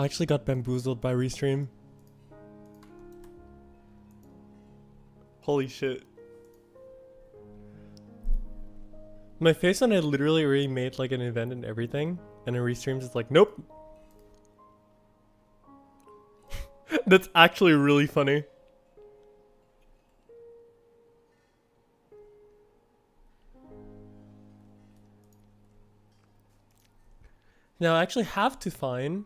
I actually got bamboozled by Restream. Holy shit. My face when I literally already made like an event and everything, and in Restreams it's like, nope. That's actually really funny. Now I actually have to find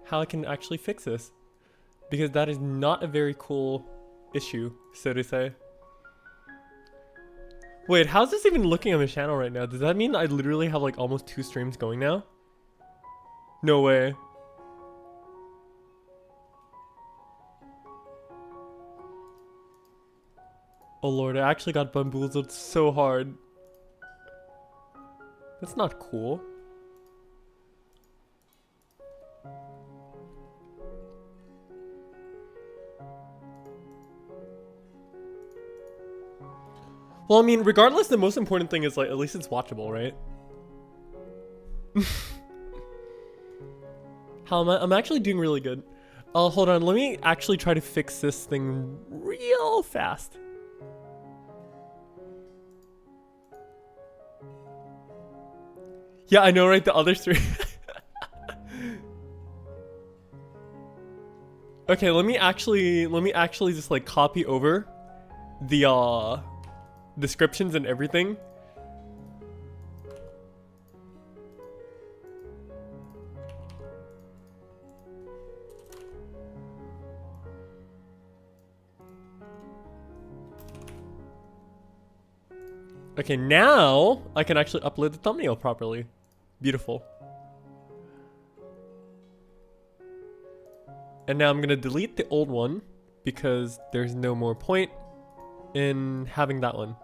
how I can actually fix this, because that is not a very cool issue, so to say. Wait, how's this even looking on the channel right now? Does that mean I literally have like almost 2 streams going now? No way. Oh lord, I actually got bamboozled so hard. That's not cool. Well, I mean, regardless, the most important thing is, like, at least it's watchable, right? How am I? I'm actually doing really good. Hold on. Let me actually try to fix this thing real fast. Yeah, I know, right? The other 3. Okay, let me actually just, like, copy over the, descriptions and everything. Okay, now I can actually upload the thumbnail properly. Beautiful. And now I'm gonna delete the old one because there's no more point in having that one.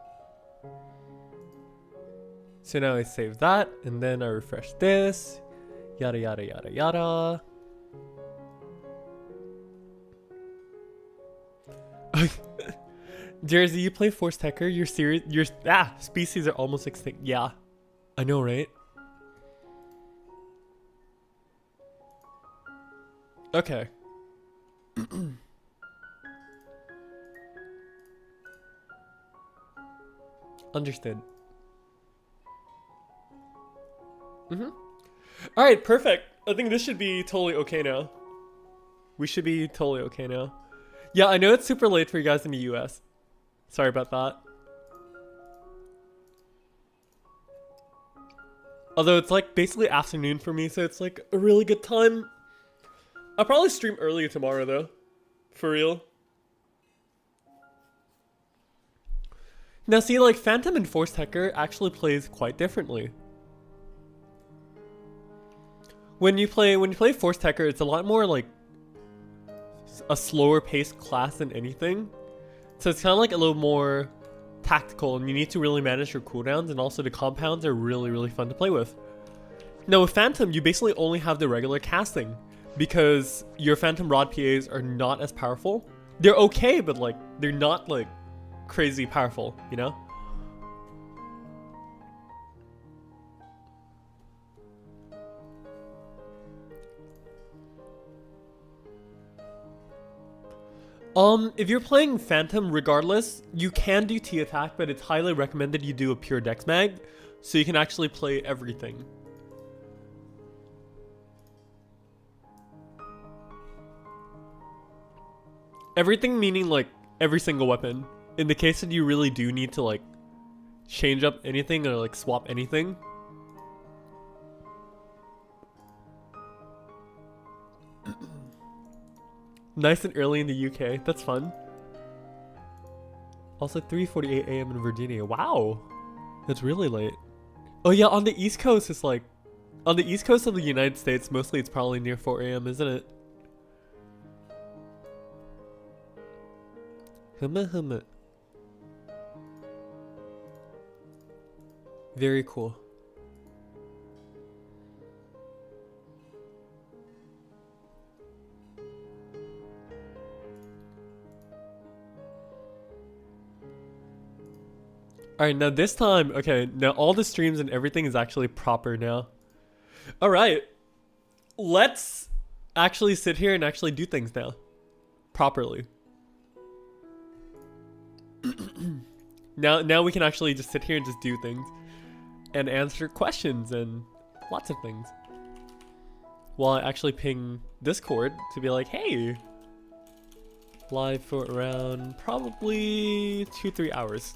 So now I save that, and then I refresh this, yada yada yada yada. Jersey, you play Force Tekker? You're serious? Species are almost extinct. Yeah, I know, right? Okay. Understood. Alright, perfect. I think this should be totally okay now. We should be totally okay now. Yeah, I know it's super late for you guys in the US. Sorry about that. Although it's like basically afternoon for me, so it's like a really good time. I'll probably stream earlier tomorrow though. For real. Now see, like, Phantom and Force Tekker actually plays quite differently. When you play Force Tekker, it's a lot more like a slower paced class than anything. So it's kind of like a little more tactical, and you need to really manage your cooldowns, and also the compounds are really, really fun to play with. Now with Phantom, you basically only have the regular casting, because your Phantom Rod PAs are not as powerful. They're okay, but like, they're not like crazy powerful, you know? If you're playing Phantom, regardless, you can do T-Attack, but it's highly recommended you do a pure Dex Mag, so you can actually play everything. Everything meaning like every single weapon. In the case that you really do need to like change up anything or like swap anything. Nice and early in the UK. That's fun. Also 3:48 a.m. in Virginia. Wow. That's really late. Oh yeah, on the East Coast it's like, on the East Coast of the United States, mostly it's probably near 4 a.m., isn't it? Very cool. Alright, now this time, okay, now all the streams and everything is actually proper now. Alright, let's actually sit here and actually do things now. Properly. Now we can actually just sit here and just do things. And answer questions and lots of things. While I actually ping Discord to be like, hey. Live for around probably 2-3 hours.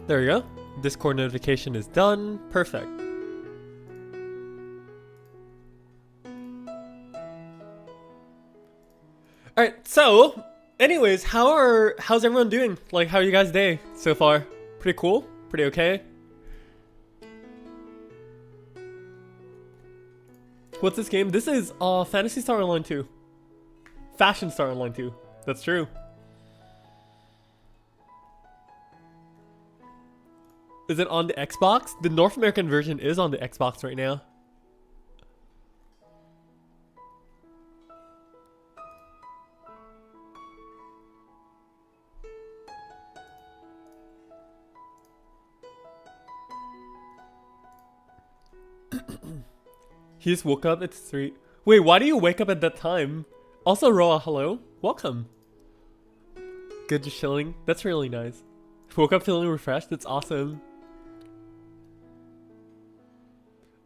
There we go. Discord notification is done. Perfect. Alright, so anyways, how's everyone doing? Like, how are you guys' day so far? Pretty cool? Pretty okay? What's this game? This is Phantasy Star Online 2. Fashion Star Online 2. That's true. Is it on the Xbox? The North American version is on the Xbox right now. He just woke up, it's 3. Wait, why do you wake up at that time? Also, Roa, hello. Welcome. Good, just chilling. That's really nice. Woke up feeling refreshed, that's awesome.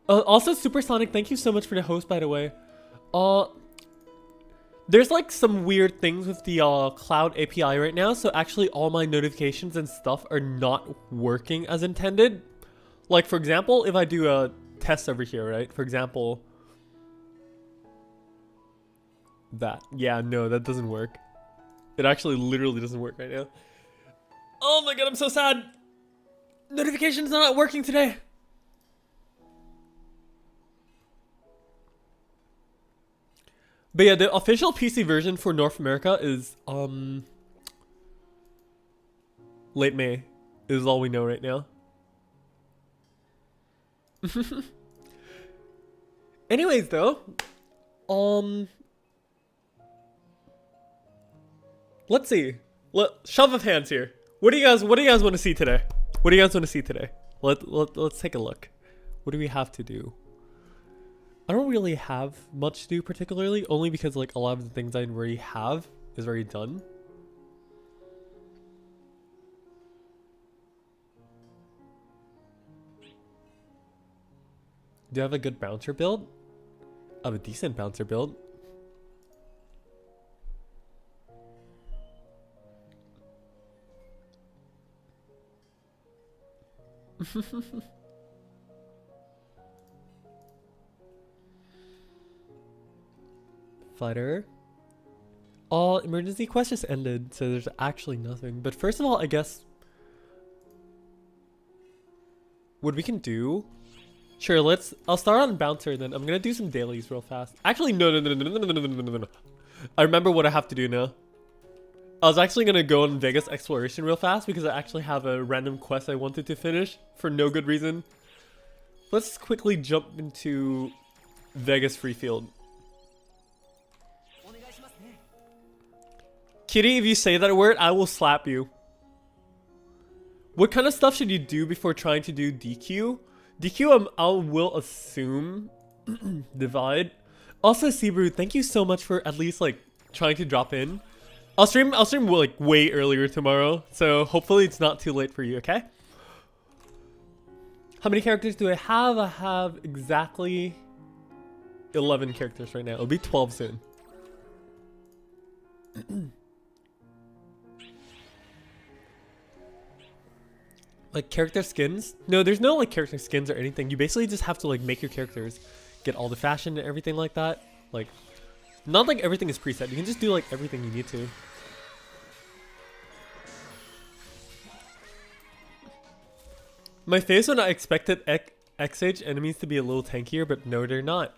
Also, Supersonic, thank you so much for the host, by the way. There's like some weird things with the cloud API right now, so actually all my notifications and stuff are not working as intended. Like, for example, if I do a test over here, right? For example, that. Yeah, no, that doesn't work. It actually literally doesn't work right now. Oh my god, I'm so sad. Notifications are not working today. But yeah, the official PC version for North America is late May is all we know right now. Anyways though, let's see. Shove of hands here. What do you guys want to see today? What do you guys want to see today? Let's take a look. What do we have to do? I don't really have much to do particularly, only because like a lot of the things I already have is already done. Do you have a good bouncer build? I have a decent bouncer build. Fighter. Emergency quest just ended, so there's actually nothing. But first of all, I guess what we can do. Sure, I'll start on bouncer, then I'm gonna do some dailies real fast. Actually, no. I remember what I have to do now. I was actually gonna go on Vegas exploration real fast because I actually have a random quest I wanted to finish for no good reason. Let's quickly jump into Vegas free field. Kitty, if you say that word, I will slap you. What kind of stuff should you do before trying to do DQ? DQ, I will assume divide. Also, Seabrew, thank you so much for at least like trying to drop in. I'll stream like way earlier tomorrow, so hopefully it's not too late for you. Okay. How many characters do I have? I have exactly 11 characters right now. It'll be 12 soon. Like character skins? No, there's no like character skins or anything. You basically just have to like make your characters, get all the fashion and everything like that. Like, not like everything is preset. You can just do like everything you need to. My face when I expected XH enemies to be a little tankier, but no, they're not.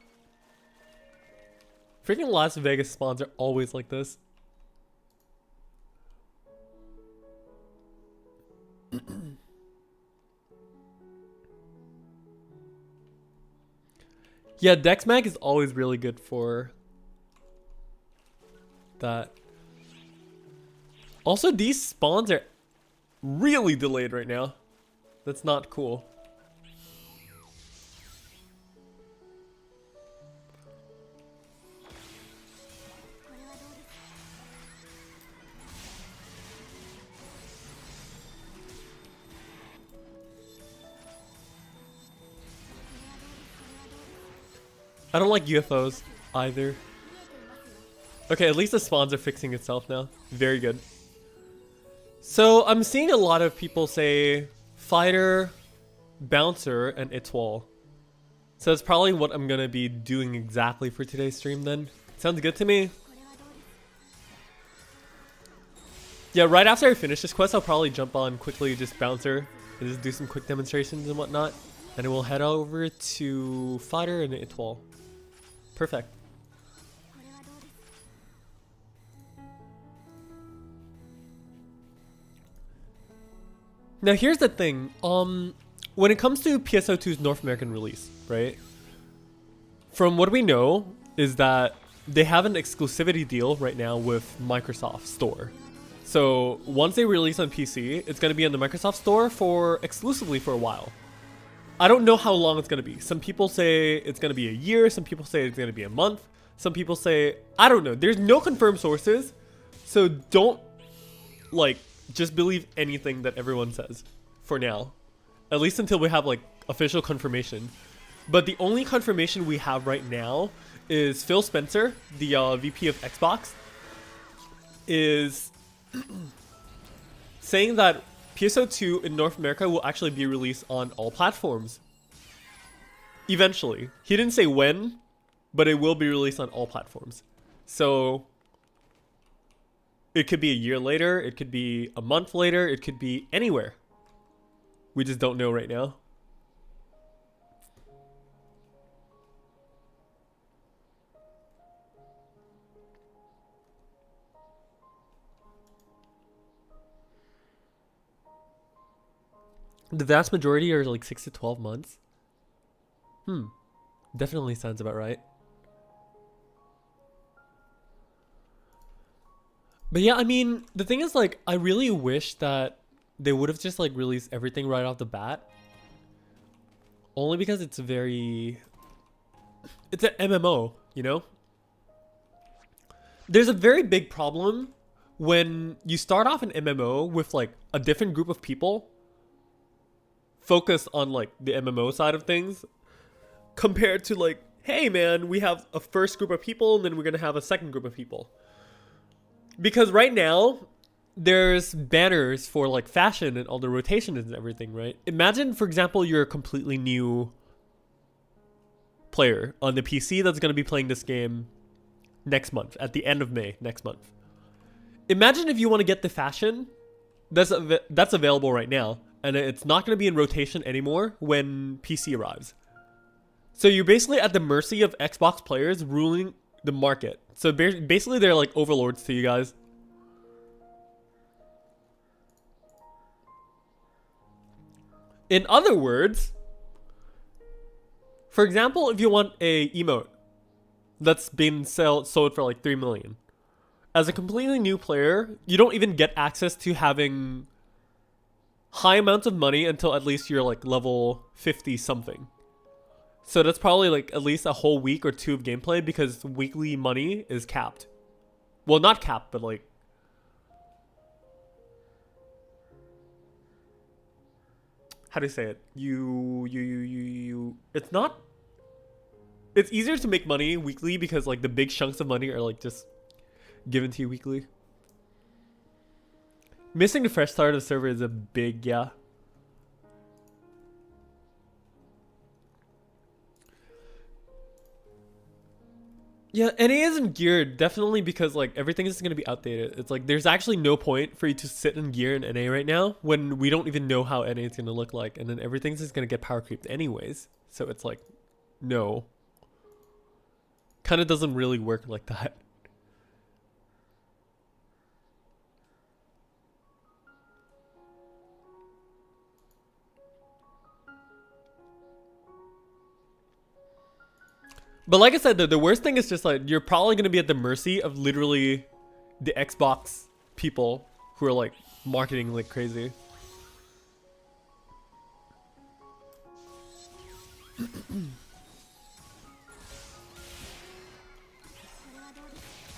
Freaking Las Vegas spawns are always like this. Yeah, Dexmag is always really good for that. Also, these spawns are really delayed right now. That's not cool. I don't like UFOs either. Okay, at least the spawns are fixing itself now. Very good. So I'm seeing a lot of people say fighter, bouncer, and Itoile. So that's probably what I'm gonna be doing exactly for today's stream then. Sounds good to me. Yeah, right after I finish this quest, I'll probably jump on quickly just bouncer and just do some quick demonstrations and whatnot. And then we'll head over to fighter and Itoile. Perfect. Now here's the thing, when it comes to PSO2's North American release, right? From what we know is that they have an exclusivity deal right now with Microsoft Store. So once they release on PC, it's going to be in the Microsoft Store exclusively for a while. I don't know how long it's going to be. Some people say it's going to be a year, some people say it's going to be a month, some people say, I don't know. There's no confirmed sources, so don't like just believe anything that everyone says for now, at least until we have like official confirmation. But the only confirmation we have right now is Phil Spencer, the VP of Xbox, is saying that PSO2 in North America will actually be released on all platforms eventually. He didn't say when, but it will be released on all platforms. So it could be a year later, it could be a month later, it could be anywhere. We just don't know right now. The vast majority are like 6 to 12 months. Definitely sounds about right. But yeah, I mean, the thing is, like, I really wish that they would have just like released everything right off the bat. Only because it's an MMO, you know? There's a very big problem when you start off an MMO with like a different group of people focused on like the MMO side of things compared to like, hey man, we have a first group of people and then we're gonna have a second group of people. Because right now, there's banners for like fashion and all the rotations and everything, right? Imagine, for example, you're a completely new player on the PC that's going to be playing this game next month, at the end of May, next month. Imagine if you want to get the fashion that's available right now, and it's not going to be in rotation anymore when PC arrives. So you're basically at the mercy of Xbox players ruling the market. So basically they're like overlords to you guys. In other words, for example, if you want a emote that's been sold for like 3 million, as a completely new player, you don't even get access to having high amounts of money until at least you're like level 50 something. So that's probably like at least a whole week or two of gameplay because weekly money is capped. Well, not capped, but like, how do you say it? It's not, it's easier to make money weekly because like the big chunks of money are like just given to you weekly. Missing the fresh start of the server is a big, yeah. Yeah, and it isn't geared, definitely, because like everything is going to be outdated. It's like there's actually no point for you to sit in gear in NA right now when we don't even know how NA is going to look like, and then everything's just going to get power creeped anyways. So it's like, no. Kind of doesn't really work like that. But like I said, the worst thing is just like you're probably gonna be at the mercy of literally the Xbox people who are like marketing like crazy.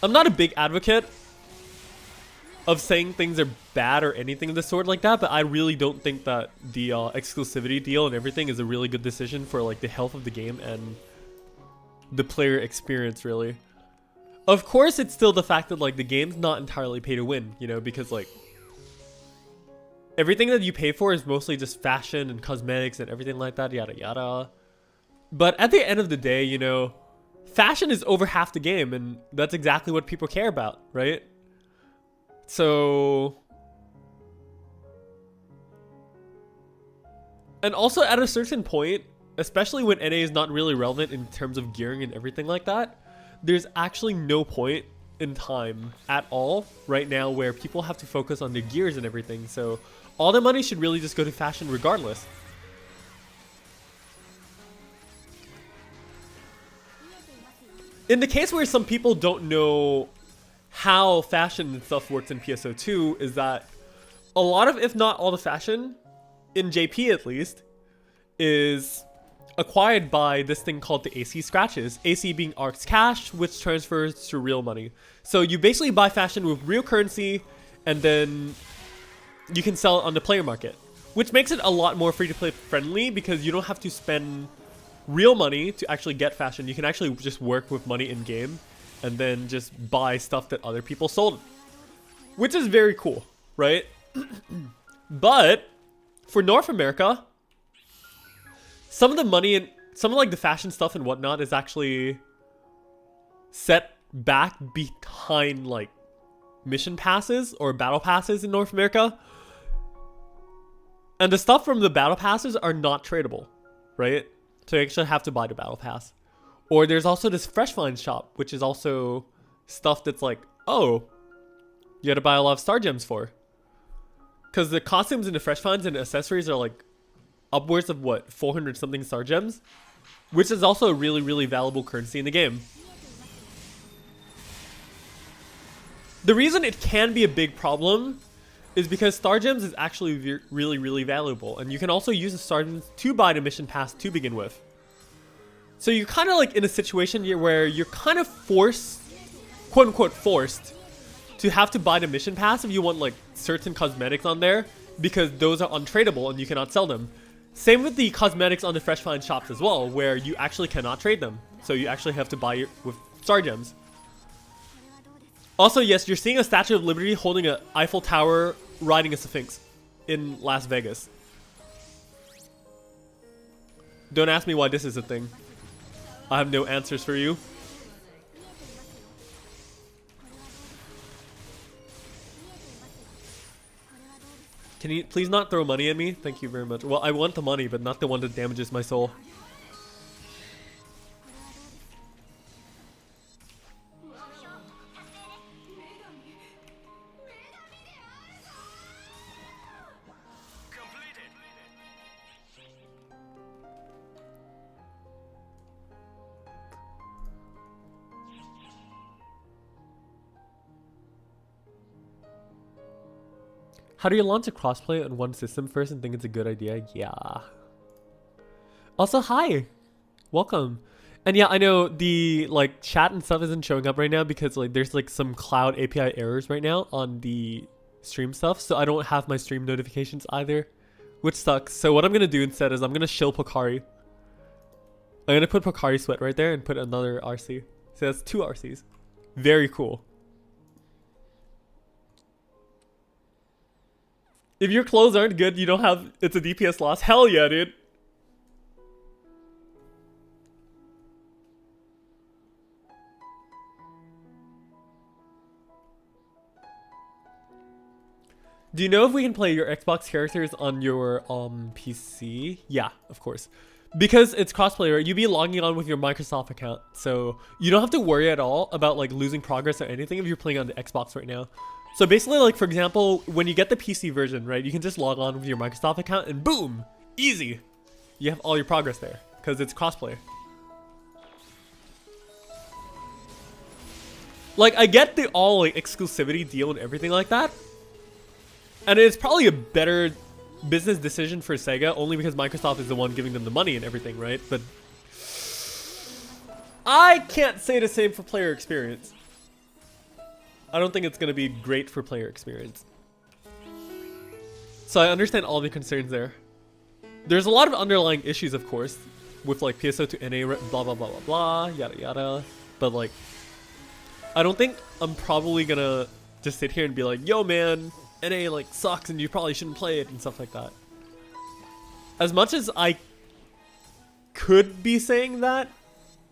I'm not a big advocate of saying things are bad or anything of the sort like that, but I really don't think that the exclusivity deal and everything is a really good decision for like the health of the game and the player experience, really. Of course, it's still the fact that like the game's not entirely pay to win, you know, because like everything that you pay for is mostly just fashion and cosmetics and everything like that, yada yada. But at the end of the day, you know, fashion is over half the game, and that's exactly what people care about, right? So, and also at a certain point, especially when NA is not really relevant in terms of gearing and everything like that, there's actually no point in time at all right now where people have to focus on their gears and everything. So all the money should really just go to fashion regardless. In the case where some people don't know how fashion and stuff works in PSO2, is that a lot of, if not all the fashion, in JP at least, is acquired by this thing called the AC scratches. AC being Ark's cash, which transfers to real money. So you basically buy fashion with real currency, and then you can sell it on the player market, which makes it a lot more free-to-play friendly because you don't have to spend real money to actually get fashion. You can actually just work with money in game and then just buy stuff that other people sold, which is very cool, right? But for North America, some of the money and some of like the fashion stuff and whatnot is actually set back behind like mission passes or battle passes in North America, and the stuff from the battle passes are not tradable, right? So you actually have to buy the battle pass. Or there's also this Fresh Finds shop, which is also stuff that's like, oh, you gotta buy a lot of star gems for. Because the costumes and the Fresh Finds and the accessories are like upwards of what, 400 something star gems, which is also a really, really valuable currency in the game. The reason it can be a big problem is because star gems is actually really, really valuable, and you can also use the star gems to buy the mission pass to begin with. So you're kind of like in a situation here where you're kind of forced, quote unquote forced, to have to buy the mission pass if you want like certain cosmetics on there, because those are untradeable and you cannot sell them. Same with the cosmetics on the Fresh Find shops as well, where you actually cannot trade them. So you actually have to buy it with star gems. Also, yes, you're seeing a Statue of Liberty holding an Eiffel Tower riding a Sphinx in Las Vegas. Don't ask me why this is a thing. I have no answers for you. Can you please not throw money at me? Thank you very much. Well, I want the money, but not the one that damages my soul. How do you launch a crossplay on one system first and think it's a good idea? Yeah. Also, hi. Welcome. And yeah, I know the like chat and stuff isn't showing up right now because like there's like some cloud API errors right now on the stream stuff. So I don't have my stream notifications either, which sucks. So what I'm going to do instead is I'm going to shill Pocari. I'm going to put Pocari Sweat right there and put another RC. So that's 2 RCs. Very cool. If your clothes aren't good, you don't have, it's a DPS loss. Hell yeah, dude. Do you know if we can play your Xbox characters on your PC? Yeah, of course. Because it's crossplay, right? You'd be logging on with your Microsoft account. So you don't have to worry at all about like losing progress or anything if you're playing on the Xbox right now. So basically, like, for example, when you get the PC version, right, you can just log on with your Microsoft account and boom, easy. You have all your progress there because it's crossplay. Like, I get the all like exclusivity deal and everything like that, and it's probably a better business decision for Sega only because Microsoft is the one giving them the money and everything, right? But I can't say the same for player experience. I don't think it's gonna be great for player experience. So I understand all the concerns there. There's a lot of underlying issues, of course, with like PSO to NA, blah blah blah blah blah, yada yada. But like, I don't think I'm probably gonna just sit here and be like, yo man, NA like sucks and you probably shouldn't play it and stuff like that. As much as I could be saying that,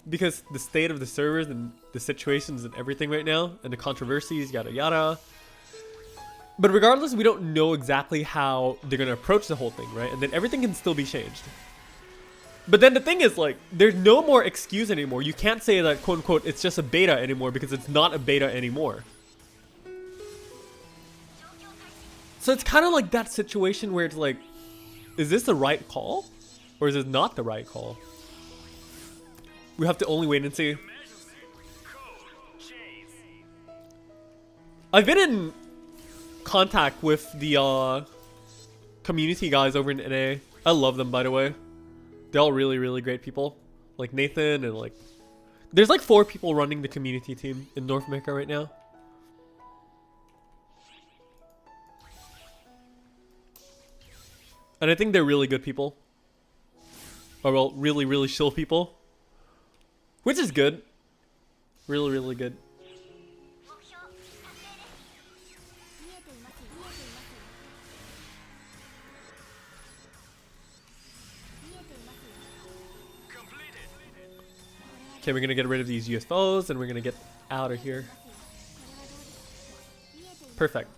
because the state of the servers and the situations and everything right now, and the controversies, yada yada. But regardless, we don't know exactly how they're gonna approach the whole thing, right? And then everything can still be changed. But then the thing is, like, there's no more excuse anymore. You can't say that, quote unquote, it's just a beta anymore because it's not a beta anymore. So it's kind of like that situation where it's like, is this the right call? Or is it not the right call? We have to only wait and see. I've been in contact with the community guys over in NA. I love them, by the way. They're all really, really great people. Like Nathan and like... There's like 4 people running the community team in North America right now. And I think they're really good people. Or well, really, really chill people. Which is good. Really, really good. Okay, we're gonna get rid of these UFOs and we're gonna get out of here. Perfect.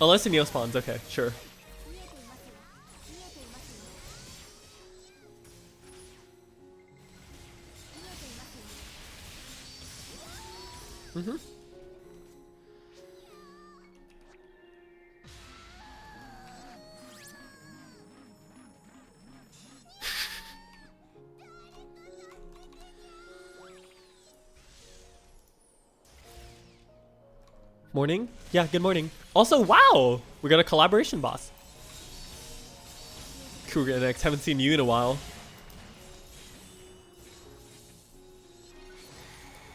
Unless the Neo spawns, okay, sure. Mm-hmm. Morning? Yeah, good morning. Also, wow! We got a collaboration boss. Cougar NX, haven't seen you in a while.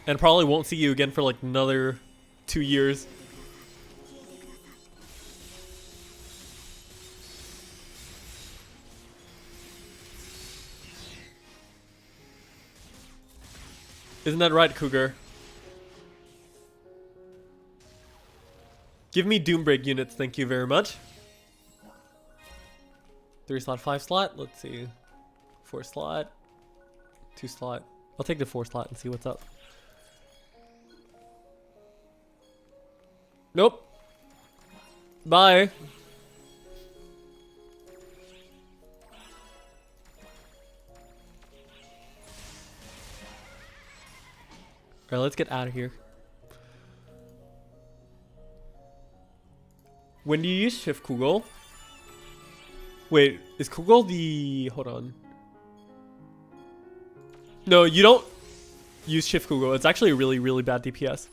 And probably won't see you again for like another 2 years. Isn't that right, Cougar? Give me Doombreak units, thank you very much. 3 slot, 5 slot, let's see. 4 slot, 2 slot. I'll take the 4 slot and see what's up. Nope. Bye. Alright, let's get out of here. When do you use Shift Kugel? Wait, is Kugel the... Hold on. No, you don't use Shift Kugel. It's actually a really, really bad DPS.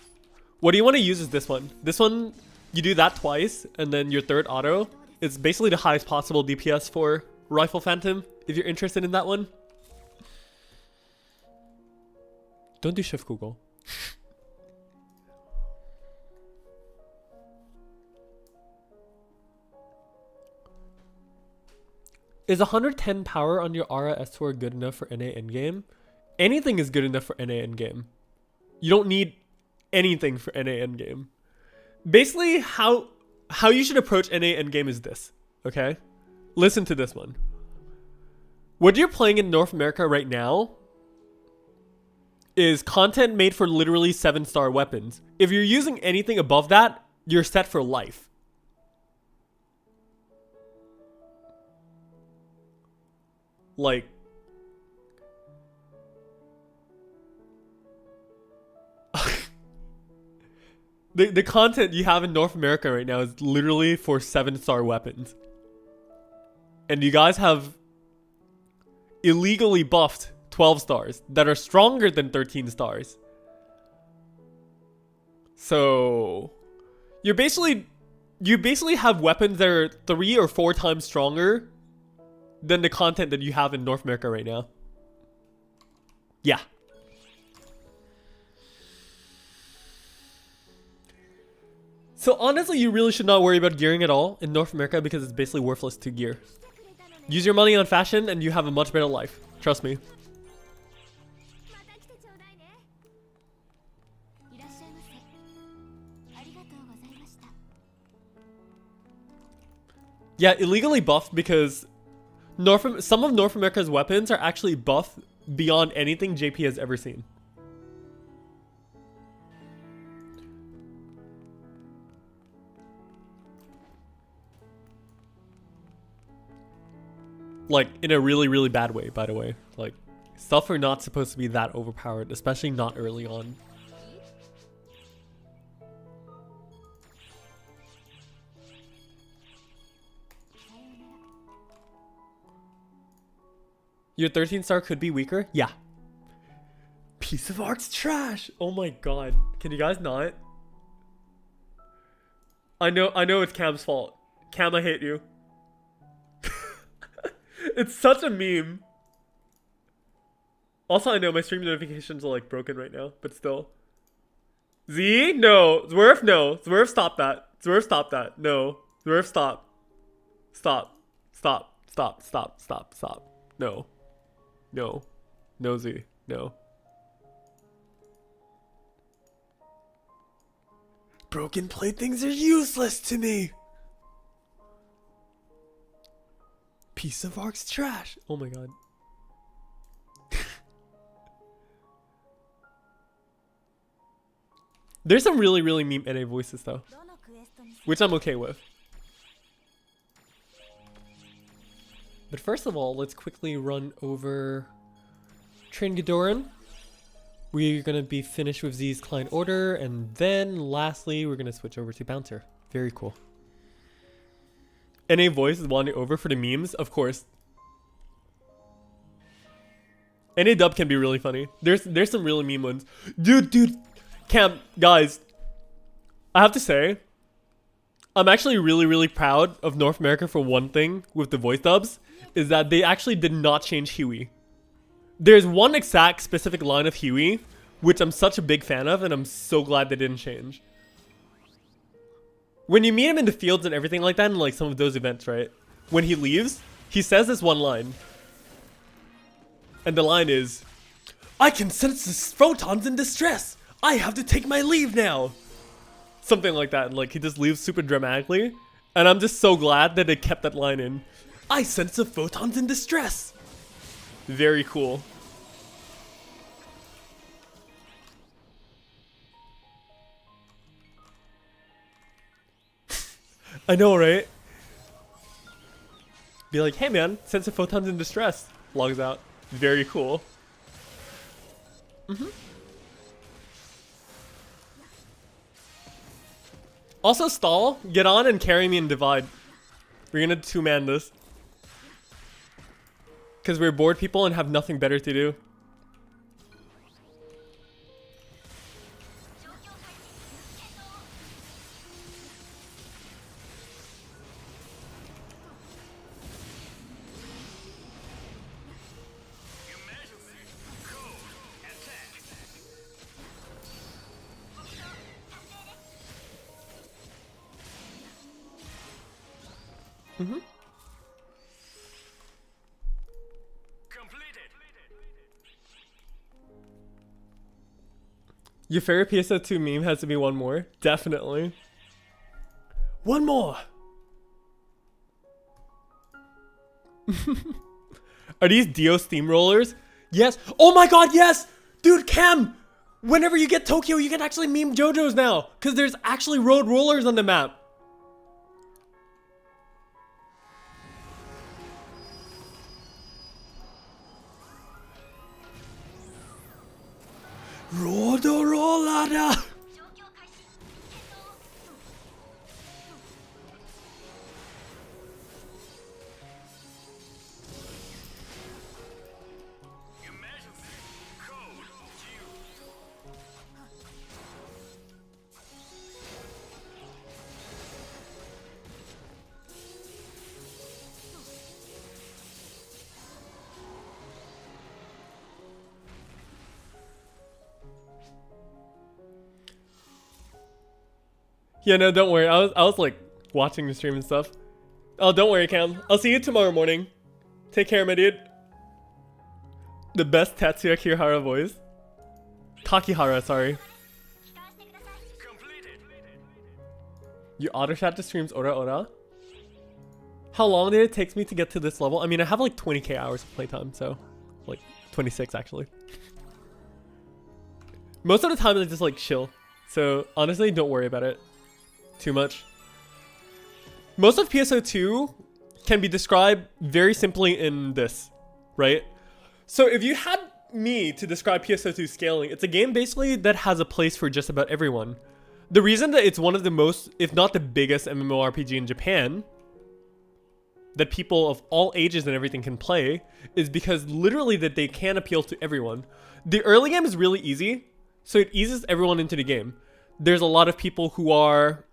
What do you want to use is this one. This one, you do that twice, and then your third auto. It's basically the highest possible DPS for Rifle Phantom, if you're interested in that one. Don't do Shift Kugel. Is 110 power on your Aura S4 good enough for NA endgame? Anything is good enough for NA endgame. You don't need anything for NA endgame. Basically, how you should approach NA endgame is this, okay? Listen to this one. What you're playing in North America right now is content made for literally 7-star weapons. If you're using anything above that, you're set for life. Like, the content you have in North America right now is literally for 7-star weapons. And you guys have illegally buffed 12 stars that are stronger than 13 stars. So you basically have weapons that are 3 or 4 times stronger than the content that you have in North America right now. Yeah. So honestly, you really should not worry about gearing at all in North America because it's basically worthless to gear. Use your money on fashion and you have a much better life. Trust me. Yeah, illegally buffed because some of North America's weapons are actually buffed beyond anything JP has ever seen. Like, in a really, really bad way, by the way. Like, stuff are not supposed to be that overpowered, especially not early on. Your 13-star could be weaker? Yeah. Piece of art's trash! Oh my god. Can you guys not? I know it's Cam's fault. Cam, I hate you. It's such a meme. Also, I know my stream notifications are like broken right now, but still. Z? No. Zwerf, no. Zwerf, stop that. Zwerf, stop that. No. Zwerf, stop. Stop. Stop. Stop. Stop. Stop. Stop. No. No. No, Z. No. Broken playthings are useless to me. Piece of art's trash. Oh my god. There's some really, really meme NA voices though, which I'm okay with. But first of all, let's quickly run over Train Ghidorah. We're gonna be finished with Z's client order, and then lastly, we're gonna switch over to Bouncer. Very cool. NA voice is wanting over for the memes, of course. NA dub can be really funny. There's some really meme ones. Dude, Cam, guys, I have to say, I'm actually really, really proud of North America for one thing with the voice dubs, is that they actually did not change Huey. There's one exact specific line of Huey, which I'm such a big fan of, and I'm so glad they didn't change. When you meet him in the fields and everything like that, in like some of those events, right? When he leaves, he says this one line. And the line is, "I can sense the photons in distress. I have to take my leave now." Something like that, and like he just leaves super dramatically. And I'm just so glad that they kept that line in. "I sense the photons in distress." Very cool. I know, right? Be like, "Hey man, sense of photons in distress." Logs out. Very cool. Also, Stall, get on and carry me in Divide. We're gonna 2-man this. Because we're bored people and have nothing better to do. Your favorite PSO2 meme has to be one more. Definitely. One more! Are these Dio steamrollers? Yes. Oh my god, yes! Dude, Cam! Whenever you get Tokyo, you can actually meme JoJo's now! Because there's actually road rollers on the map. Rodo rollada! Yeah, no, don't worry. I was like watching the stream and stuff. Oh, don't worry, Cam. I'll see you tomorrow morning. Take care, my dude. The best Tatsuya Kirihara voice. Kakihara, sorry. You auto chat the streams ora ora? How long did it take me to get to this level? I mean, I have like 20k hours of playtime, so like 26 actually. Most of the time I just like chill. So honestly, don't worry about it too much. Most of PSO2 can be described very simply in this, right? So if you had me to describe PSO2 scaling, it's a game basically that has a place for just about everyone. The reason that it's one of the most, if not the biggest MMORPG in Japan, that people of all ages and everything can play, is because literally that they can appeal to everyone. The early game is really easy, so it eases everyone into the game. There's a lot of people who are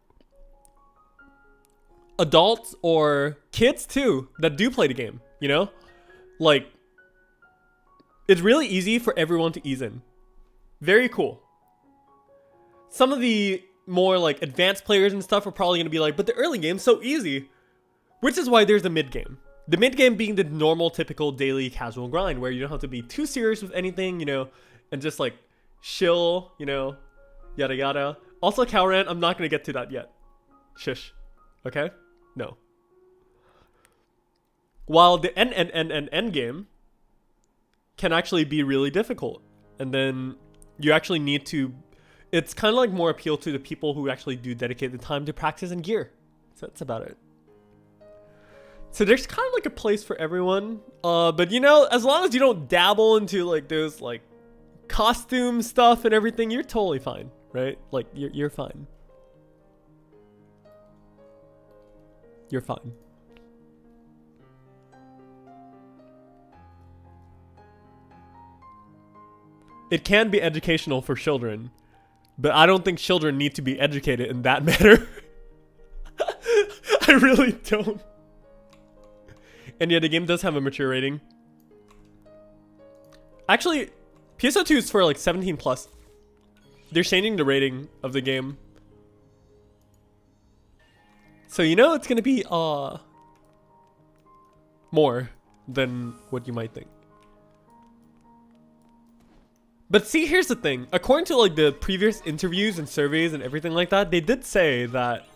adults or kids too that do play the game, you know? Like, it's really easy for everyone to ease in. Very cool. Some of the more like advanced players and stuff are probably going to be like, but the early game's so easy. Which is why there's the mid game. The mid game being the normal, typical daily casual grind where you don't have to be too serious with anything, you know, and just like chill, you know, yada yada. Also, Calran, I'm not going to get to that yet. Shush. Okay? No. While the end game can actually be really difficult. And then you actually need to, it's kind of like more appeal to the people who actually do dedicate the time to practice and gear. So that's about it. So there's kind of like a place for everyone. But you know, as long as you don't dabble into like those like costume stuff and everything, you're totally fine, right? Like you're fine. You're fine. It can be educational for children, but I don't think children need to be educated in that manner. I really don't. And yeah, the game does have a mature rating. Actually, PSO2 is for like 17 plus. They're changing the rating of the game. So you know it's gonna be more than what you might think. But see, here's the thing. According to like the previous interviews and surveys and everything like that, they did say that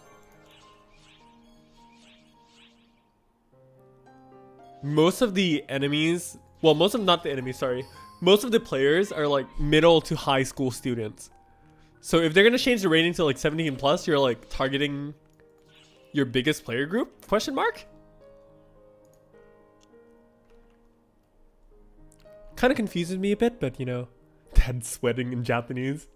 most of the enemies, well, most of the players are like middle to high school students. So if they're gonna change the rating to like 17 plus, you're like targeting your biggest player group? Question mark? Kind of confuses me a bit, but you know, Dad sweating in Japanese.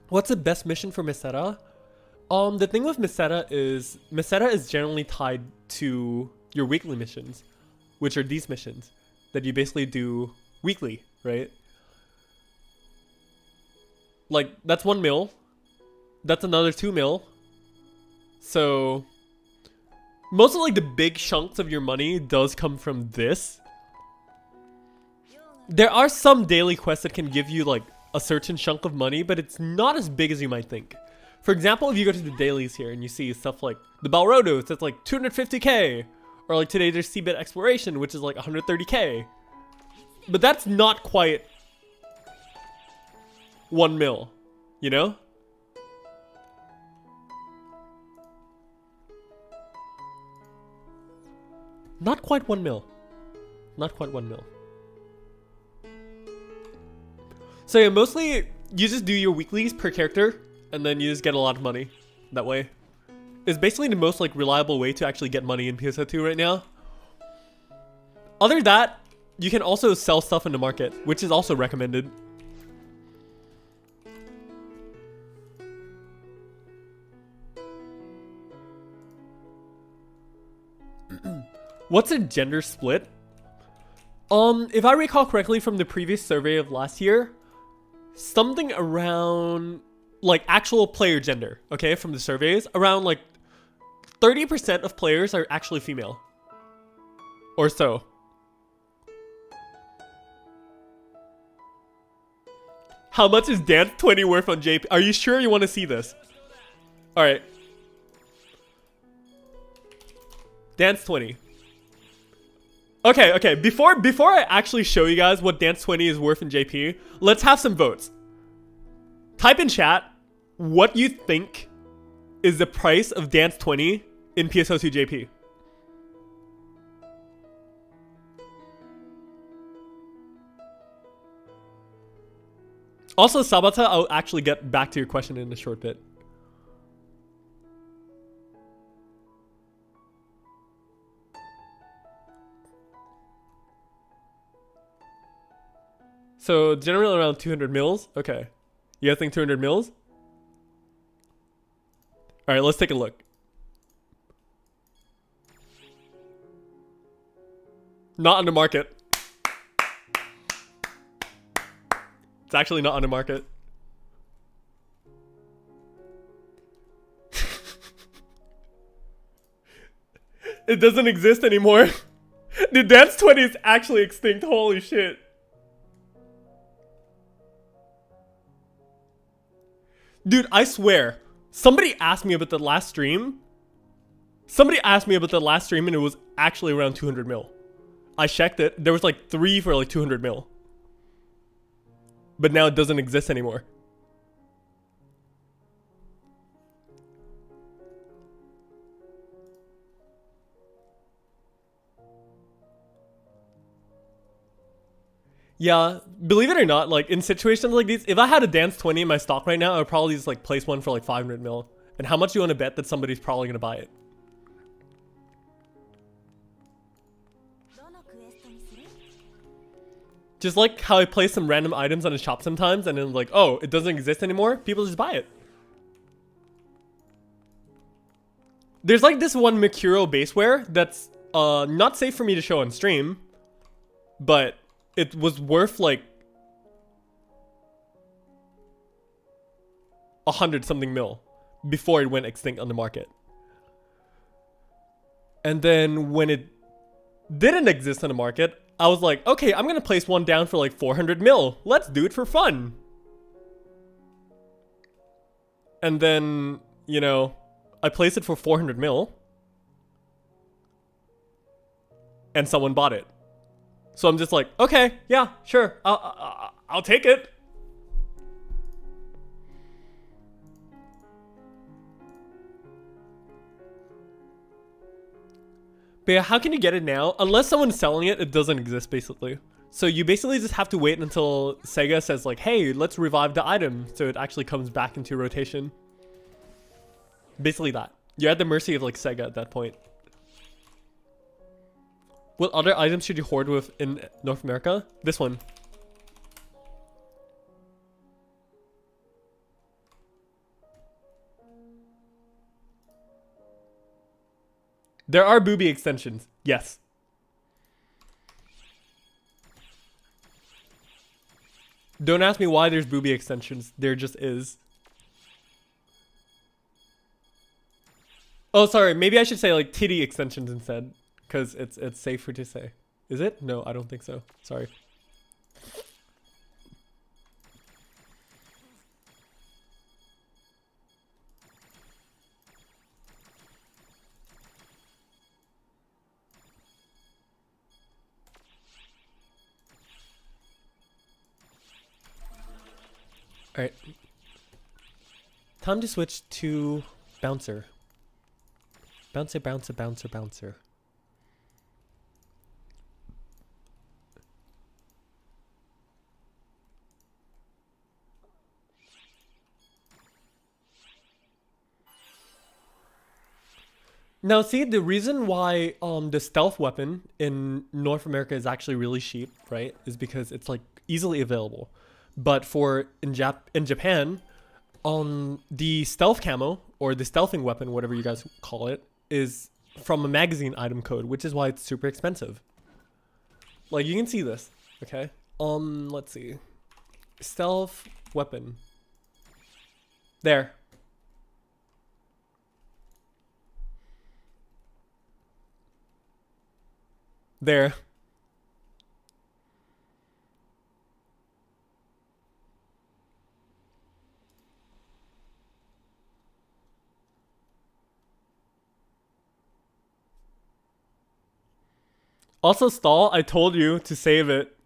What's the best mission for Meseta? The thing with Meseta is generally tied to your weekly missions, which are these missions that you basically do weekly, right? Like, that's 1 mil. That's another 2 mil. So most of like the big chunks of your money does come from this. There are some daily quests that can give you like a certain chunk of money, but it's not as big as you might think. For example, if you go to the dailies here and you see stuff like the Balrodos, that's like 250k, or like today there's Seabed Exploration, which is like 130k. But that's not quite 1 mil, you know? Not quite 1 mil. Not quite 1 mil. So yeah, mostly you just do your weeklies per character, and then you just get a lot of money that way. It's basically the most like reliable way to actually get money in PSO2 right now. Other than that, you can also sell stuff in the market, which is also recommended. What's a gender split? If I recall correctly from the previous survey of last year, something around like actual player gender, okay, from the surveys, around like 30% of players are actually female. Or so. How much is Dance 20 worth on JP? Are you sure you want to see this? Alright. Dance 20. Okay. Before I actually show you guys what Dance 20 is worth in JP, let's have some votes. Type in chat what you think is the price of Dance 20 in PSO2 JP. Also, Sabata, I'll actually get back to your question in a short bit. So, generally around 200 mils? Okay. You guys think 200 mils? Alright, let's take a look. Not on the market. It's actually not on the market. It doesn't exist anymore. The Dance 20 is actually extinct. Holy shit. Dude, I swear. Somebody asked me about the last stream. And it was actually around 200 mil. I checked it. There was like 3 for like 200 mil. But now it doesn't exist anymore. Yeah, believe it or not, like in situations like these, if I had a Dance 20 in my stock right now, I would probably just like place one for like 500 mil. And how much do you want to bet that somebody's probably going to buy it? Just like how I place some random items on a shop sometimes and then like, oh, it doesn't exist anymore. People just buy it. There's like this one Mercuro baseware that's not safe for me to show on stream, but it was worth like 100 something mil before it went extinct on the market. And then when it didn't exist on the market, I was like, okay, I'm gonna place one down for like 400 mil. Let's do it for fun. And then, you know, I placed it for 400 mil. And someone bought it. So I'm just like, okay, yeah, sure. I'll take it. But yeah, how can you get it now? Unless someone's selling it, it doesn't exist basically. So you basically just have to wait until SEGA says like, hey, let's revive the item. So it actually comes back into rotation. Basically that. You're at the mercy of like SEGA at that point. What other items should you hoard with in North America? This one. There are booby extensions. Yes. Don't ask me why there's booby extensions. There just is. Oh, sorry. Maybe I should say like titty extensions instead. Because it's safer to say. Is it? No, I don't think so. Sorry. Alright. Time to switch to Bouncer. Bouncer, bouncer, bouncer, bouncer. Now see, the reason why the stealth weapon in North America is actually really cheap, right, is because it's like easily available. But for in Japan, the stealth camo or the stealthing weapon, whatever you guys call it, is from a magazine item code, which is why it's super expensive. Like you can see this, okay? Let's see, stealth weapon. There. There. Also, stall, I told you to save it.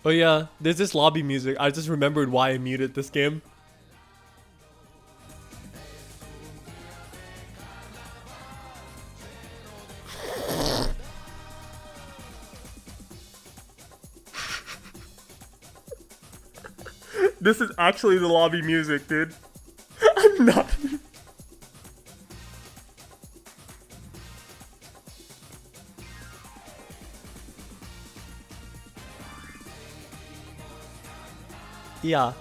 Oh yeah, there's this lobby music. I just remembered why I muted this game. This is actually the lobby music, dude. I'm not. Yeah.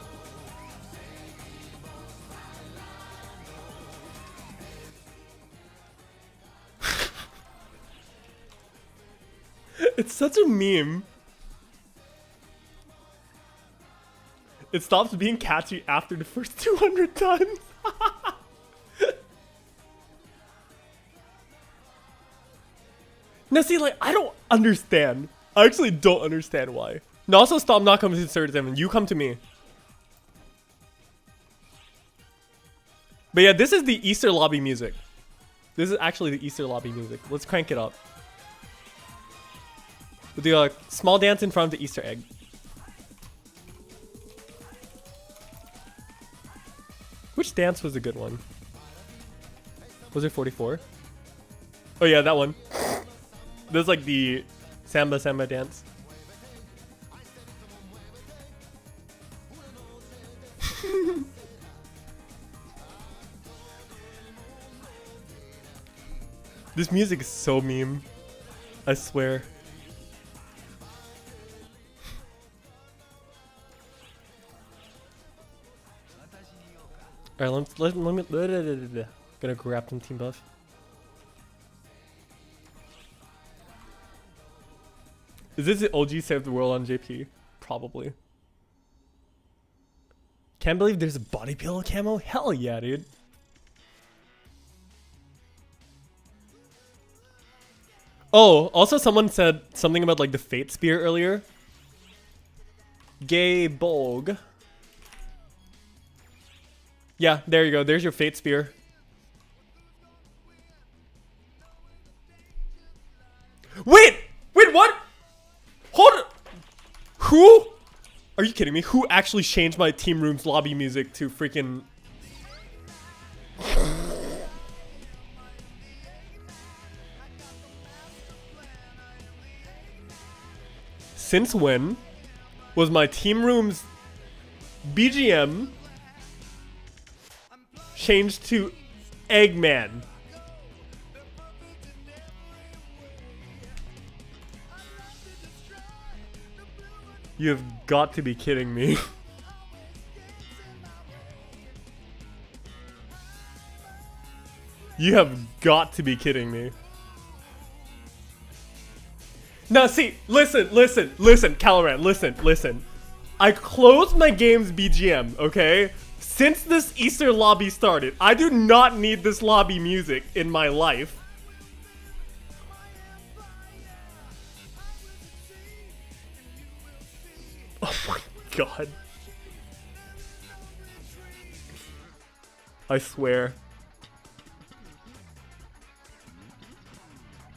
It's such a meme. It stops being catchy after the first 200 times. Now see, like, I don't understand. I actually don't understand why. No, also stop not coming to 37. You come to me. But yeah, this is the Easter lobby music. This is actually the Easter lobby music. Let's crank it up. We'll do a small dance in front of the Easter egg. Which dance was a good one? Was it 44? Oh yeah, that one. There's like the samba dance. This music is so meme. I swear. Alright, let me gonna grab some team buff. Is this the OG Save the World on JP? Probably. Can't believe there's a body pillow camo? Hell yeah, dude. Oh, also someone said something about like the Fate Spear earlier. Gay Bolg. Yeah, there you go. There's your Fate Spear. Wait! Wait, what? Hold on. Who? Are you kidding me? Who actually changed my team room's lobby music to freaking... Since when was my team room's BGM changed to Eggman? You've got to be kidding me. You have got to be kidding me. Now see, listen, Caloran, listen. I closed my game's BGM, okay? Since this Easter lobby started, I do not need this lobby music in my life. Oh my god. I swear.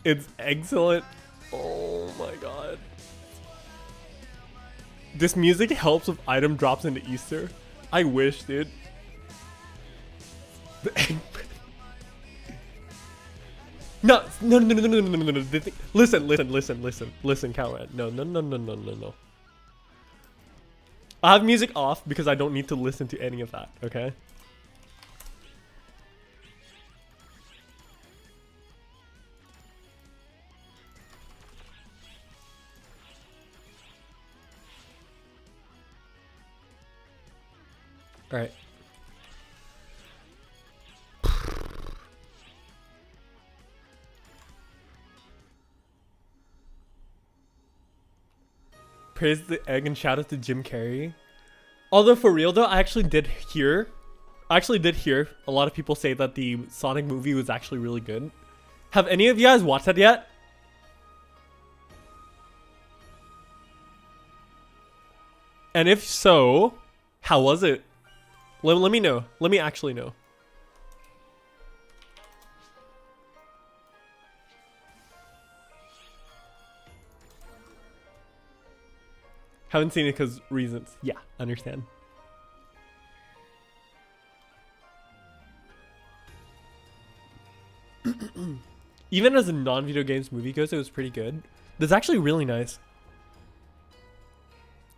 It's excellent. Oh my god. This music helps with item drops into Easter. I wish, dude. No. Listen, Cowrat. No. I have music off because I don't need to listen to any of that, okay? All right. Praise the egg and shout out to Jim Carrey. Although for real though, I actually did hear a lot of people say that the Sonic movie was actually really good. Have any of you guys watched that yet? And if so, how was it? Let me know. Let me actually know. Haven't seen it because reasons. Yeah, understand. Even as a non-video games movie goes, it was pretty good. That's actually really nice.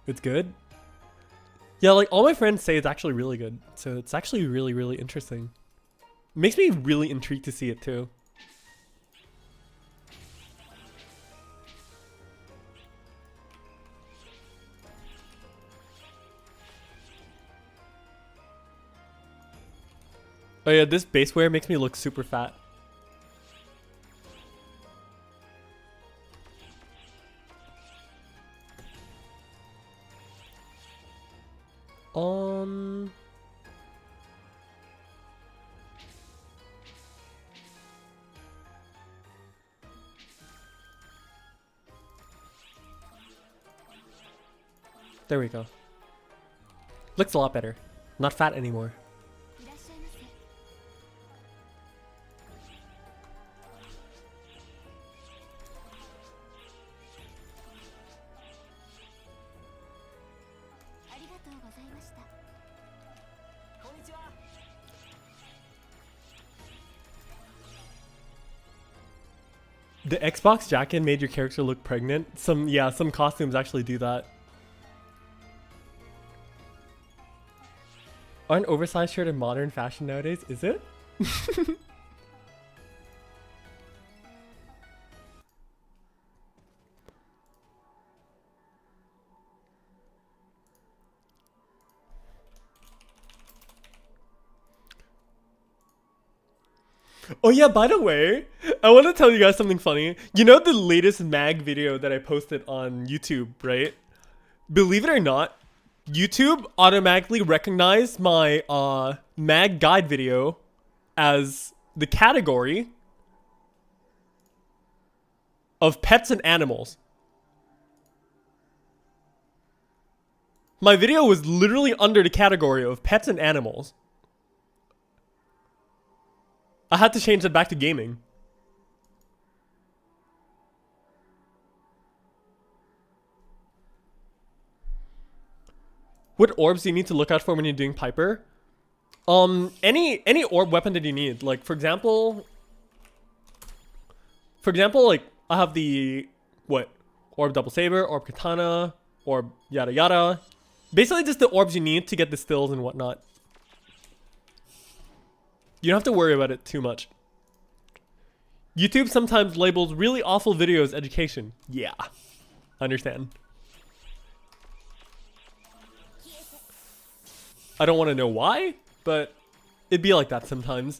It's good. Yeah, like all my friends say it's actually really good. So it's actually really, really interesting. Makes me really intrigued to see it too. Oh yeah, this baseware makes me look super fat. There we go. Looks a lot better. Not fat anymore. The Xbox jacket made your character look pregnant. Some costumes actually do that. Aren't oversized shirt a modern fashion nowadays? Is it? Oh yeah, by the way, I want to tell you guys something funny. You know the latest mag video that I posted on YouTube, right? Believe it or not, YouTube automatically recognized my mag guide video as the category of pets and animals. My video was literally under the category of pets and animals. I had to change it back to gaming. What orbs do you need to look out for when you're doing Piper? Any orb weapon that you need. Like for example, like I have the orb double saber, orb katana, orb yada yada. Basically just the orbs you need to get the stills and whatnot. You don't have to worry about it too much. YouTube sometimes labels really awful videos education. Yeah, understand. I don't want to know why, but it'd be like that sometimes.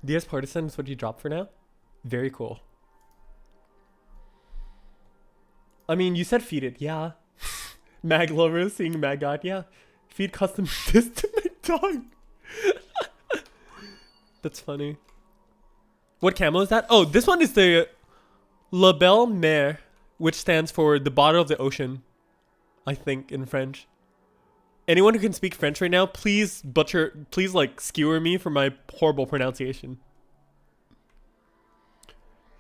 DS Partisan is what you drop for now? Very cool. I mean, you said feed it, yeah. Mag lovers seeing Mag God, yeah. Feed custom this to my dog. That's funny. What camo is that? Oh, this one is the La Belle Mer, which stands for the bottom of the ocean, I think in French. Anyone who can speak French right now, please like skewer me for my horrible pronunciation.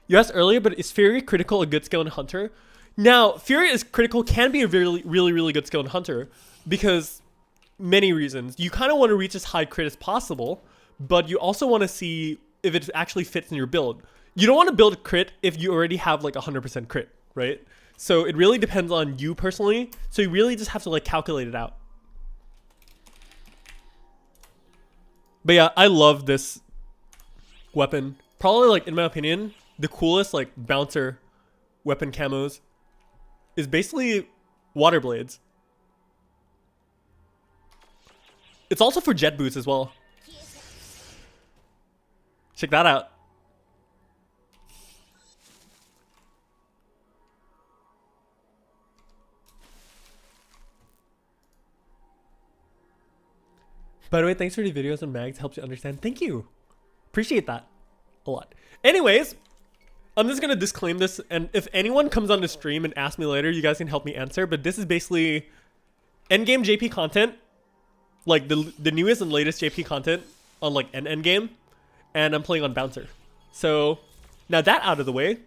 You asked earlier, but is Fury critical a good skill in Hunter? Now, Fury is critical, can be a really, really, really good skill in Hunter because many reasons. You kind of want to reach as high crit as possible, but you also want to see if it actually fits in your build. You don't want to build a crit if you already have like 100% crit, right? So it really depends on you personally. So you really just have to like calculate it out. But yeah, I love this weapon. Probably like, in my opinion, the coolest like bouncer weapon camos is basically water blades. It's also for jet boots as well. Check that out. By the way, thanks for the videos and mags. Helps you understand. Thank you. Appreciate that a lot. Anyways, I'm just gonna disclaim this, and if anyone comes on the stream and asks me later, you guys can help me answer. But this is basically endgame JP content, like the newest and latest JP content on like an endgame, and I'm playing on Bouncer. So now that out of the way,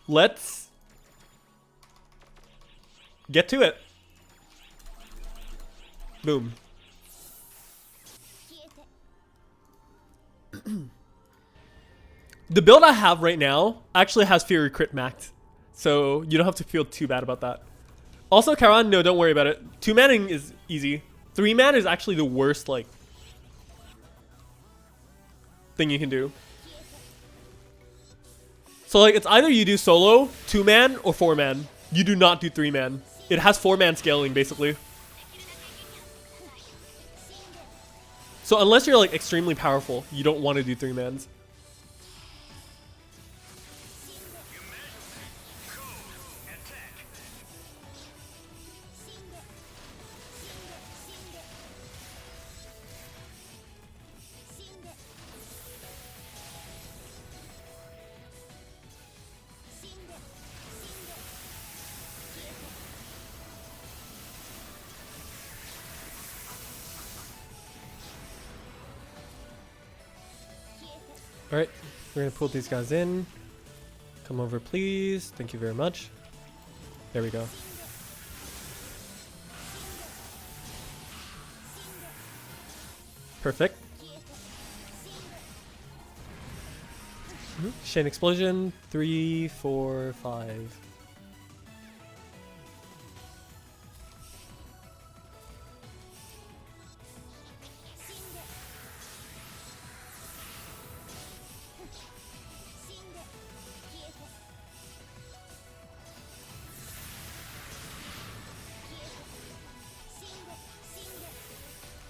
let's get to it. Boom. The build I have right now actually has Fury crit max, so you don't have to feel too bad about that. Also, Karan, no, don't worry about it. 2-manning is easy. 3-man is actually the worst, like, thing you can do. So, like, it's either you do solo, 2-man, or 4-man. You do not do 3-man. It has 4-man scaling, basically. So unless you're, like, extremely powerful, you don't want to do 3-mans. Alright, we're gonna pull these guys in. Come over, please. Thank you very much. There we go. Perfect. Chain explosion. 3, 4, 5.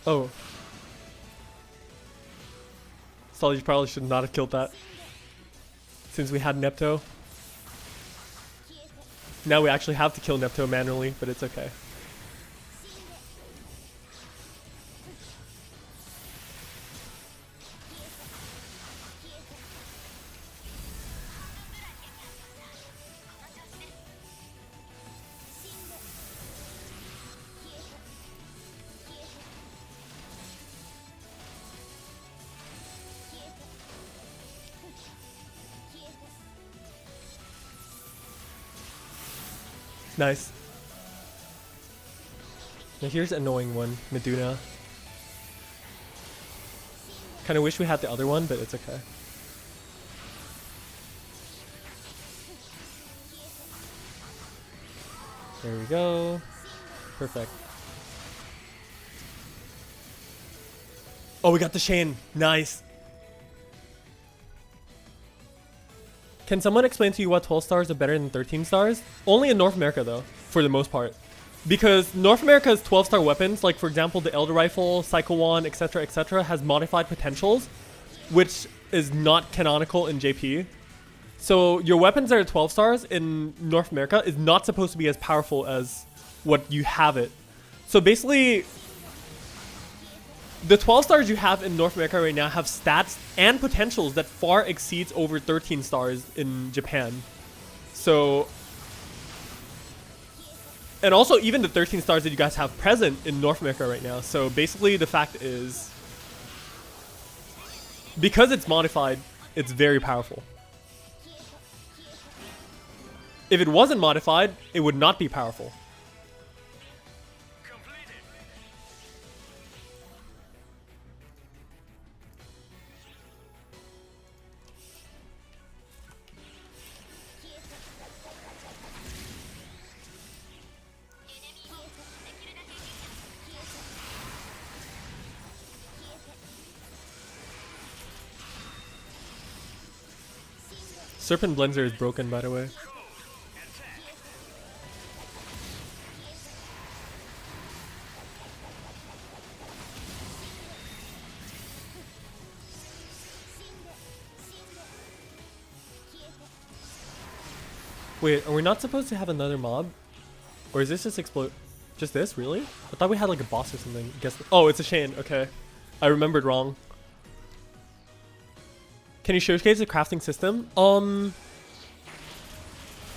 Oh. Sully, you probably should not have killed that. Since we had Nepto. Now we actually have to kill Nepto manually, but it's okay. Nice. Now here's an annoying one, Meduna. Kinda wish we had the other one, but it's okay. There we go. Perfect. Oh, we got the Shane. Nice. Can someone explain to you why 12 stars are better than 13 stars? Only in North America though, for the most part. Because North America's 12-star weapons, like for example the Elder Rifle, Cycle 1, etc., has modified potentials, which is not canonical in JP. So your weapons that are 12 stars in North America is not supposed to be as powerful as what you have it. So basically, the 12 stars you have in North America right now have stats and potentials that far exceeds over 13 stars in Japan. So, and also even the 13 stars that you guys have present in North America right now. So basically the fact is, because it's modified, it's very powerful. If it wasn't modified, it would not be powerful. Serpent Blender is broken, by the way. Wait, are we not supposed to have another mob? Or is this just explode? Just this, really? I thought we had like a boss or something. Guess. Oh, it's a Shane. Okay, I remembered wrong. Can you showcase the crafting system?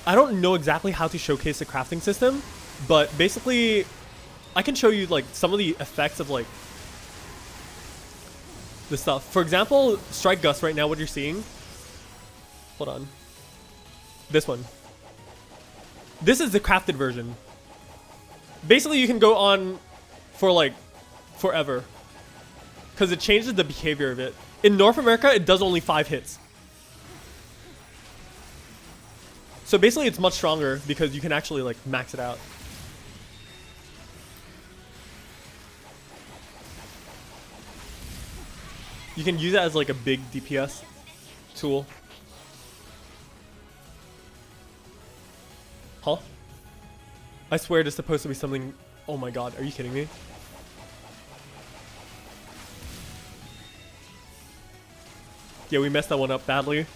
I don't know exactly how to showcase the crafting system, but basically, I can show you like some of the effects of like the stuff. For example, Strike Gust right now, what you're seeing. Hold on. This one. This is the crafted version. Basically, you can go on for like forever because it changes the behavior of it. In North America, it does only 5 hits. So basically, it's much stronger because you can actually like max it out. You can use it as like a big DPS tool. Huh? I swear there's supposed to be something. Oh my god, are you kidding me? Yeah, we messed that one up badly.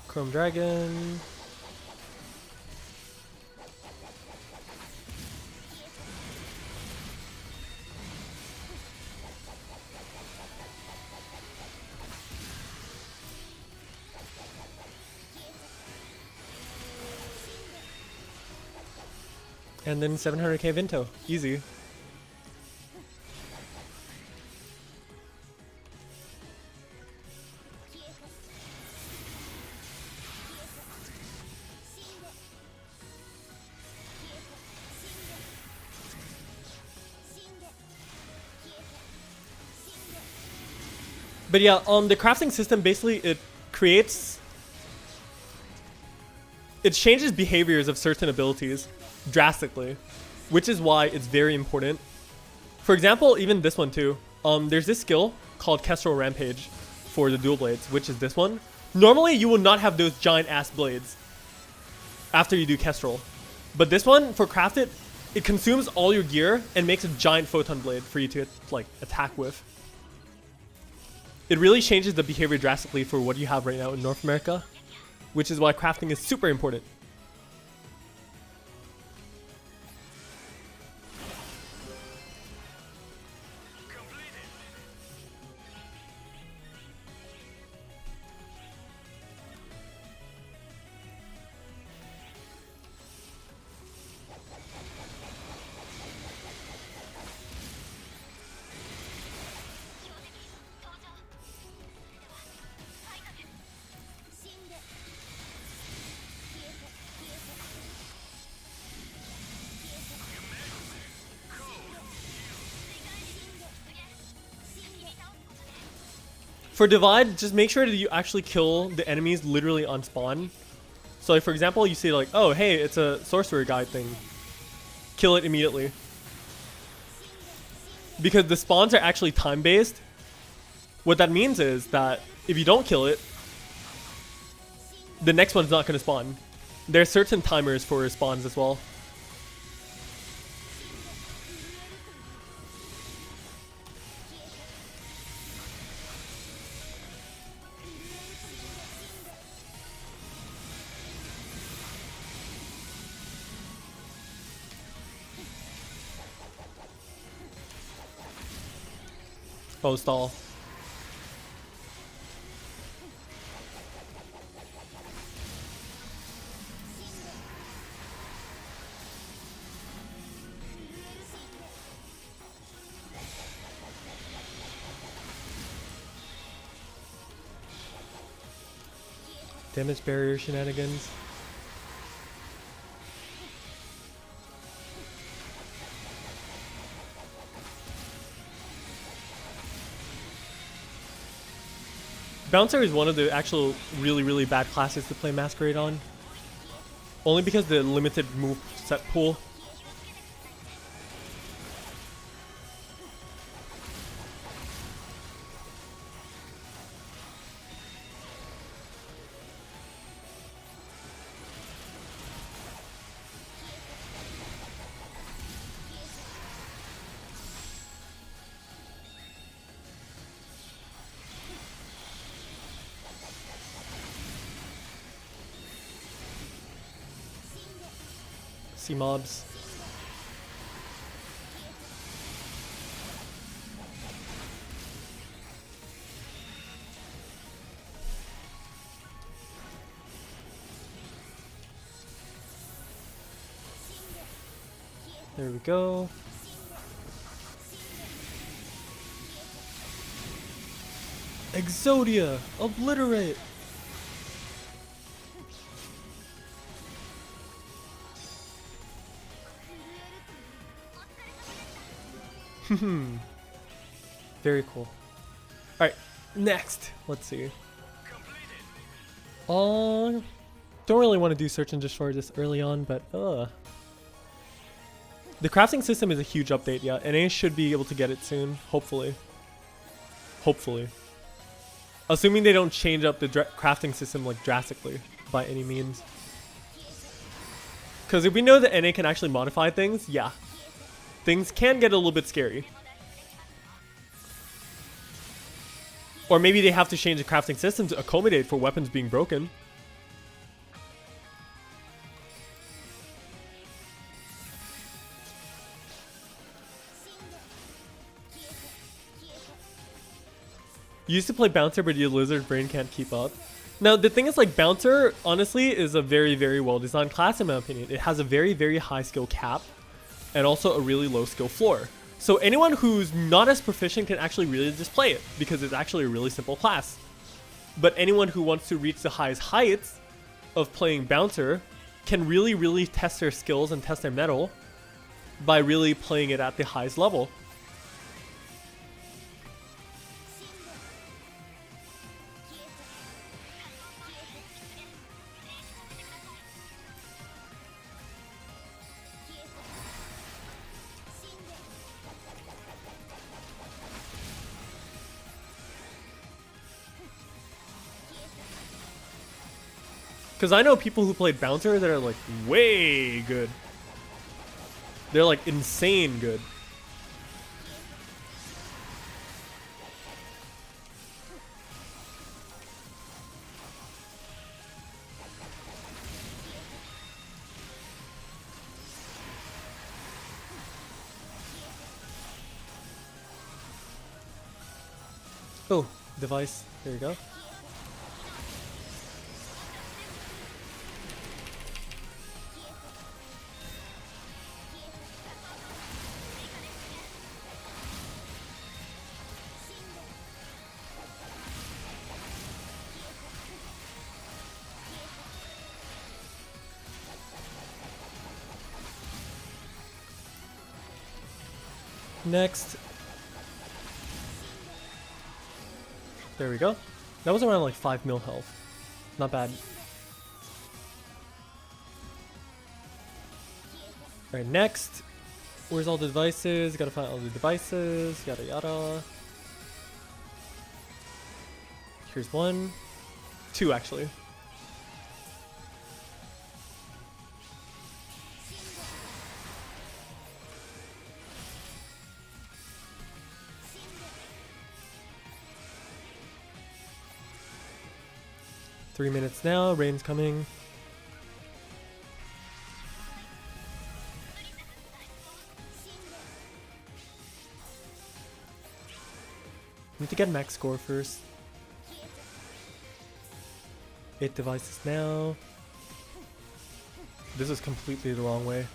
Chrome Dragon. And then 700k Vinto. Easy. But yeah, the crafting system basically it changes behaviors of certain abilities drastically, which is why it's very important. For example, even this one too. There's this skill called Kestrel Rampage for the dual blades, which is this one. Normally, you will not have those giant ass blades after you do Kestrel, but this one for crafted, it consumes all your gear and makes a giant photon blade for you to like attack with. It really changes the behavior drastically for what you have right now in North America, which is why crafting is super important. For Divide, just make sure that you actually kill the enemies literally on spawn. So like, for example, you see like, oh hey, it's a sorcerer guide thing. Kill it immediately. Because the spawns are actually time-based. What that means is that if you don't kill it, the next one's not going to spawn. There are certain timers for spawns as well. Oh, stall. Damage barrier shenanigans. Bouncer is one of the actual really bad classes to play Masquerade on. Only because the limited move set pool. See mobs. There we go. Exodia! Obliterate! Very cool. Alright, next. Let's see. Don't really want to do search and destroy this early on, but the crafting system is a huge update, yeah. NA should be able to get it soon, hopefully. Hopefully. Assuming they don't change up the crafting system like drastically by any means. Because if we know that NA can actually modify things, yeah. Things can get a little bit scary. Or maybe they have to change the crafting system to accommodate for weapons being broken. You used to play Bouncer, but your lizard brain can't keep up. Now, the thing is, like, Bouncer, honestly, is a very, very well-designed class, in my opinion. It has a very, very high skill cap, and also a really low skill floor. So anyone who's not as proficient can actually really just play it, because it's actually a really simple class. But anyone who wants to reach the highest heights of playing Bouncer can really, really test their skills and test their mettle by really playing it at the highest level. Because I know people who played Bouncer that are like way good. They're like insane good. Oh, device. There you go. Next. There we go. That was around like 5 mil health. Not bad. Alright, next. Where's all the devices? Gotta find all the devices. Yada yada. Here's 1. 2 actually. Three minutes now, rain's coming. Need to get max score first. 8 devices now. This is completely the wrong way.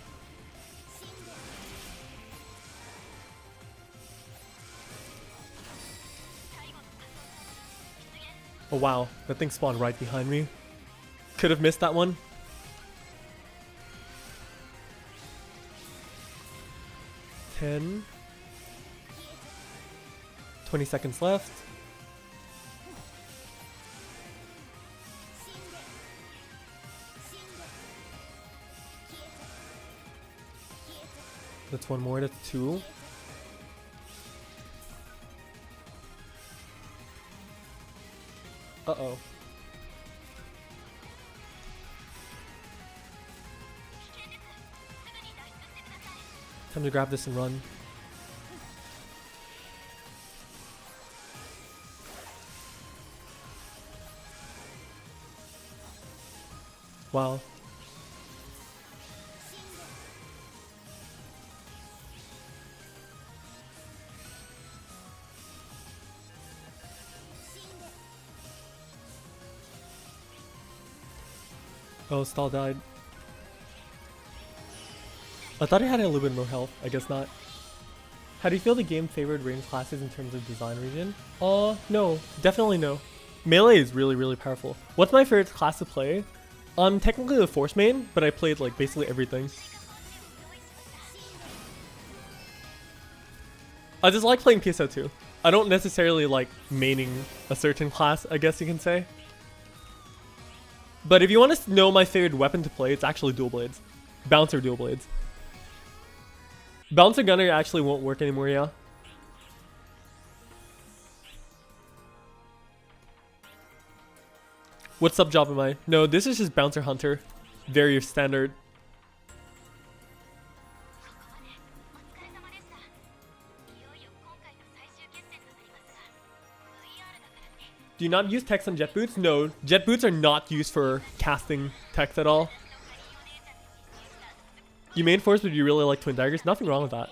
Oh wow, that thing spawned right behind me. Could have missed that one. $10. 20 seconds left. That's one more, that's 2. Uh-oh. Time to grab this and run. Wow. Oh, Stall died. I thought he had a little bit more health. I guess not. How do you feel the game favored ranged classes in terms of design region? No. Definitely no. Melee is really, really powerful. What's my favorite class to play? I'm technically the Force main, but I played like basically everything. I just like playing PSO2. I don't necessarily like maining a certain class, I guess you can say. But if you want to know my favorite weapon to play, it's actually dual blades. Bouncer dual blades. Bouncer gunner actually won't work anymore, yeah. What sub job am I? No, this is just bouncer hunter. Very standard. Do you not use text on jet boots? No, jet boots are not used for casting text at all. You main force, but you really like twin daggers? Nothing wrong with that.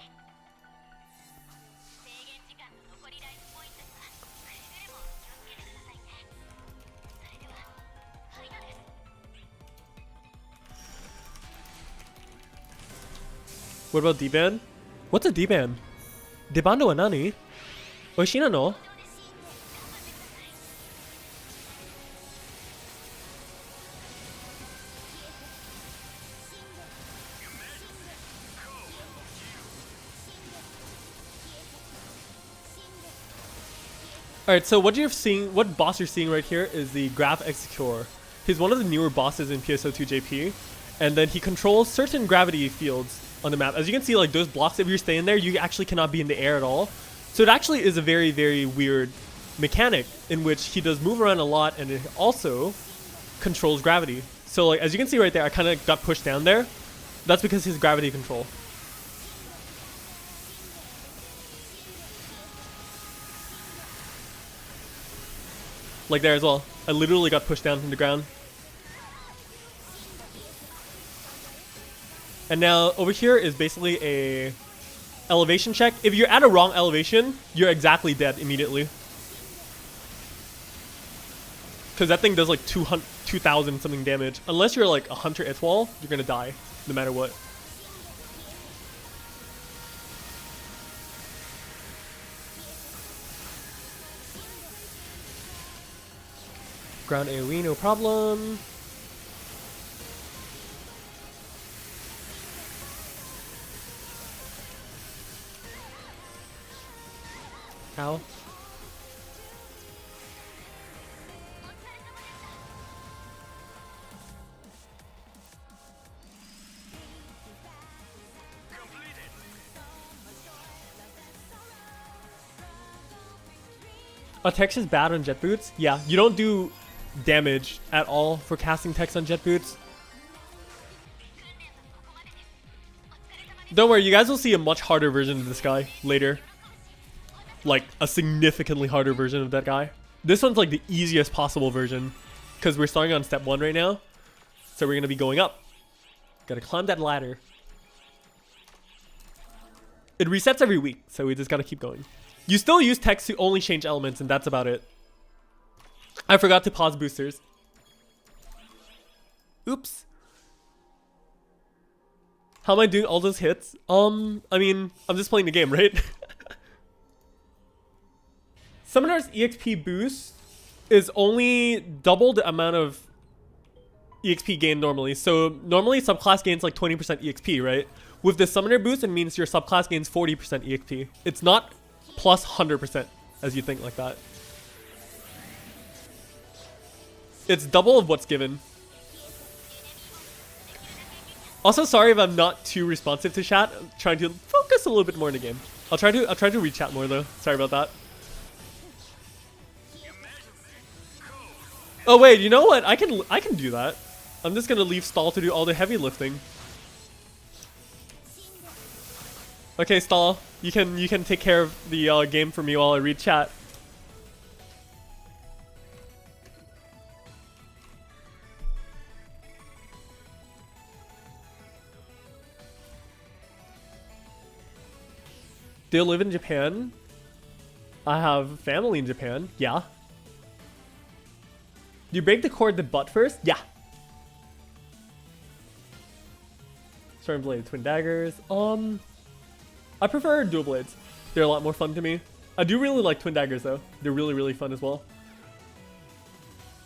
What about D-band? What's a D-band? Debando wa nani? Oishii nano? Alright, so what boss you're seeing right here is the Grav Executor. He's one of the newer bosses in PSO2 JP, and then he controls certain gravity fields on the map. As you can see, like those blocks, if you're staying there, you actually cannot be in the air at all. So it actually is a very, very weird mechanic in which he does move around a lot, and it also controls gravity. So like, as you can see right there, I kind of got pushed down there. That's because his gravity control. Like there as well. I literally got pushed down from the ground. And now over here is basically a elevation check. If you're at a wrong elevation, you're exactly dead immediately. Because that thing does like 2,000 something damage. Unless you're like a Hunter Etoile, you're gonna die no matter what. Ground AoE, no problem. Ow. Text is bad on jet boots? Yeah, you don't do damage at all for casting text on jet boots. Don't worry, you guys will see a much harder version of this guy later. Like a significantly harder version of that guy. This one's like the easiest possible version because we're starting on step 1 right now. So we're going to be going up. Gotta climb that ladder. It resets every week, so we just gotta keep going. You still use text to only change elements, and that's about it. I forgot to pause boosters. Oops. How am I doing all those hits? I mean, I'm just playing the game, right? Summonar's EXP boost is only double the amount of EXP gained normally. So normally subclass gains like 20% EXP, right? With the Summoner boost, it means your subclass gains 40% EXP. It's not plus 100% as you think like that. It's double of what's given. Also, sorry if I'm not too responsive to chat. I'm trying to focus a little bit more in the game. I'll try to read chat more though. Sorry about that. Oh wait, you know what? I can do that. I'm just gonna leave Stall to do all the heavy lifting. Okay, Stall, you can take care of the game for me while I read chat. Do you live in Japan? I have family in Japan. Yeah. Do you break the cord the butt first? Yeah. Storm Blade, Twin Daggers. I prefer dual blades. They're a lot more fun to me. I do really like Twin Daggers though. They're really fun as well.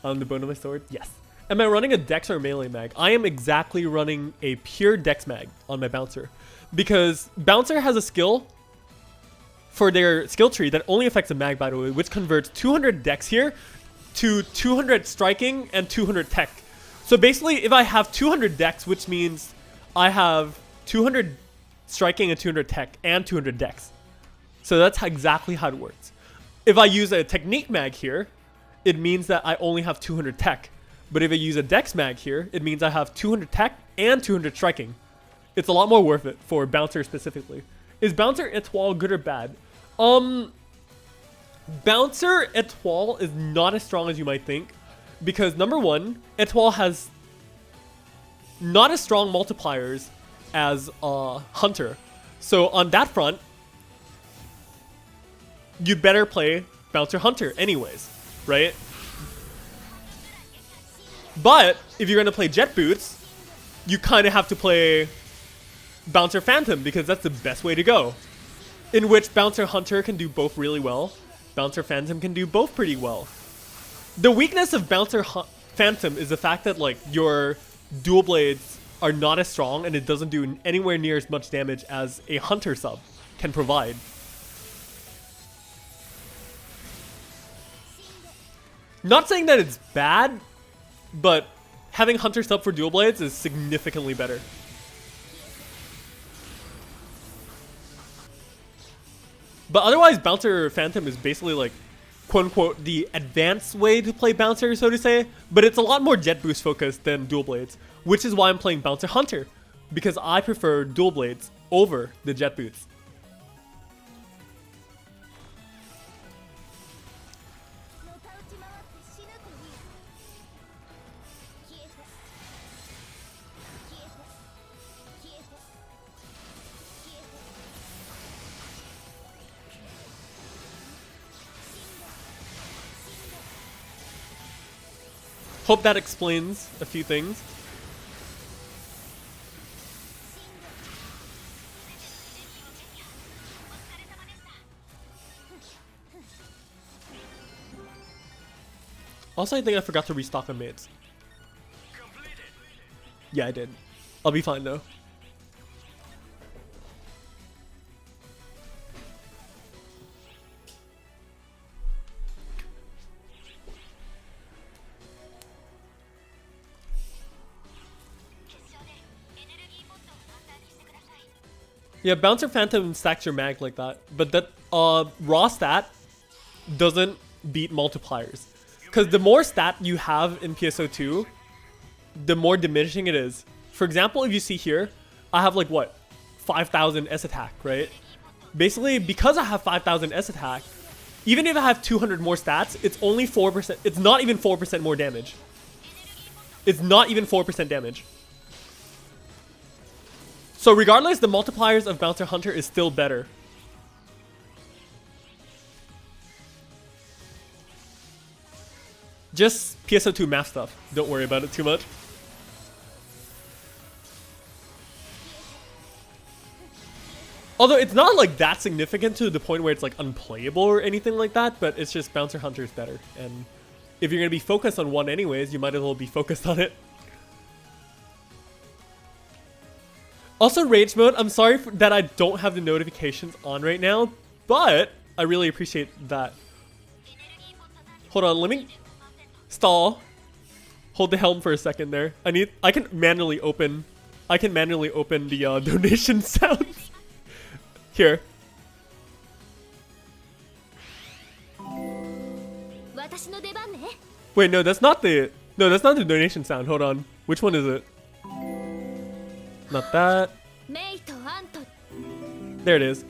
The bone of my sword, yes. Am I running a dex or melee mag? I am exactly running a pure dex mag on my bouncer, because bouncer has a skill for their skill tree that only affects a mag, by the way, which converts 200 dex here to 200 striking and 200 tech. So basically, if I have 200 dex, which means I have 200 striking and 200 tech and 200 dex. So that's exactly how it works. If I use a technique mag here, it means that I only have 200 tech. But if I use a dex mag here, it means I have 200 tech and 200 striking. It's a lot more worth it for bouncer specifically. Is bouncer étoile good or bad? Bouncer étoile is not as strong as you might think, because number one, étoile has not as strong multipliers as hunter. So on that front, you better play bouncer hunter anyways, right? But if you're going to play jet boots, you kind of have to play bouncer phantom, because that's the best way to go. In which bouncer hunter can do both really well. Bouncer phantom can do both pretty well. The weakness of bouncer phantom is the fact that like your dual blades are not as strong, and it doesn't do anywhere near as much damage as a hunter sub can provide. Not saying that it's bad, but having hunter sub for dual blades is significantly better. But otherwise, bouncer phantom is basically like, quote unquote, the advanced way to play bouncer, so to say. But it's a lot more jet boost focused than dual blades, which is why I'm playing bouncer hunter, because I prefer dual blades over the jet boots. Hope that explains a few things. Also, I think I forgot to restock on maids. Yeah, I did. I'll be fine though. Yeah, Bouncer Phantom stacks your mag like that, but that raw stat doesn't beat multipliers. Because the more stat you have in PSO2, the more diminishing it is. For example, if you see here, I have like what? 5,000 S attack, right? Basically, because I have 5,000 S attack, even if I have 200 more stats, it's only 4%. It's not even 4% more damage. It's not even 4% damage. So regardless, the multipliers of Bouncer Hunter is still better. Just PSO2 math stuff. Don't worry about it too much. Although it's not like that significant to the point where it's like unplayable or anything like that, but it's just Bouncer Hunter is better. And if you're going to be focused on one anyways, you might as well be focused on it. Also, Rage Mode, I'm sorry that I don't have the notifications on right now, but I really appreciate that. Hold on, let me stall. Hold the helm for a second there. I can manually open the donation sounds. Here. Wait, no, that's not the donation sound. Hold on. Which one is it? Not that. There it is.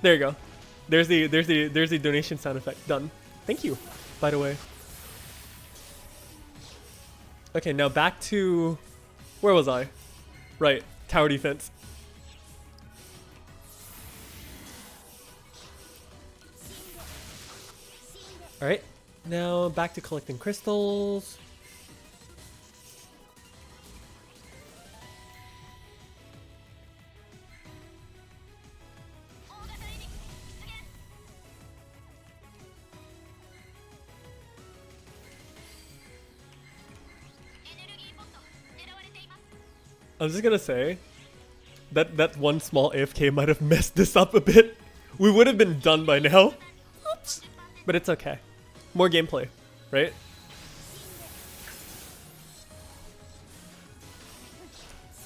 There you go. There's the donation sound effect. Done. Thank you, by the way. Okay, now back to where was I? Right, tower defense. Alright, now back to collecting crystals. I'm just gonna say that one small AFK might have messed this up a bit. We would have been done by now. Oops. But it's okay. More gameplay, right?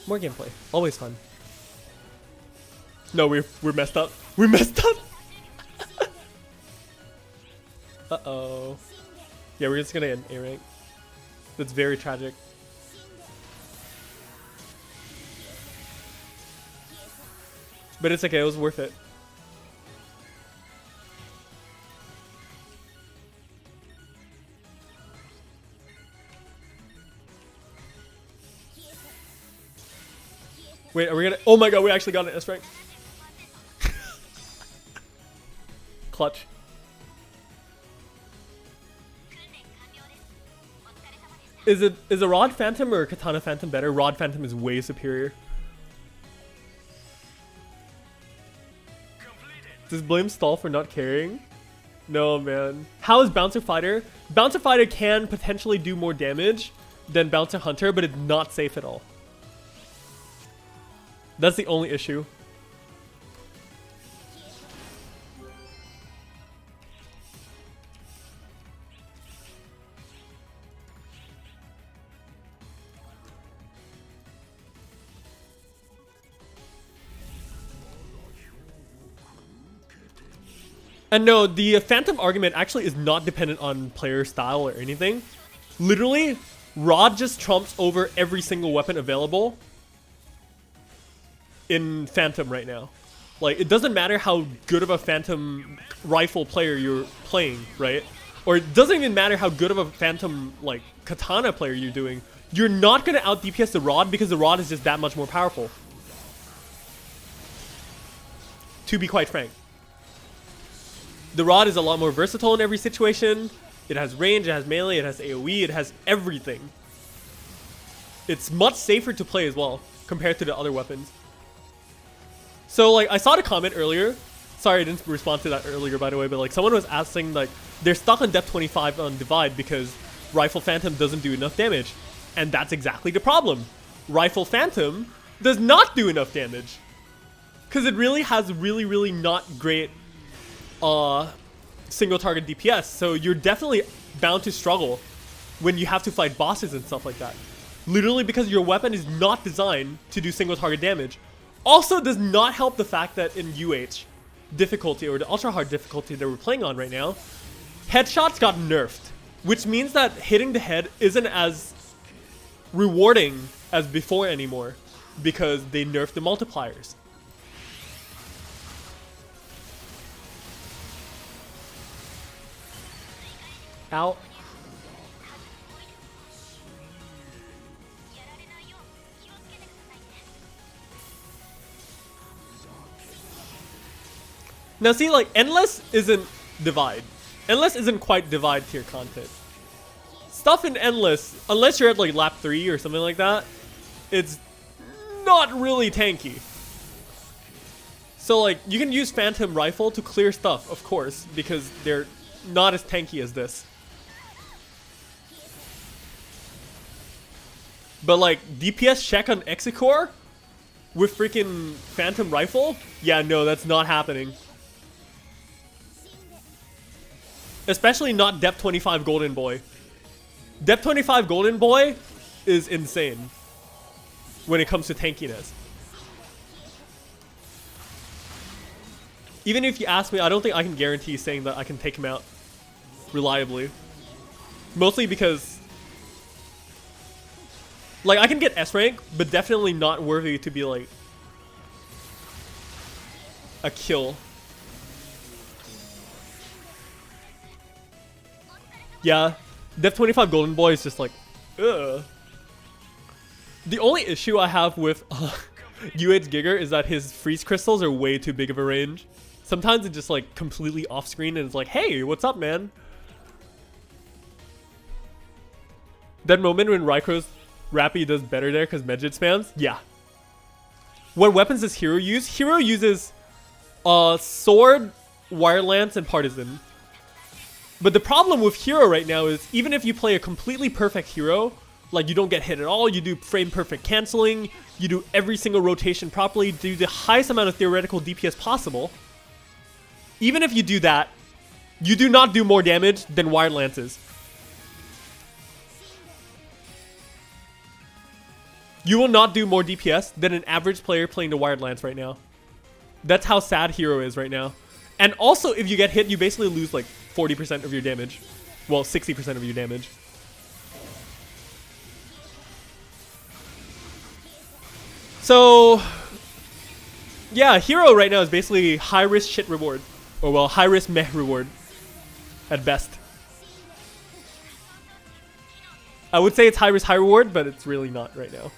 More gameplay. Always fun. No, we're messed up. We messed up. Uh-oh. Yeah, we're just gonna end A rank. That's very tragic. But it's okay, it was worth it. Wait, are we gonna? Oh my god, we actually got an S rank. Clutch. Is a Rod Phantom or a Katana Phantom better? Rod Phantom is way superior. Does Blame stall for not carrying? No, man. How is Bouncer Fighter? Bouncer Fighter can potentially do more damage than Bouncer Hunter, but it's not safe at all. That's the only issue. And no, the Phantom argument actually is not dependent on player style or anything. Literally, Rod just trumps over every single weapon available in Phantom right now. Like, it doesn't matter how good of a Phantom rifle player you're playing, right? Or it doesn't even matter how good of a Phantom, like, Katana player you're doing. You're not gonna out DPS the Rod because the Rod is just that much more powerful. To be quite frank. The Rod is a lot more versatile in every situation. It has range, it has melee, it has AoE, it has everything. It's much safer to play as well, compared to the other weapons. So, like, I saw the comment earlier. Sorry, I didn't respond to that earlier, by the way, but, like, someone was asking, like, they're stuck on depth 25 on Divide because Rifle Phantom doesn't do enough damage. And that's exactly the problem. Rifle Phantom does not do enough damage. Because it really has really not great single target DPS, so you're definitely bound to struggle when you have to fight bosses and stuff like that. Literally because your weapon is not designed to do single target damage. Also does not help the fact that in UH difficulty, or the ultra hard difficulty that we're playing on right now, headshots got nerfed, which means that hitting the head isn't as rewarding as before anymore because they nerfed the multipliers. Out. Now see, like, Endless isn't Divide. Endless isn't quite Divide tier content. Stuff in Endless, unless you're at like lap 3 or something like that, it's not really tanky. So like, you can use Phantom Rifle to clear stuff, of course, because they're not as tanky as this. But like, DPS check on Execore with freaking Phantom Rifle? Yeah, no, that's not happening. Especially not Depth 25 Golden Boy. Depth 25 Golden Boy is insane when it comes to tankiness. Even if you ask me, I don't think I can guarantee saying that I can take him out reliably. Mostly because, like, I can get S rank, but definitely not worthy to be like a kill. Yeah, Depth 25 Golden Boy is just like, ugh. The only issue I have with UH Giger is that his freeze crystals are way too big of a range. Sometimes it's just like completely off screen and it's like, hey, what's up, man? That moment when Raikou Rappy does better there because Medjit spams? Yeah. What weapons does Hero use? Hero uses Sword, Wire Lance, and Partisan. But the problem with Hero right now is even if you play a completely perfect Hero, like you don't get hit at all, you do frame perfect canceling, you do every single rotation properly, do the highest amount of theoretical DPS possible. Even if you do that, you do not do more damage than Wire Lances. You will not do more DPS than an average player playing the Wired Lance right now. That's how sad Hero is right now. And also, if you get hit, you basically lose like 40% of your damage. Well, 60% of your damage. So, yeah, Hero right now is basically high risk shit reward. Or well, high risk meh reward. At best. I would say it's high risk, high reward, but it's really not right now.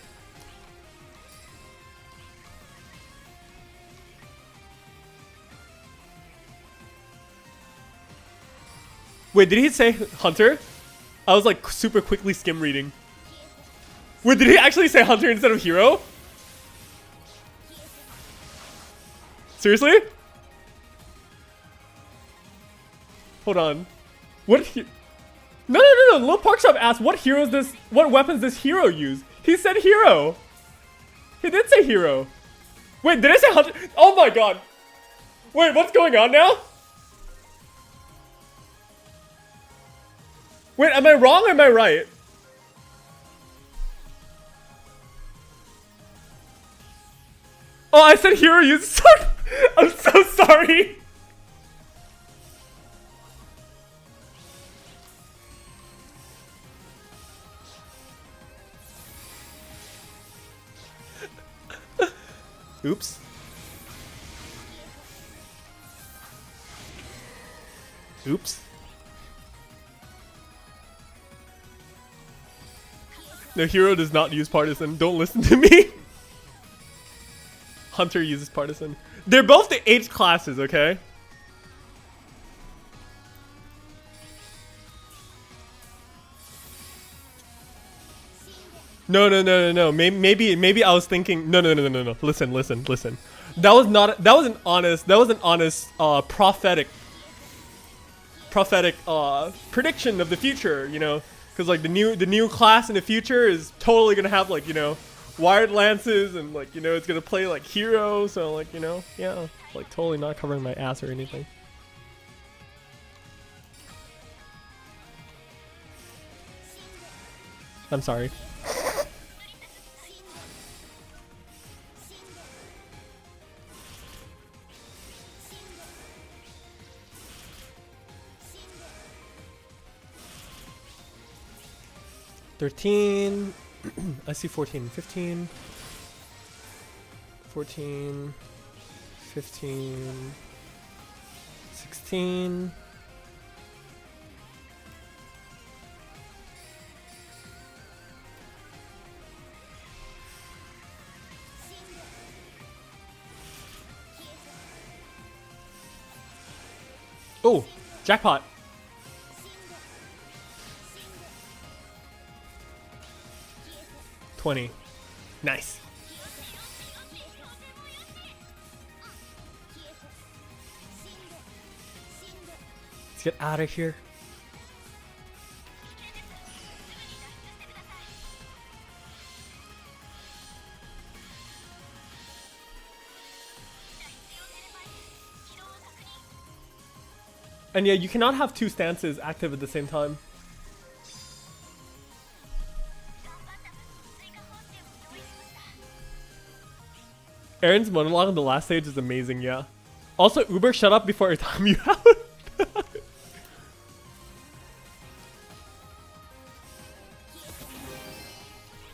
Wait, did he say Hunter? I was like super quickly skim reading. Wait, did he actually say Hunter instead of Hero? Seriously? Hold on. What? No. Lil Parkshop asked what weapons does Hero use? He said Hero. He did say Hero. Wait, did I say Hunter? Oh my god. Wait, what's going on now? Wait, am I wrong or am I right? Oh, I said Hero uses. I'm so sorry. Oops. Oops. No, Hero does not use Partisan. Don't listen to me. Hunter uses Partisan. They're both the H classes, okay? No. Maybe I was thinking. No. Listen. That was an honest prophetic prediction of the future, you know, because like the new class in the future is totally gonna have like, you know, wired lances and like, you know, it's gonna play like Hero, so like, you know, yeah, like totally not covering my ass or anything. I'm sorry. $13. I see 14, 15, 14, 15, 16. Oh, jackpot. $20. Nice. Let's get out of here. And yeah, you cannot have two stances active at the same time. Aaron's monologue on the last stage is amazing, yeah. Also, Uber, shut up before I time you out.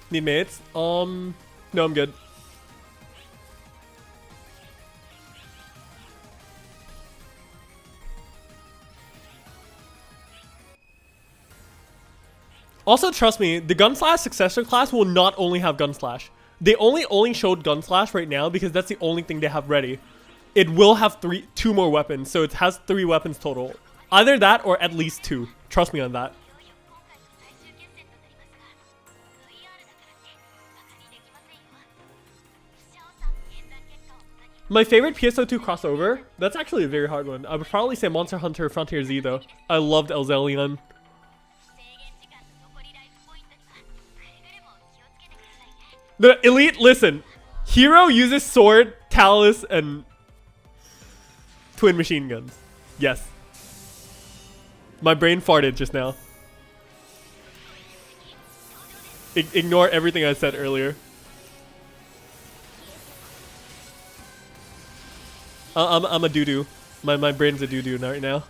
Need mates? No, I'm good. Also, trust me, the Gunslash successor class will not only have Gunslash. They only showed Gunslash right now because that's the only thing they have ready. It will have two more weapons, so it has 3 weapons total. Either that or at least 2. Trust me on that. My favorite PSO2 crossover? That's actually a very hard one. I would probably say Monster Hunter Frontier Z though. I loved Elzelion. The Elite, listen. Hero uses sword, talus, and twin machine guns. Yes. My brain farted just now. Ignore everything I said earlier. I'm a doo-doo. My brain's a doo-doo right now.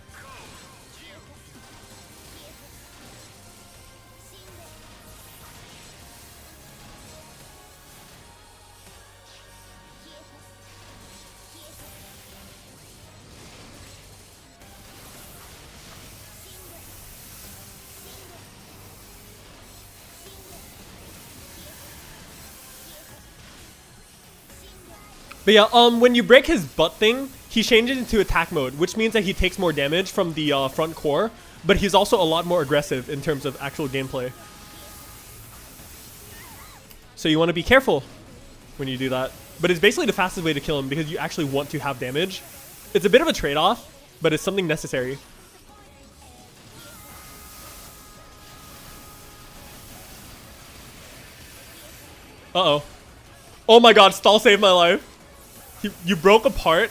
But yeah, when you break his butt thing, he changes into attack mode, which means that he takes more damage from the front core, but he's also a lot more aggressive in terms of actual gameplay. So you want to be careful when you do that. But it's basically the fastest way to kill him because you actually want to have damage. It's a bit of a trade-off, but it's something necessary. Uh-oh. Oh my god, stall saved my life. You broke a part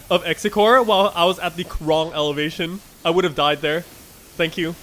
of Execore while I was at the wrong elevation. I would have died there. Thank you.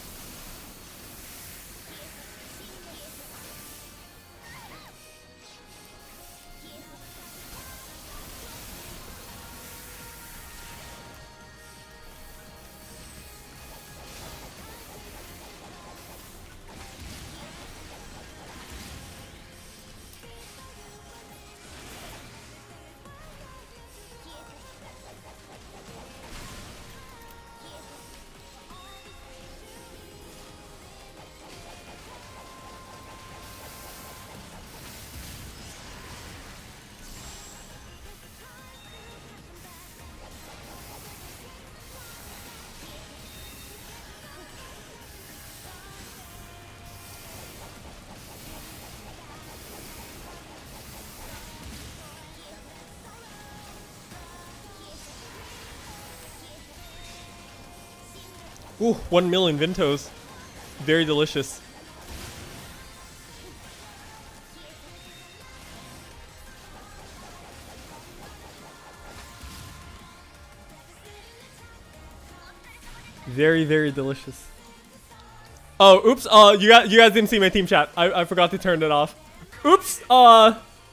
Ooh, 1 million Vintos. Very delicious. Very, very delicious. Oh, oops. You guys didn't see my team chat. I forgot to turn it off. Oops.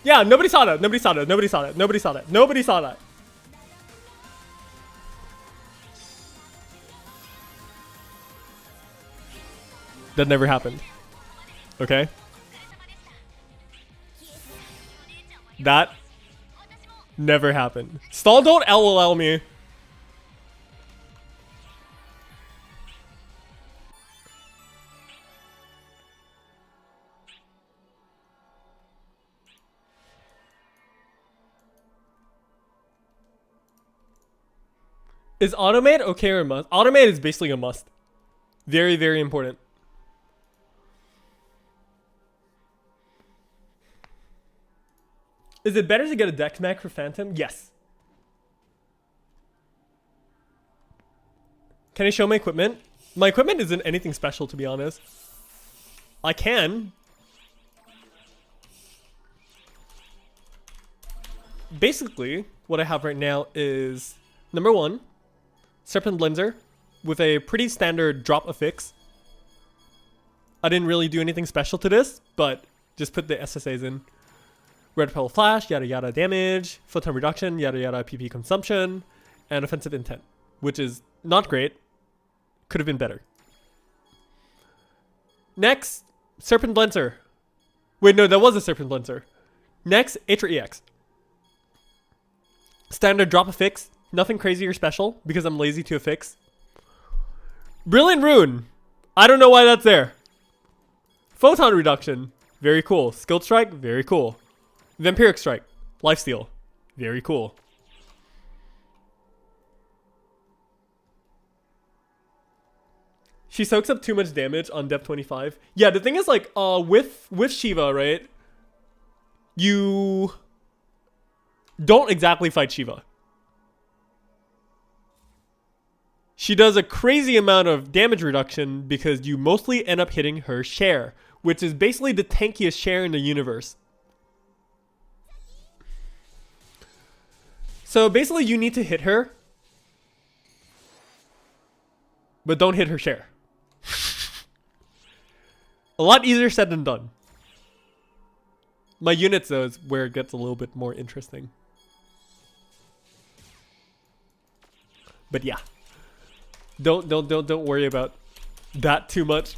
Yeah, nobody saw that. Nobody saw that. Nobody saw that. Nobody saw that. Nobody saw that. That never happened. Okay? That never happened. Stall, don't LOL me. Is automate okay or a must? Automate is basically a must. Very, very important. Is it better to get a deck mech for Phantom? Yes. Can I show my equipment? My equipment isn't anything special, to be honest. I can. Basically, what I have right now is number 1, Serpent Blenzer with a pretty standard drop affix. I didn't really do anything special to this, but just put the SSAs in. Red Pearl Flash, yada yada damage, photon reduction, yada yada PP consumption, and offensive intent, which is not great. Could have been better. Next, Serpent Blenzer. Wait, no, that was a Serpent Blenzer. Next, Atra EX. Standard drop affix, nothing crazy or special because I'm lazy to affix. Brilliant Rune. I don't know why that's there. Photon reduction, very cool. Skilled Strike, very cool. Vampiric Strike, Lifesteal, very cool. She soaks up too much damage on depth 25. Yeah, the thing is like, with Shiva, right? You don't exactly fight Shiva. She does a crazy amount of damage reduction because you mostly end up hitting her Cher, which is basically the tankiest Cher in the universe. So basically you need to hit her, but don't hit her Cher. A lot easier said than done. My units though is where it gets a little bit more interesting. But yeah. Don't worry about that too much.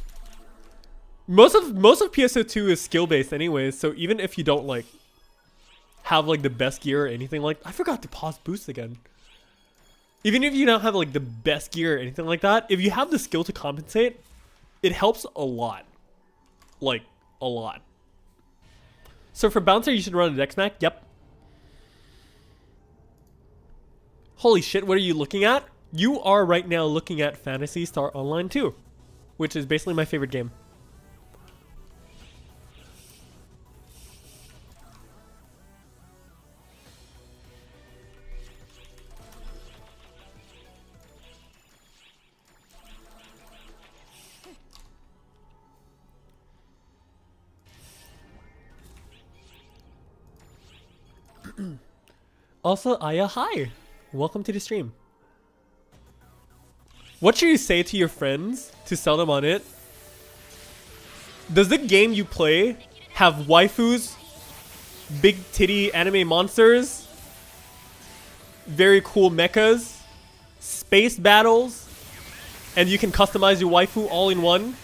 Most of PSO2 is skill based anyways, so even if you don't like have like the best gear or anything like, I forgot to pause boost again. Even if you don't have like the best gear or anything like that, if you have the skill to compensate, it helps a lot. Like a lot. So for Bouncer you should run a Dex Mac. Yep. Holy shit, what are you looking at? You are right now looking at Phantasy Star Online 2, which is basically my favorite game. Also, Aya, hi! Welcome to the stream. What should you say to your friends to sell them on it? Does the game you play have waifus, big titty anime monsters, very cool mechas, space battles, and you can customize your waifu all in one?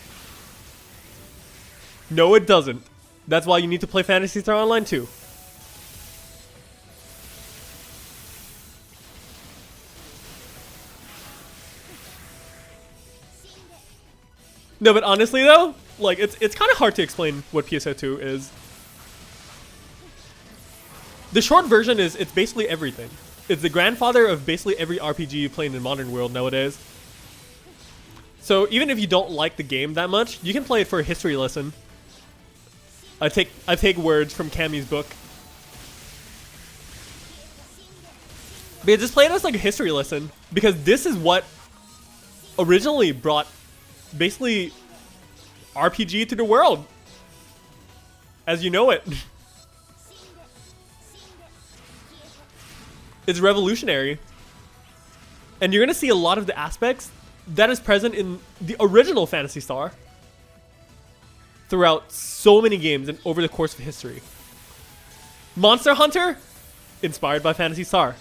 No, it doesn't. That's why you need to play Phantasy Star Online 2. No, but honestly though, like it's kind of hard to explain what PSO2 is. The short version is it's basically everything. It's the grandfather of basically every RPG you play in the modern world nowadays. So even if you don't like the game that much, you can play it for a history lesson. I take words from Cammy's book. But yeah, just play it as like a history lesson, because this is what originally brought basically RPG to the world as you know it. It's revolutionary, and you're gonna see a lot of the aspects that is present in the original Phantasy Star throughout so many games and over the course of history. Monster Hunter, inspired by Phantasy Star.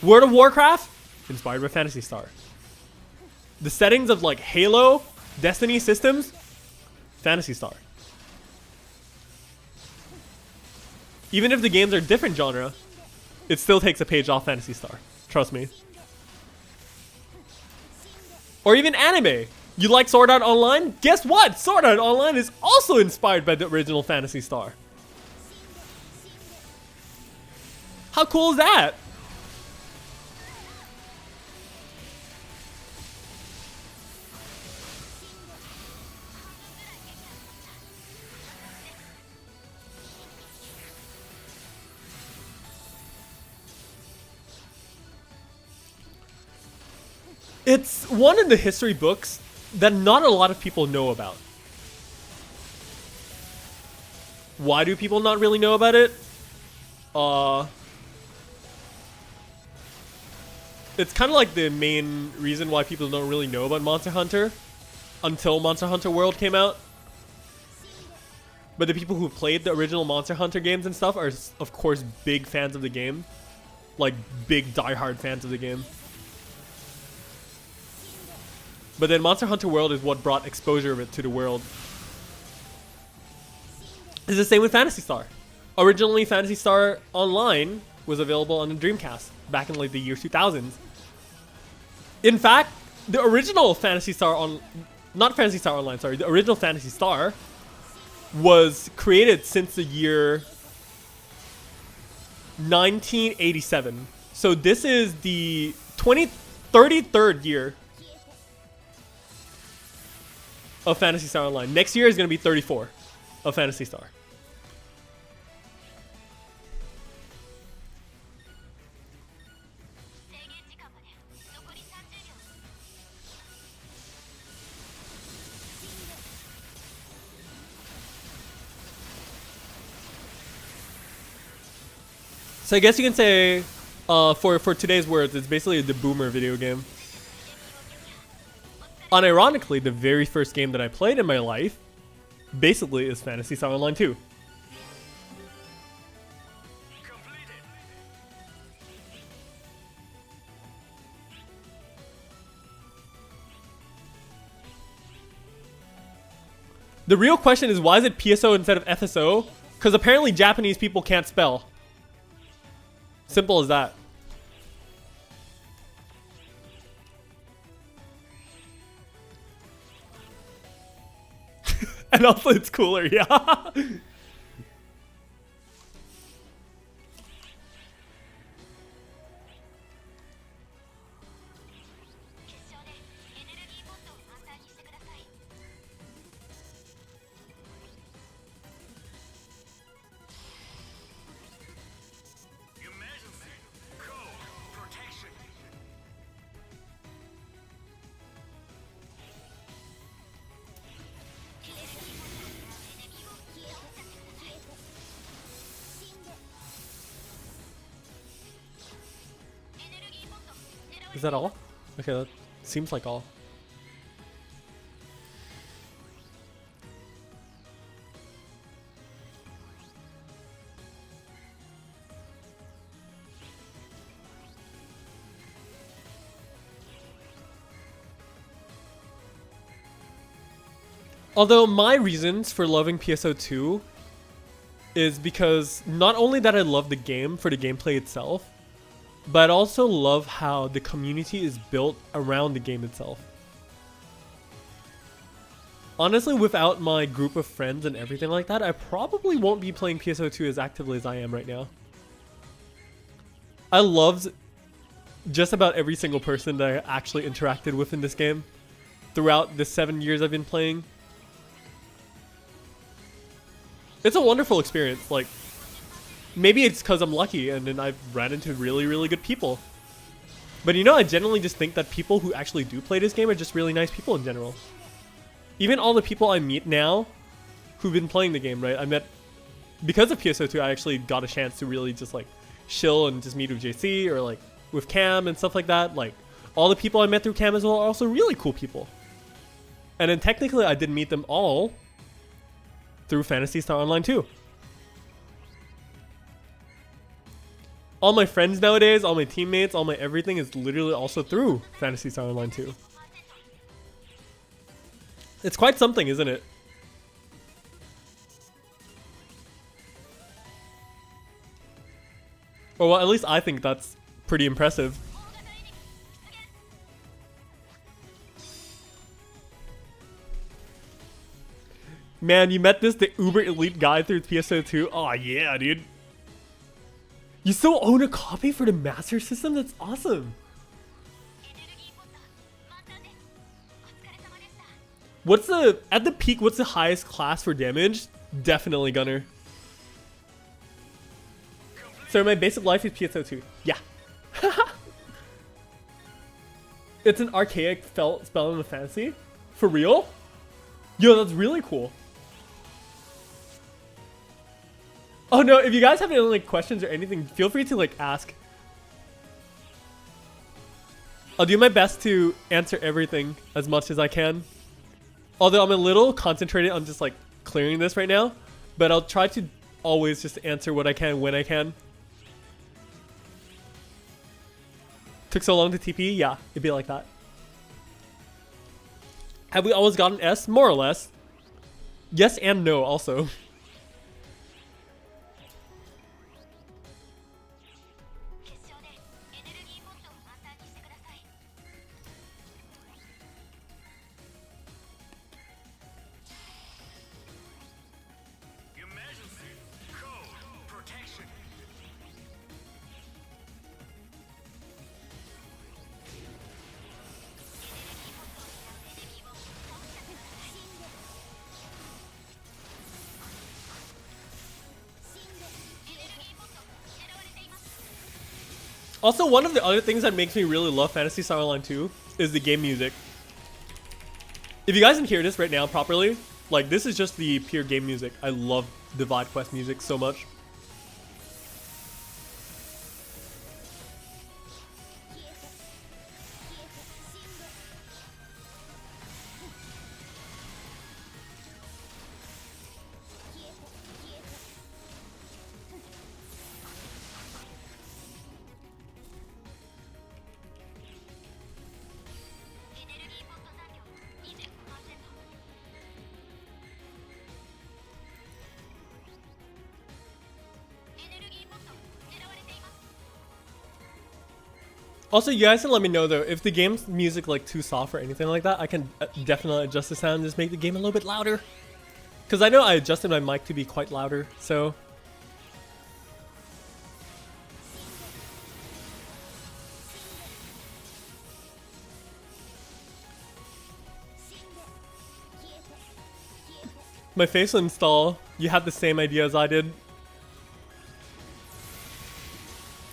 World of Warcraft, inspired by Phantasy Star. The settings of like Halo, Destiny systems, Phantasy Star. Even if the games are different genre, it still takes a page off Phantasy Star. Trust me. Or even anime. You like Sword Art Online? Guess what? Sword Art Online is also inspired by the original Phantasy Star. How cool is that? It's one in the history books that not a lot of people know about. Why do people not really know about it? It's kind of like the main reason why people don't really know about Monster Hunter until Monster Hunter World came out. But the people who played the original Monster Hunter games and stuff are, of course, big fans of the game. Like, big diehard fans of the game. But then Monster Hunter World is what brought exposure of it to the world. It's the same with Phantasy Star. Originally, Phantasy Star Online was available on the Dreamcast back in like the year 2000s. In fact, the original Phantasy Star not Phantasy Star Online, sorry, the original Phantasy Star was created since the year 1987. So this is the 33rd year of Phantasy Star Online. Next year is going to be 34 of Phantasy Star. So I guess you can say, for today's words, it's basically the boomer video game. Unironically, the very first game that I played in my life, basically, is Phantasy Star Online 2. The real question is, why is it PSO instead of FSO? Because apparently Japanese people can't spell. Simple as that. And also it's cooler, yeah. Is that all? Okay, that seems like all. Although my reasons for loving PSO2 is because not only that I love the game for the gameplay itself, but I also love how the community is built around the game itself. Honestly, without my group of friends and everything like that, I probably won't be playing PSO2 as actively as I am right now. I loved just about every single person that I actually interacted with in this game throughout the 7 years I've been playing. It's a wonderful experience. Like, maybe it's because I'm lucky and then I've ran into really, really good people. But you know, I generally just think that people who actually do play this game are just really nice people in general. Even all the people I meet now who've been playing the game, right? I met, because of PSO2, I actually got a chance to really just like chill and just meet with JC or like with Cam and stuff like that. Like, all the people I met through Cam as well are also really cool people. And then technically I did meet them all through Phantasy Star Online 2. All my friends nowadays, all my teammates, all my everything is literally also through Phantasy Star Online 2. It's quite something, isn't it? Or well, at least I think that's pretty impressive. Man, you met the uber elite guy through PSO2? Oh yeah, dude. You still own a copy for the Master System? That's awesome. What's the, at the peak, what's the highest class for damage? Definitely Gunner. So my basic life is PSO2. Yeah. It's an archaic spell in the fantasy? For real? Yo, that's really cool. Oh no, if you guys have any like questions or anything, feel free to like ask. I'll do my best to answer everything as much as I can. Although I'm a little concentrated on just like clearing this right now, but I'll try to always just answer what I can when I can. Took so long to TP? Yeah, it'd be like that. Have we always gotten S? More or less. Yes and no also. Also, one of the other things that makes me really love Phantasy Star Online 2 is the game music. If you guys can hear this right now properly, like this is just the pure game music. I love the Divide Quest music so much. Also, you guys can let me know though if the game's music like too soft or anything like that. I can definitely adjust the sound and just make the game a little bit louder. Because I know I adjusted my mic to be quite louder, so. My facial install, you had the same idea as I did.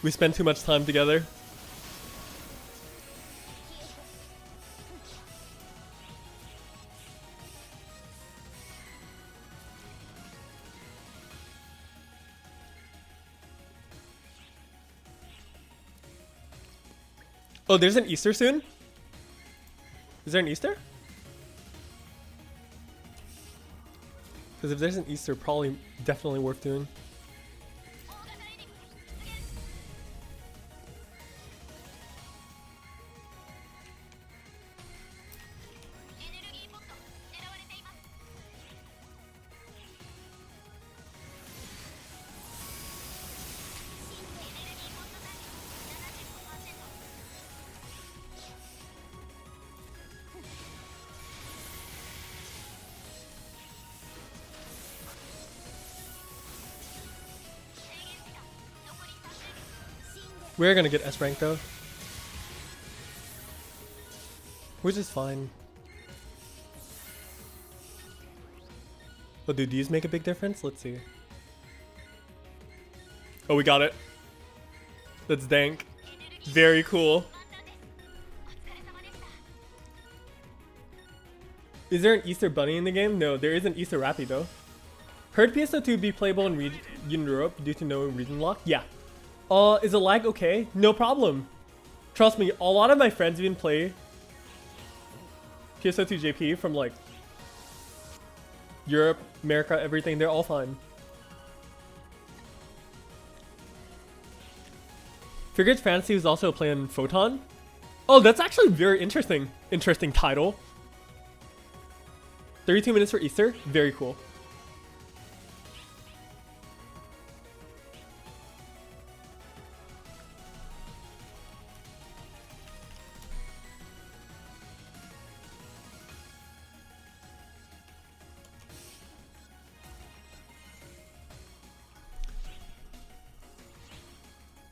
We spent too much time together. Oh, there's an Easter soon? Is there an Easter? Because if there's an Easter, probably definitely worth doing. We're gonna get S rank though, which is fine. But do these make a big difference? Let's see. Oh, we got it. That's dank. Very cool. Is there an Easter bunny in the game? No, there is an Easter Rappy though. Heard PSO2 be playable in Europe due to no region lock? Yeah. Is the lag okay? No problem. Trust me, a lot of my friends even play PSO2 JP from like Europe, America, everything. They're all fine. Figured Fantasy was also playing Photon. Oh, that's actually very interesting. Interesting title. 32 minutes for Easter. Very cool.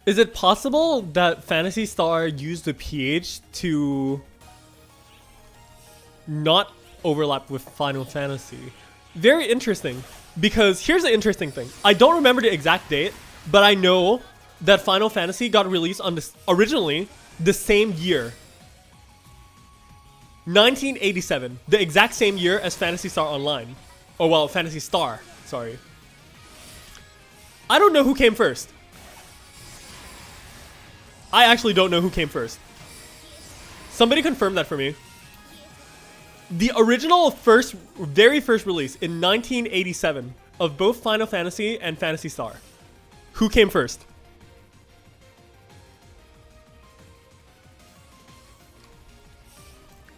Is it possible that Phantasy Star used the PH to not overlap with Final Fantasy? Very interesting, because here's the interesting thing. I don't remember the exact date, but I know that Final Fantasy got released on this originally the same year. 1987, the exact same year as Phantasy Star Online. Oh well, Phantasy Star, sorry. I don't know who came first. I actually don't know who came first. Somebody confirm that for me. The original very first release in 1987 of both Final Fantasy and Phantasy Star. Who came first?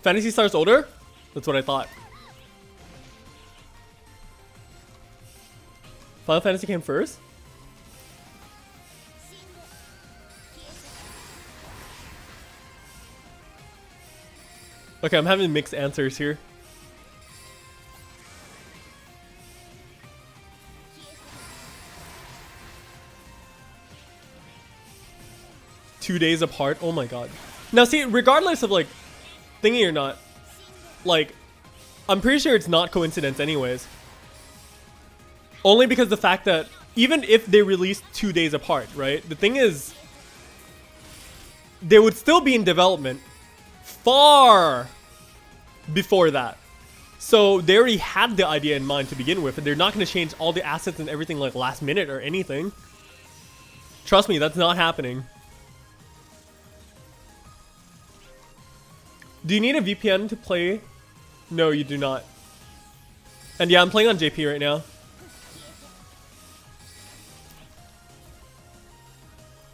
Phantasy Star's older? That's what I thought. Final Fantasy came first? Okay, I'm having mixed answers here. Two days apart. Oh my god. Now see, regardless of like thingy or not, like I'm pretty sure it's not coincidence anyways. Only because the fact that even if they released 2 days apart, right? The thing is, they would still be in development far before that. So they already had the idea in mind to begin with, and they're not going to change all the assets and everything like last minute or anything. Trust me, that's not happening. Do you need a VPN to play? No, you do not. And yeah, I'm playing on JP right now.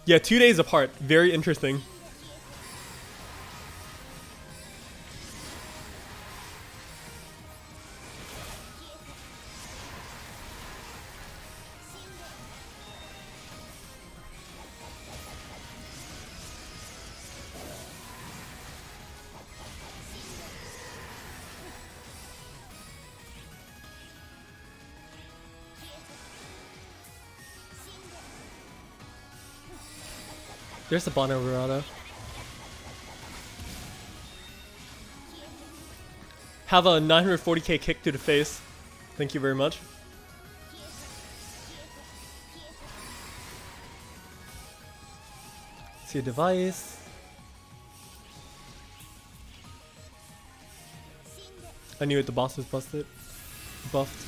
Yeah, 2 days apart. Very interesting. There's the Bono Verada. Have a 940k kick to the face. Thank you very much. See a device. I knew it, the boss was busted. Buffed.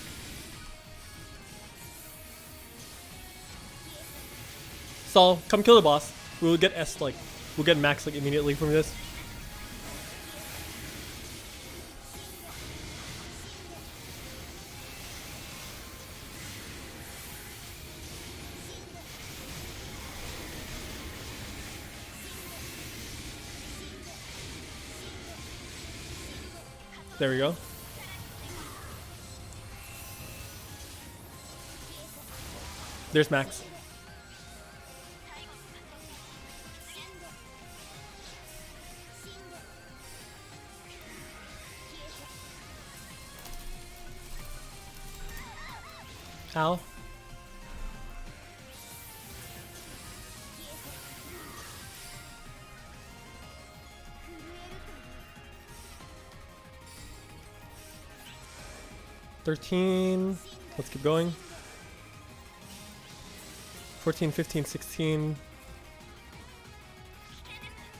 So, come kill the boss. We'll get S like, we'll get max like immediately from this. There we go. There's max. Ow. $13. Let's keep going. 14, 15, 16.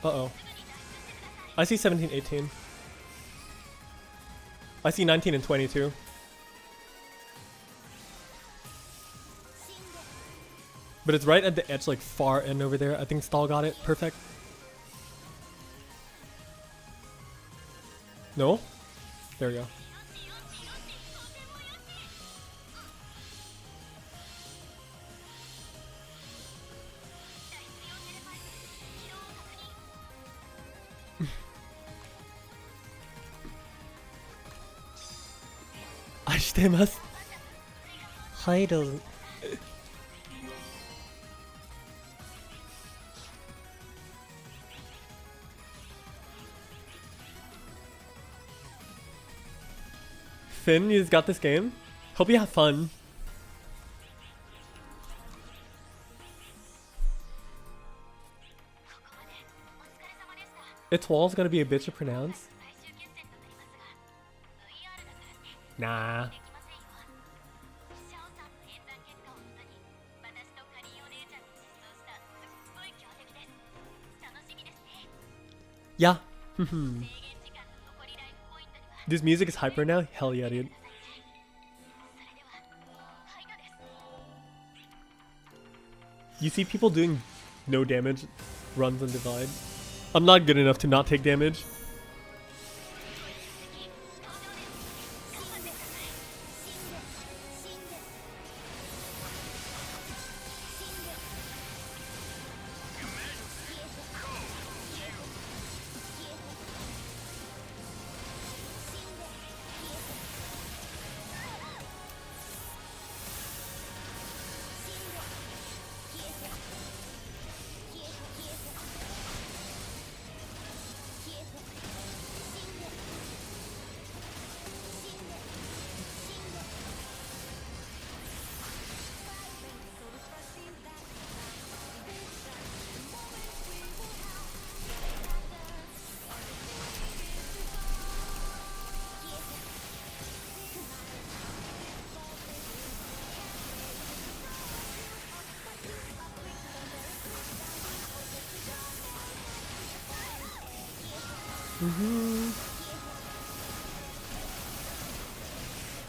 Uh-oh. I see 17, 18. I see 19 and 22. But it's right at the edge, like far end over there. I think Stall got it. Perfect. No? There we go. Ashitemasu. Idol. Finn, you just got this game. Hope you have fun. Etoile's gonna be a bitch to pronounce. Nah. Yeah. This music is hyper now? Hell yeah, dude. You see people doing no damage runs on Divide. I'm not good enough to not take damage.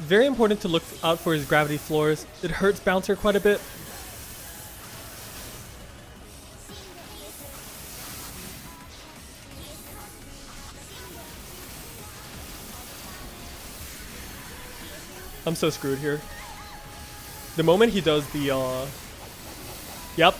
Very important to look out for his gravity floors. It hurts Bouncer quite a bit. I'm so screwed here. The moment he does the yep.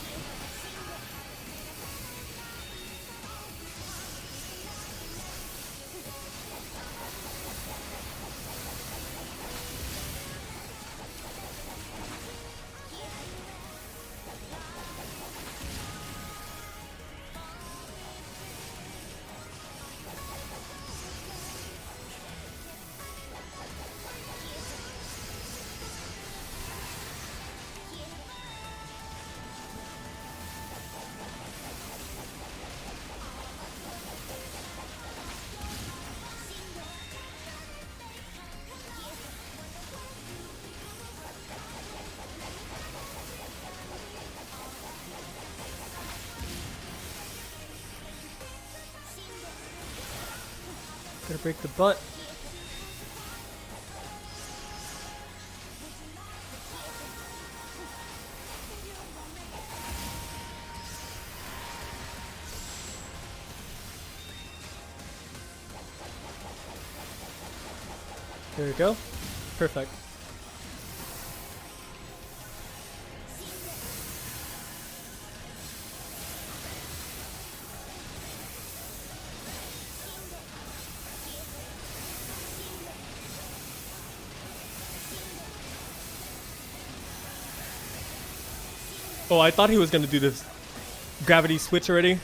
Gonna break the butt. There we go. Perfect. Oh, I thought he was gonna do this gravity switch already.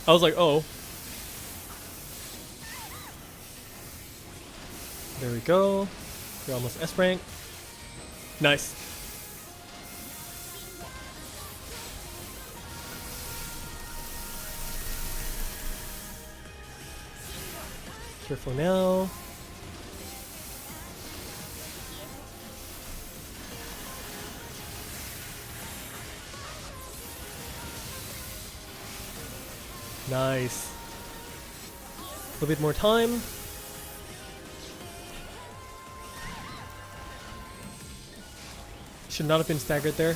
I was like, oh. There we go. You're almost S rank. Nice. Careful now. Nice. A little bit more time. Should not have been staggered there.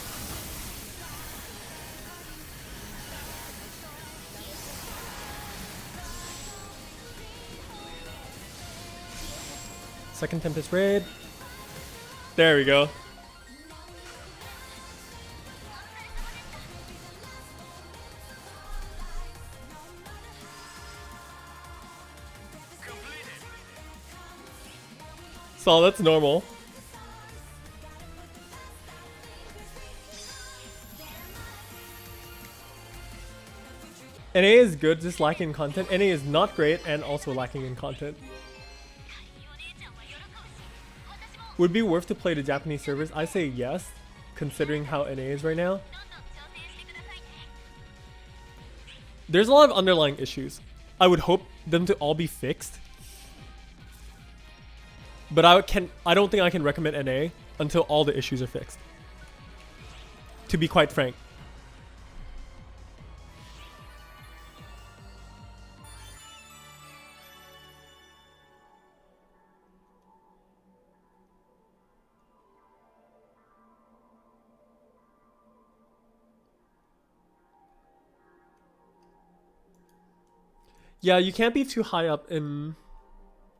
Second Tempest Raid. There we go. So that's normal. NA is good, just lacking in content. NA is not great and also lacking in content. Would be worth to play the Japanese servers? I say yes, considering how NA is right now. There's a lot of underlying issues. I would hope them to all be fixed. But I don't think I can recommend NA until all the issues are fixed. To be quite frank. Yeah, you can't be too high up in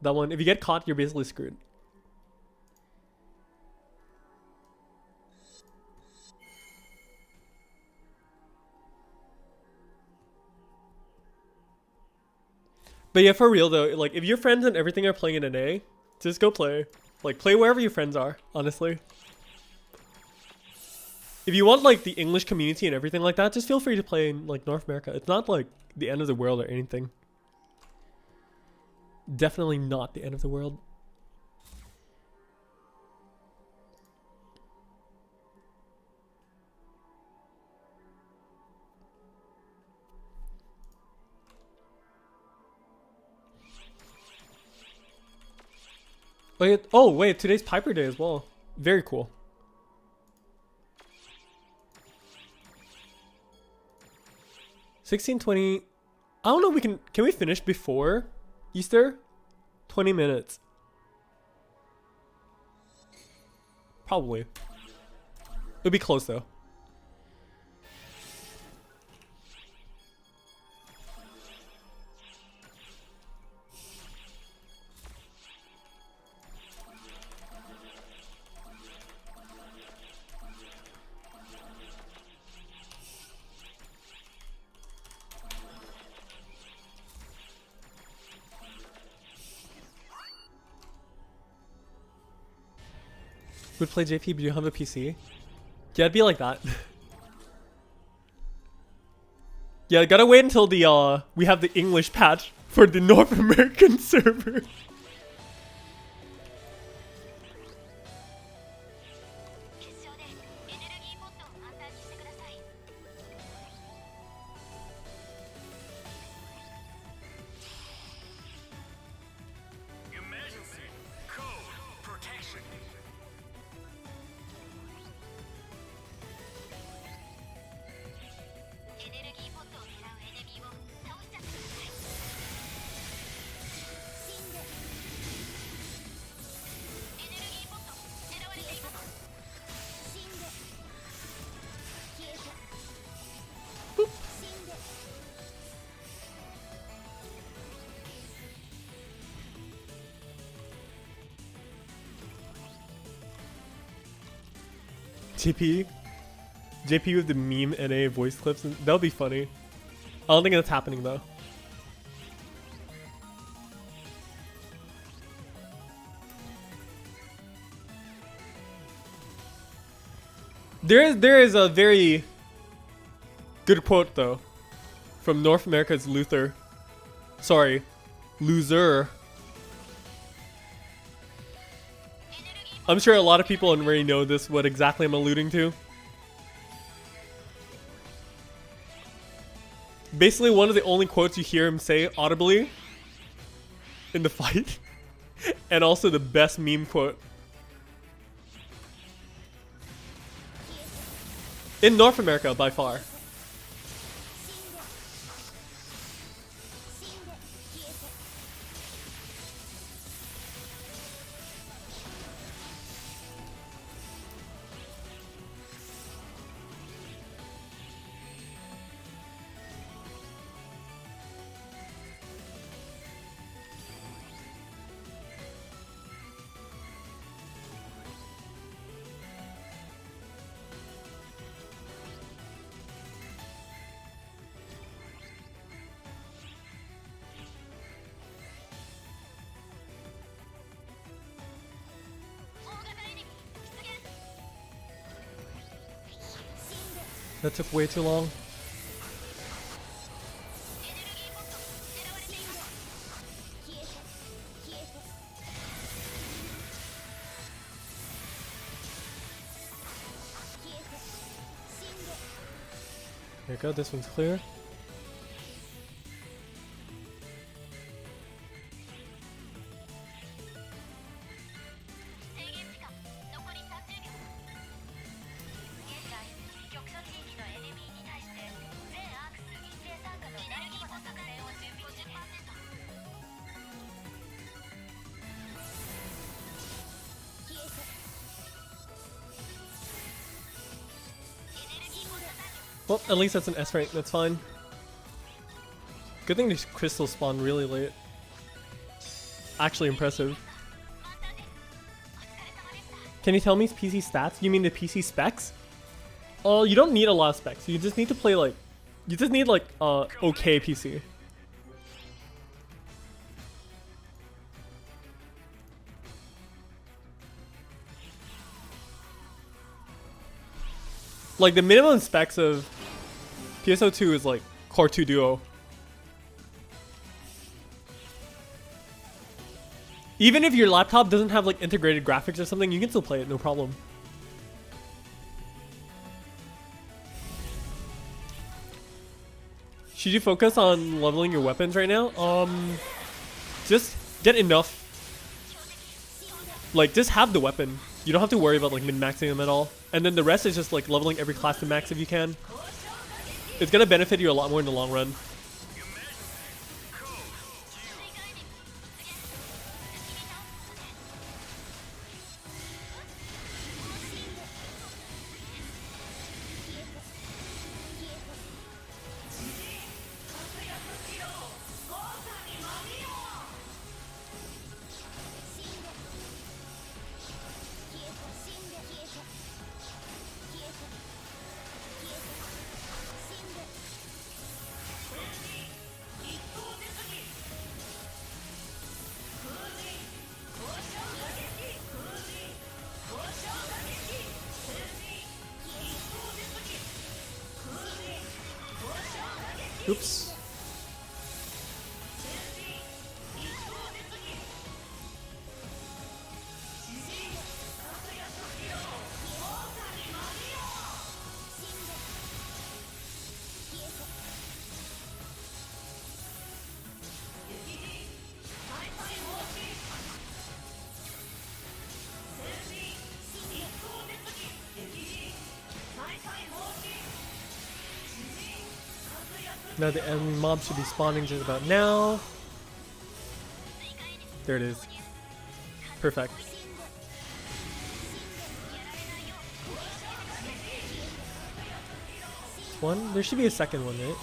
that one. If you get caught, you're basically screwed. But yeah, for real though, like if your friends and everything are playing in NA, just go play. Like play wherever your friends are, honestly. If you want like the English community and everything like that, just feel free to play in like North America. It's not like the end of the world or anything. Definitely not the end of the world. Wait, oh wait, today's Piper Day as well. Very cool. $16.20. I don't know. Can we finish before Easter? 20 minutes. Probably. It'll be close though. Would play JP, but you have a PC? Yeah, it'd be like that. Yeah, gotta wait until the we have the English patch for the North American server. JP with the meme NA voice clips. That would be funny. I don't think that's happening though. There is a very good quote though from North America's Luther. Sorry, loser. I'm sure a lot of people already know this, what exactly I'm alluding to. Basically, one of the only quotes you hear him say audibly in the fight, and also the best meme quote. In North America, by far. That took way too long. There you go, this one's clear. Well, at least that's an S rank, that's fine. Good thing these crystals spawned really late. Actually impressive. Can you tell me PC stats? You mean the PC specs? Oh, you don't need a lot of specs. You just need to play like... You just need like, okay PC. Like the minimum specs of PSO2 is like Core 2 Duo. Even if your laptop doesn't have like integrated graphics or something, you can still play it, no problem. Should you focus on leveling your weapons right now? Just get enough. Like, just have the weapon. You don't have to worry about like min-maxing them at all. And then the rest is just like leveling every class to max if you can. It's gonna benefit you a lot more in the long run. Oops. Now the enemy mob should be spawning just about now. There it is. Perfect. One? There should be a second one, right?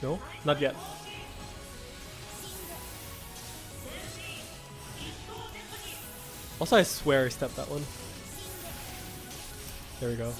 No? Not yet. Also, I swear I stepped that one. There we go.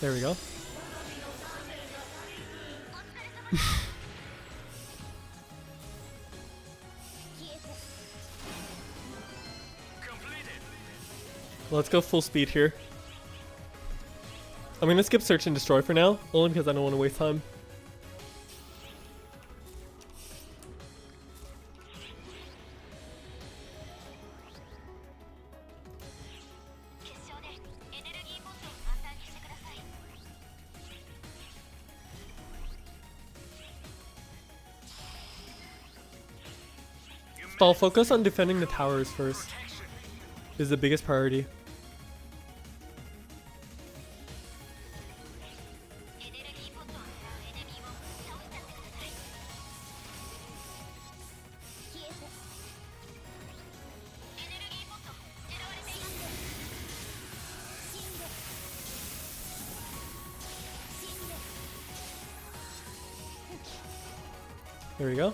There we go. Let's go full speed here. I'm gonna skip search and destroy for now, only because I don't want to waste time. I'll focus on defending the towers first. Is the biggest priority. There we go.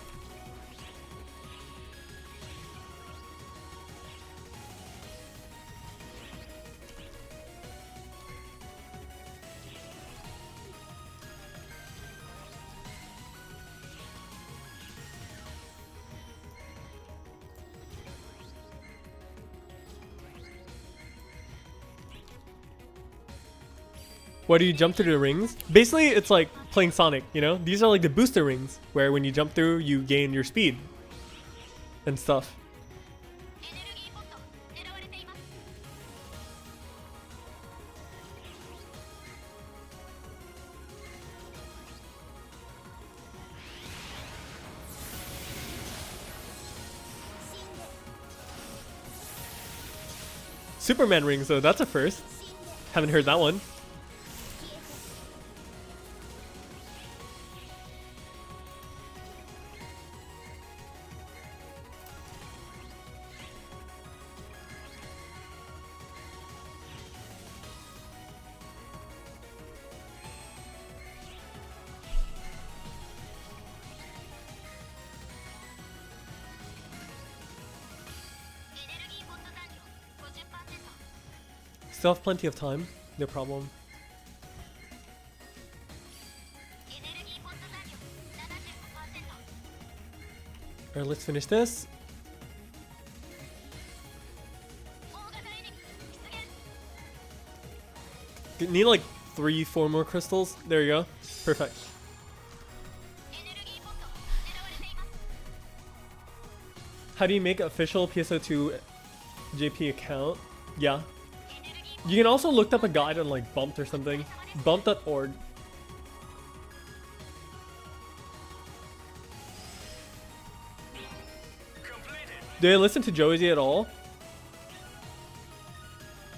Why do you jump through the rings? Basically, it's like playing Sonic, you know? These are like the booster rings, where when you jump through, you gain your speed and stuff. Superman rings, though, that's a first. Haven't heard that one. Still have plenty of time, no problem. Alright, let's finish this. Need like 3-4 more crystals. There you go. Perfect. How do you make official PSO2 JP account? Yeah. You can also look up a guide on like Bumped or something. Bump.org. Do I listen to Josie at all?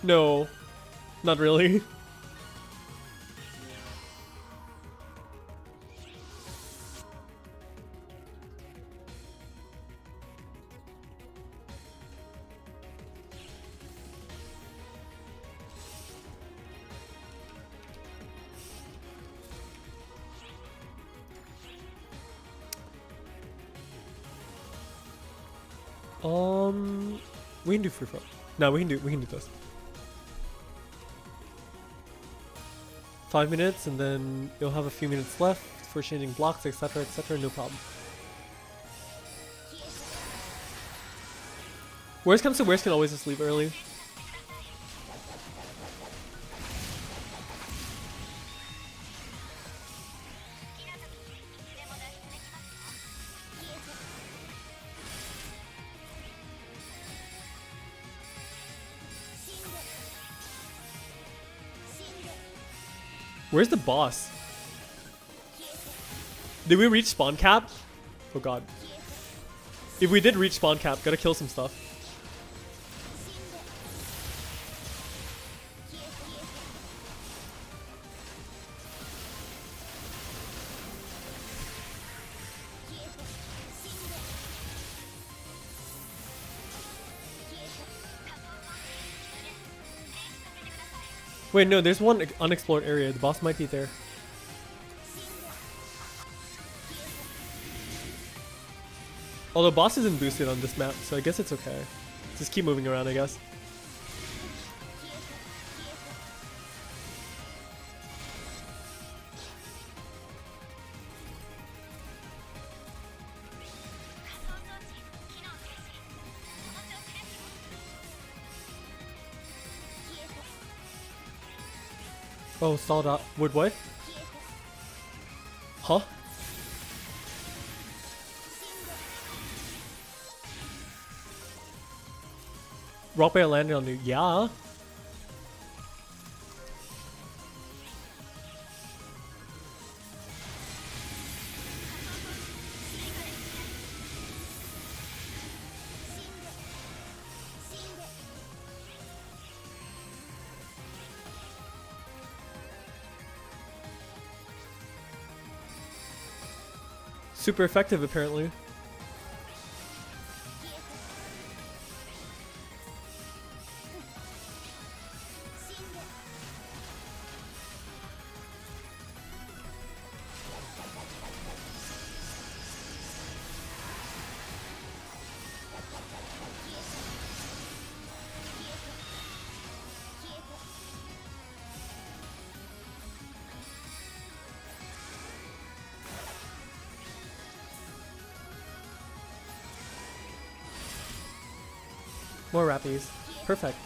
No. Not really. We can do free throw. No, we can do this. 5 minutes, and then you'll have a few minutes left for changing blocks, etc., etc. No problem. Worst comes to worst, can always just leave early. Where's the boss? Did we reach spawn cap? Oh god. If we did reach spawn cap, gotta kill some stuff. Wait, no, there's one unexplored area. The boss might be there. Although boss isn't boosted on this map, so I guess it's okay. Just keep moving around, I guess. Oh, stalled out. Would what? Huh? Rock bear landed on you. Yeah. Super effective, apparently. More rappies. Perfect.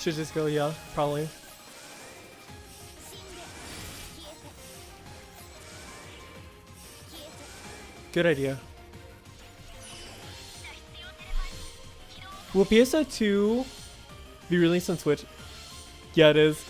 Should just go, yeah, probably. Good idea. Will PSO 2 be released on Switch? Yeah, it is.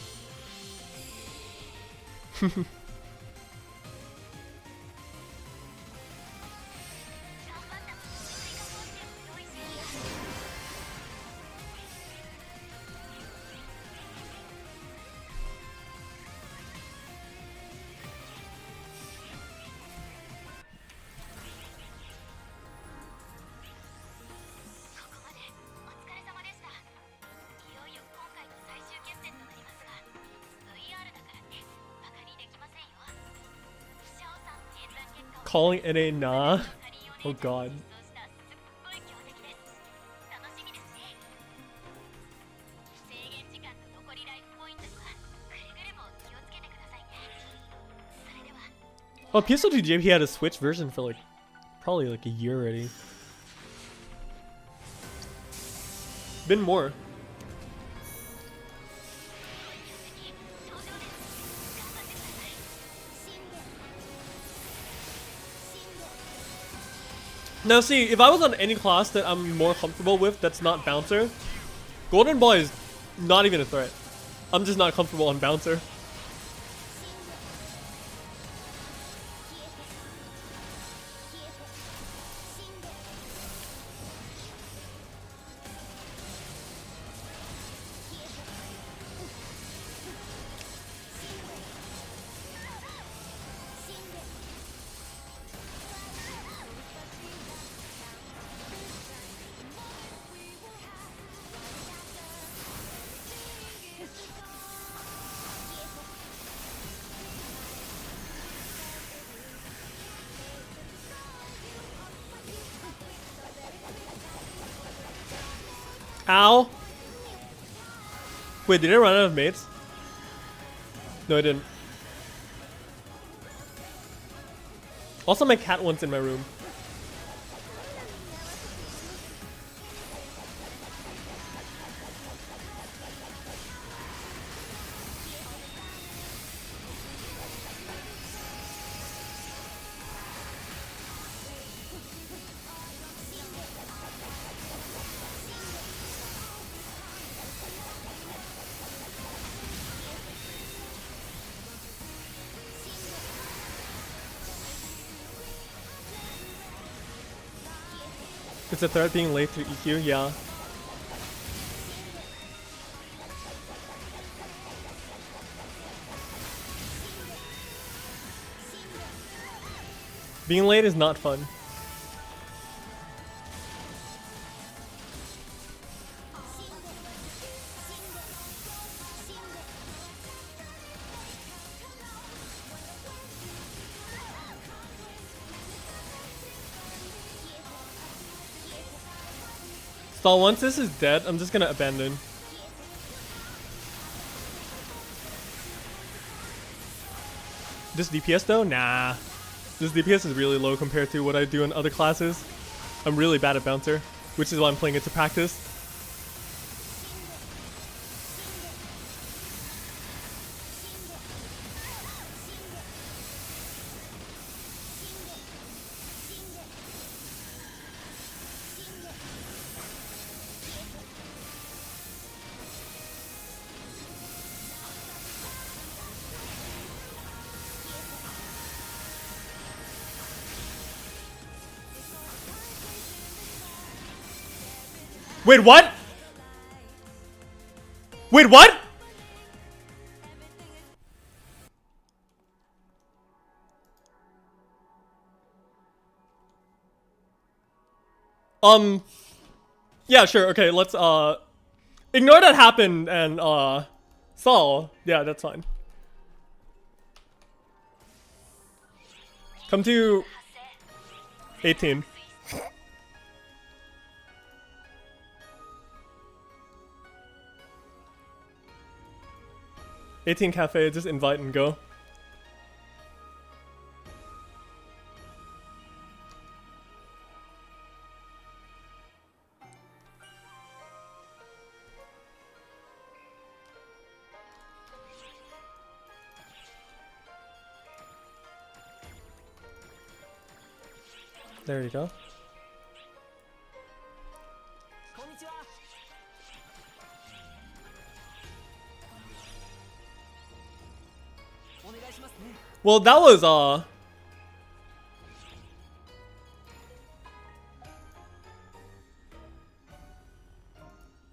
Calling it a nah. Oh god. Oh, PSO2 JP had a Switch version for like probably like a year already. Been more. Now see, if I was on any class that I'm more comfortable with that's not Bouncer, Golden Boy is not even a threat. I'm just not comfortable on Bouncer. Ow! Wait, did I run out of mates? No, I didn't. Also, my cat wants in my room. It's a threat being late through EQ, yeah. Being late is not fun. So once this is dead, I'm just gonna abandon. This DPS though? Nah. This DPS is really low compared to what I do in other classes. I'm really bad at Bouncer, which is why I'm playing it to practice. Wait, what? Wait, what? Yeah, sure, okay, let's, ignore that happened and, Saul. Yeah, that's fine. Come to 18. Cafe, just invite and go. There you go. Well, that was,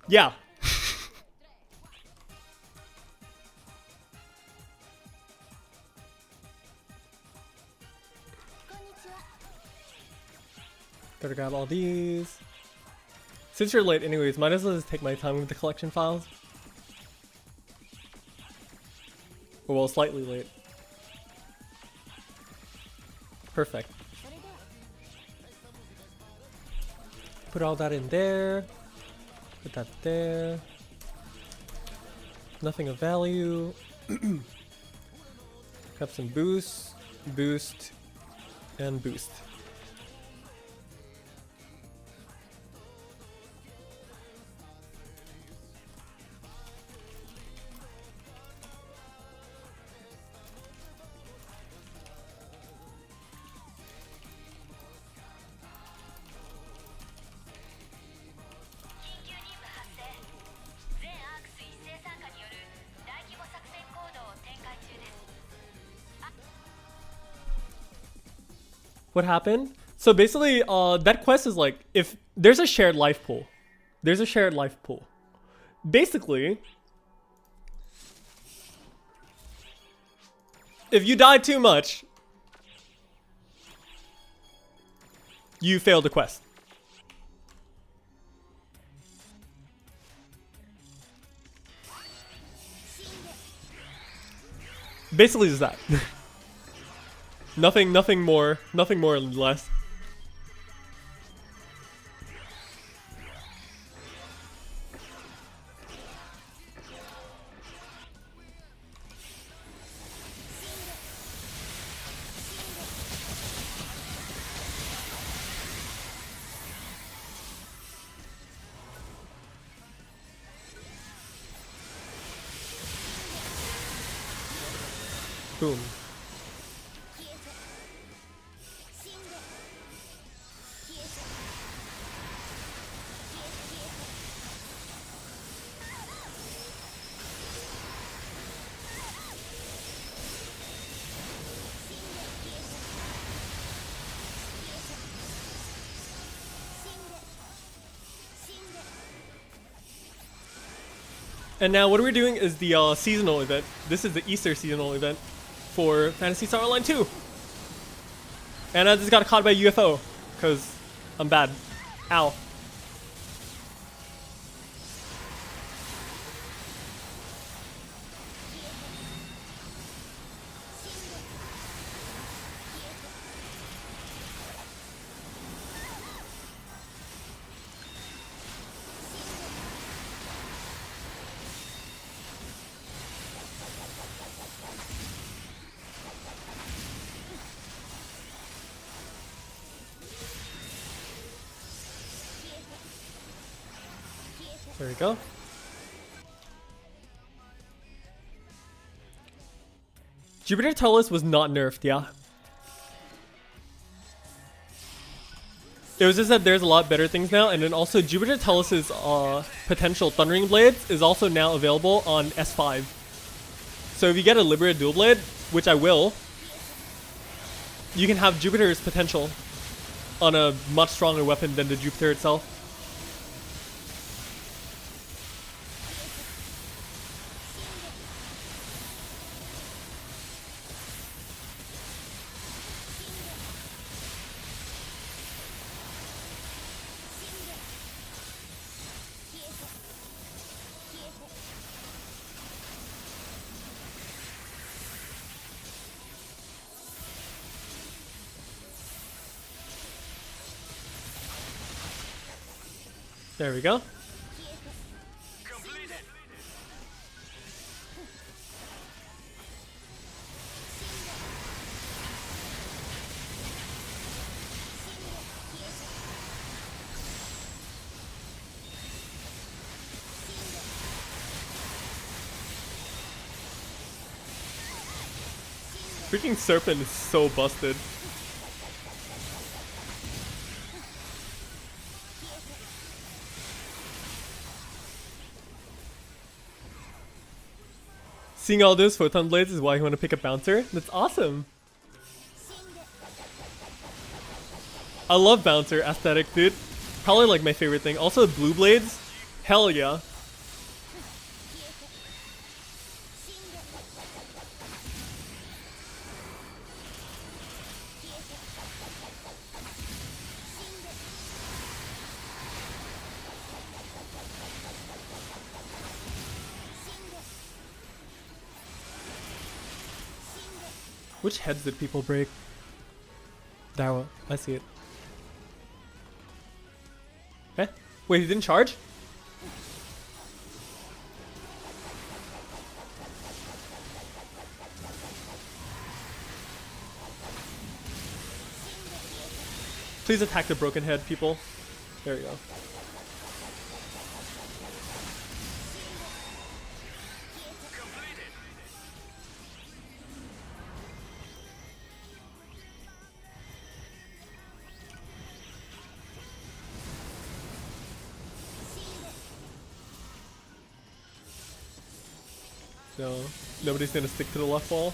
yeah. Gotta grab all these. Since you're late anyways, might as well just take my time with the collection files. Or well, slightly late. Perfect. Put all that in there. Put that there. Nothing of value. Grab some boost, boost, and boost. What happened? So basically, that quest is like, if there's a shared life pool. There's a shared life pool. Basically, if you die too much, you fail the quest. Basically, is that. Nothing more or less. Boom. And now what we're doing is the seasonal event. This is the Easter seasonal event for Phantasy Star Online 2. And I just got caught by UFO because I'm bad. Ow. There we go. Jupiter Tullus was not nerfed, yeah. It was just that there's a lot better things now, and then also Jupiter Tullus's potential Thundering Blades is also now available on S5. So if you get a Liberated Dual Blade, which I will, you can have Jupiter's potential on a much stronger weapon than the Jupiter itself. There we go. Freaking Serpent is so busted. Seeing all those Photon Blades is why you want to pick a Bouncer? That's awesome. I love Bouncer aesthetic, dude. Probably like my favorite thing. Also Blue Blades. Hell yeah. Which heads did people break? That one. I see it. Eh? Wait, he didn't charge? Please attack the broken head, people. There we go. No, nobody's gonna stick to the left wall.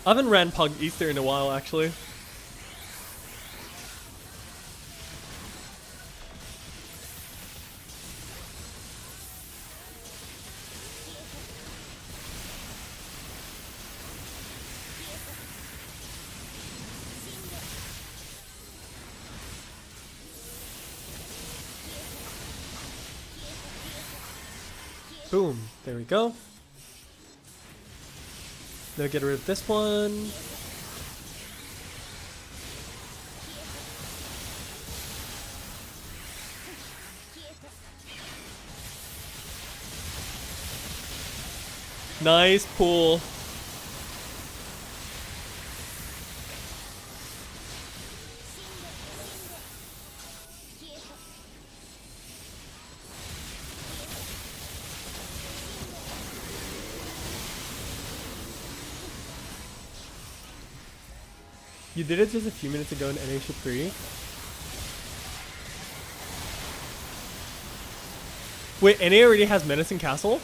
I haven't ran Pug Easter in a while, actually. Boom, there we go. Now get rid of this one. Nice pull. You did it just a few minutes ago in NA Ship 3. Wait, NA already has Menacing Castle?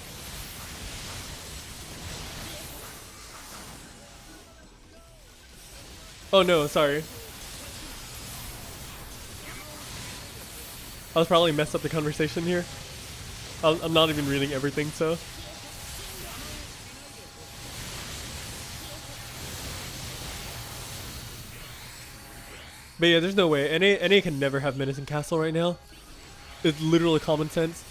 Oh no, sorry. I was probably messed up the conversation here. I'm not even reading everything, so. But yeah, there's no way. NA can never have Menacing Castle right now. It's literally common sense.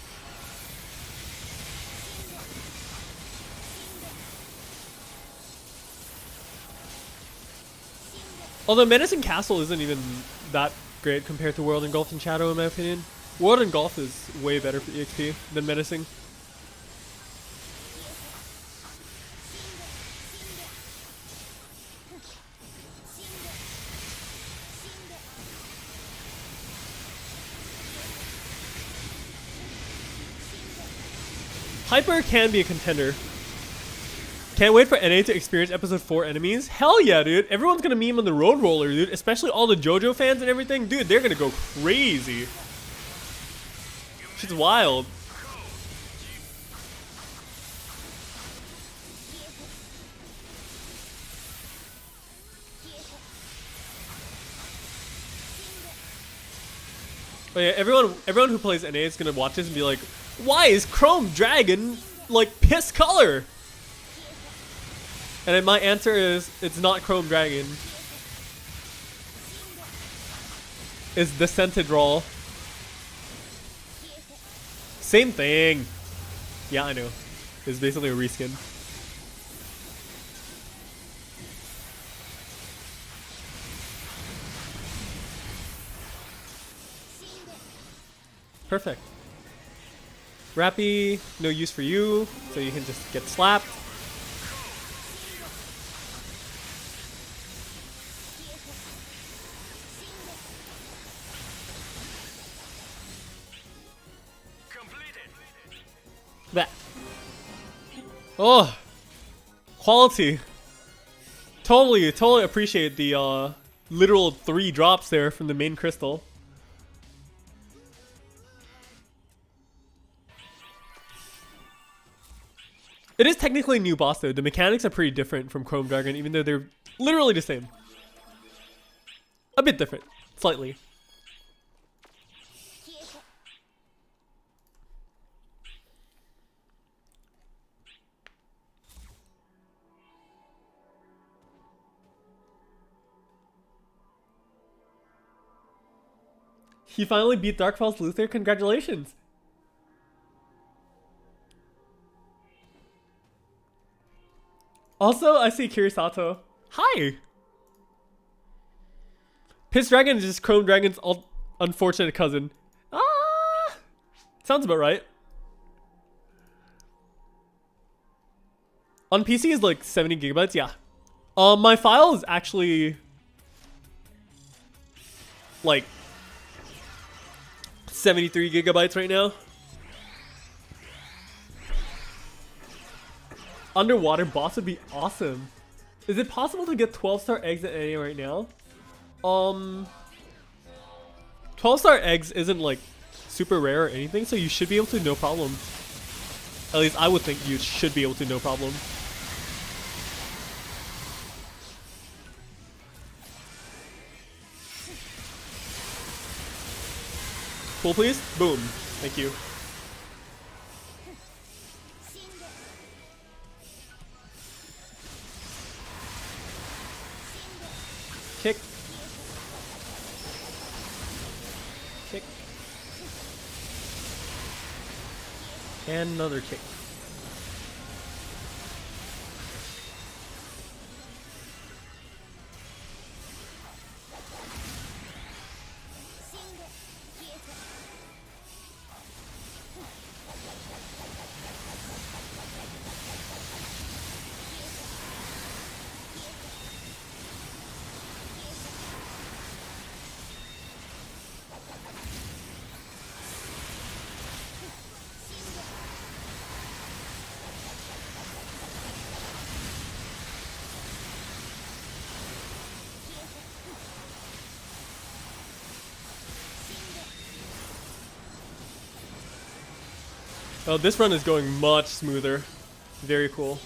Although Menacing Castle isn't even that great compared to World Engulfed and Shadow in my opinion. World Engulfed is way better for EXP than Menacing. Hyper can be a contender. Can't wait for NA to experience episode 4 enemies. Hell yeah, dude. Everyone's gonna meme on the road roller, dude. Especially all the JoJo fans and everything. Dude, they're gonna go crazy. Shit's wild. But yeah, everyone who plays NA is gonna watch this and be like, why is Chrome Dragon like piss color? And then my answer is, it's not Chrome Dragon. It's the Scented Roll. Same thing. Yeah, I know. It's basically a reskin. Perfect. Rappy, no use for you, so you can just get slapped. That. Oh, quality. Totally appreciate the literal 3 drops there from the main crystal. It is technically a new boss though. The mechanics are pretty different from Chrome Dragon, even though they're literally the same. A bit different, slightly. He finally beat Dark Falls Luther. Congratulations. Also, I see Kirisato. Hi. Piss Dragon is just Chrome Dragon's unfortunate cousin. Ah, sounds about right. On PC is like 70 gigabytes. Yeah. My file is actually like 73 gigabytes right now. Underwater boss would be awesome. Is it possible to get 12-star eggs at NA right now? 12-star eggs isn't like super rare or anything, so you should be able to no problem. At least I would think you should be able to no problem. Pull please? Boom. Thank you. Kick. Kick. And another kick. Oh, this run is going much smoother. Very cool.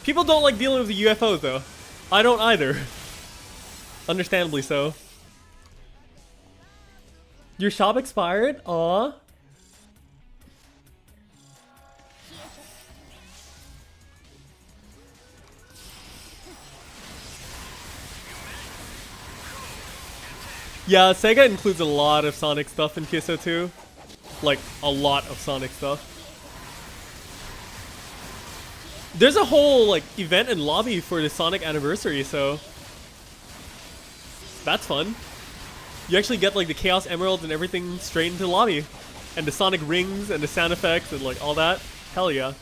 People don't like dealing with the UFOs though. I don't either. Understandably so. Your shop expired? Aw. Yeah, Sega includes a lot of Sonic stuff in PSO2. Like, a lot of Sonic stuff. There's a whole, like, event and lobby for the Sonic anniversary, so... That's fun. You actually get, like, the Chaos Emeralds and everything straight into the lobby. And the Sonic rings and the sound effects and, like, all that. Hell yeah.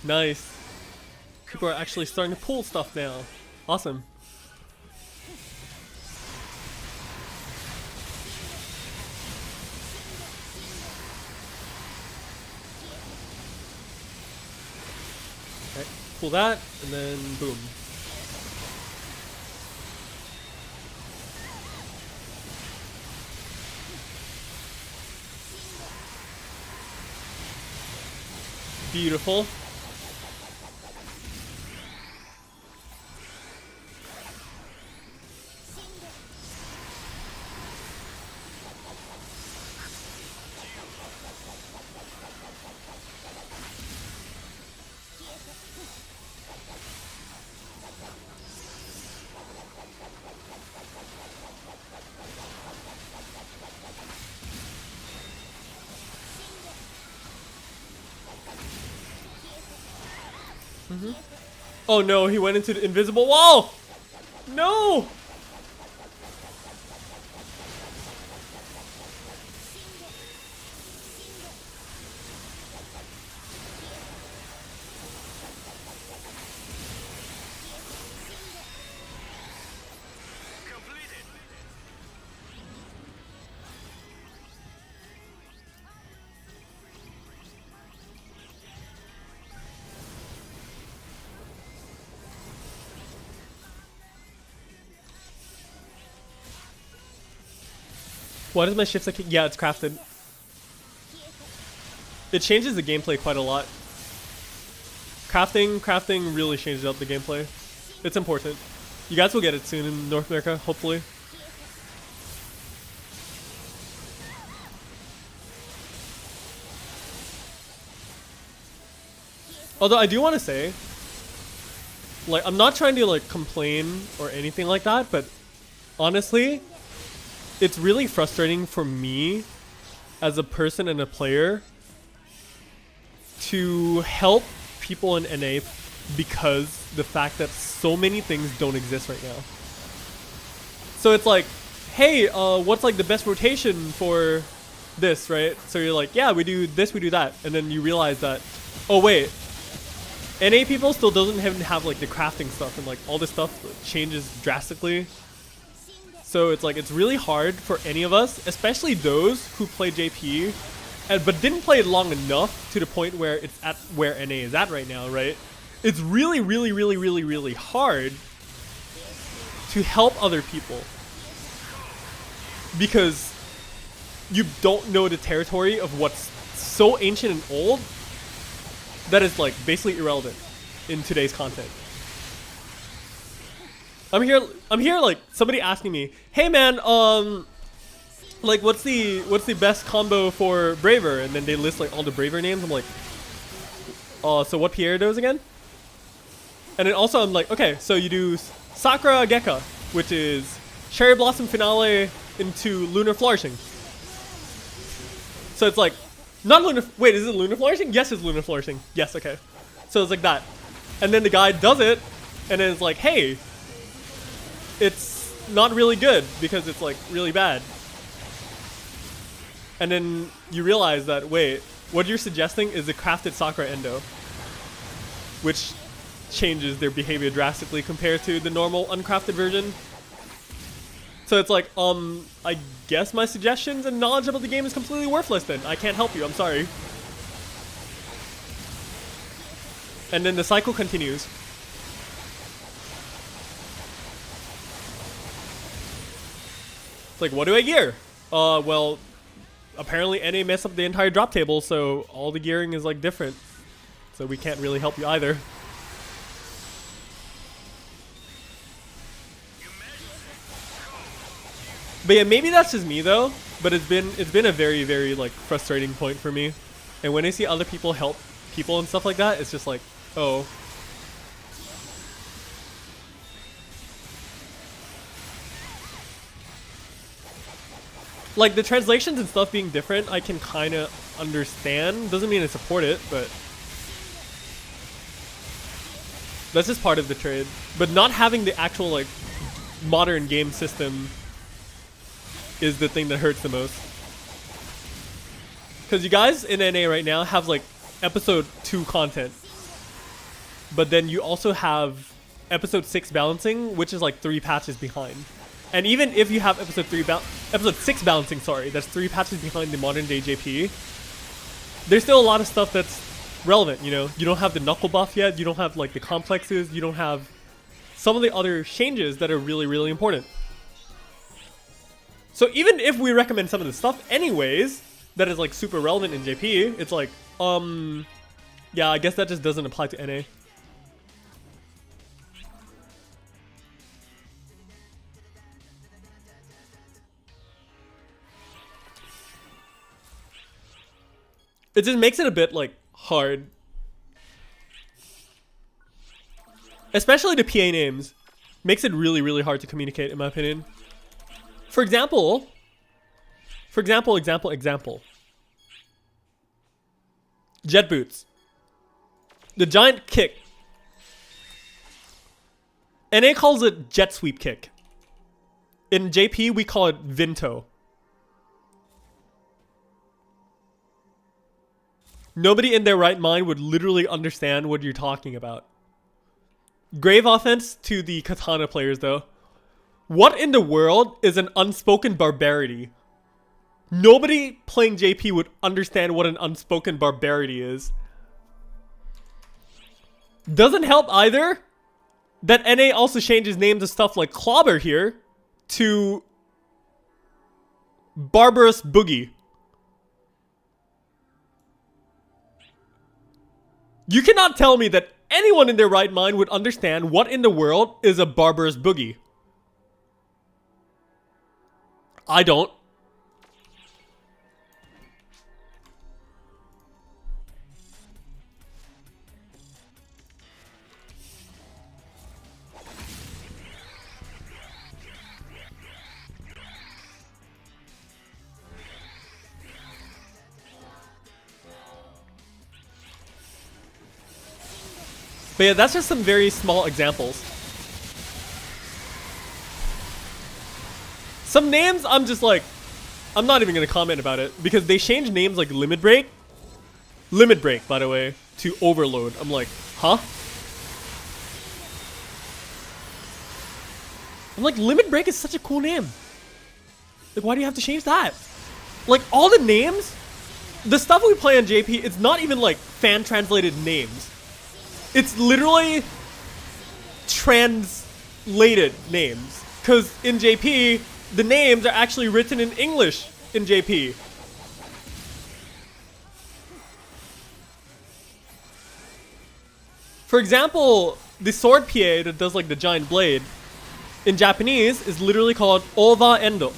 Nice. People are actually starting to pull stuff now. Awesome. Okay, pull that, and then boom. Beautiful. Oh no, he went into the invisible wall! No! What is my shift like? Yeah, it's crafted. It changes the gameplay quite a lot. Crafting really changes up the gameplay. It's important. You guys will get it soon in North America, hopefully. Although I do want to say, like, I'm not trying to like complain or anything like that, but honestly, it's really frustrating for me as a person and a player to help people in NA because the fact that so many things don't exist right now. So it's like, hey, what's like the best rotation for this, right? So you're like, yeah, we do this, we do that. And then you realize that, oh wait, NA people still doesn't even have like the crafting stuff, and like all this stuff changes drastically. So it's like, it's really hard for any of us, especially those who play JP, but didn't play it long enough to the point where it's at where NA is at right now, right? It's really, really, really, really, really hard to help other people because you don't know the territory of what's so ancient and old that is like basically irrelevant in today's content. I'm here like somebody asking me, hey man, like what's the best combo for Braver? And then they list like all the Braver names. I'm like, so what Pierre does again? And then also I'm like, okay, so you do Sakura Gekka, which is Cherry Blossom Finale into Lunar Flourishing. So it's like, not Lunar, wait, is it Lunar Flourishing? Yes, it's Lunar Flourishing. Yes, okay. So it's like that. And then the guy does it, and then it's like, hey, it's not really good because it's like really bad. And then you realize that, wait, what you're suggesting is the crafted Sakura Endo, which changes their behavior drastically compared to the normal uncrafted version. So it's like, I guess my suggestions and knowledge about the game is completely worthless then. I can't help you, I'm sorry. And then the cycle continues. It's like, what do I gear? Well, apparently NA messed up the entire drop table, so all the gearing is like different. So we can't really help you either. But yeah, maybe that's just me though. But it's been a very, very like frustrating point for me. And when I see other people help people and stuff like that, it's just like, oh. Like the translations and stuff being different, I can kind of understand. Doesn't mean I support it, but that's just part of the trade. But not having the actual like modern game system is the thing that hurts the most. Because you guys in NA right now have like episode 2 content, but then you also have episode 6 balancing, which is like 3 patches behind. And even if you have episode 6 balancing, sorry, that's 3 patches behind the modern day JP, there's still a lot of stuff that's relevant, you know? You don't have the knuckle buff yet, you don't have like the complexes, you don't have some of the other changes that are really, really important. So even if we recommend some of the stuff anyways, that is like super relevant in JP, it's like, yeah, I guess that just doesn't apply to NA. It just makes it a bit like hard. Especially the PA names. Makes it really, really hard to communicate in my opinion. For example, jet boots. The giant kick. NA calls it jet sweep kick. In JP, we call it Vinto. Nobody in their right mind would literally understand what you're talking about. Grave offense to the katana players though. What in the world is an unspoken barbarity? Nobody playing JP would understand what an unspoken barbarity is. Doesn't help either that NA also changes names of stuff like Clobber here to Barbarous Boogie. You cannot tell me that anyone in their right mind would understand what in the world is a Barbarous Boogie. I don't. But yeah, that's just some very small examples. Some names, I'm just like, I'm not even going to comment about it. Because they changed names like Limit Break. Limit Break, by the way, to Overload. I'm like, huh? I'm like, Limit Break is such a cool name. Like, why do you have to change that? Like, all the names, the stuff we play on JP, it's not even like fan-translated names. It's literally translated names. Because in JP, the names are actually written in English in JP. For example, the sword PA that does like the giant blade, in Japanese is literally called Ova Endo,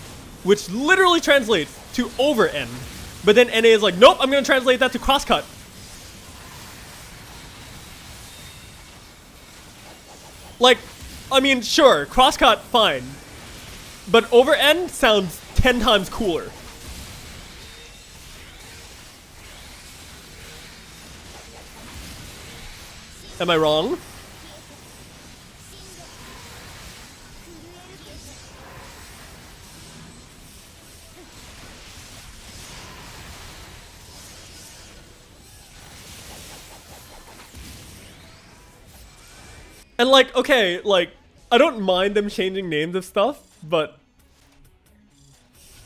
which literally translates to over end. But then NA is like, nope, I'm going to translate that to crosscut. Like, I mean, sure, crosscut, fine. But over end sounds 10 times cooler. Am I wrong? And like, okay, like, I don't mind them changing names of stuff, but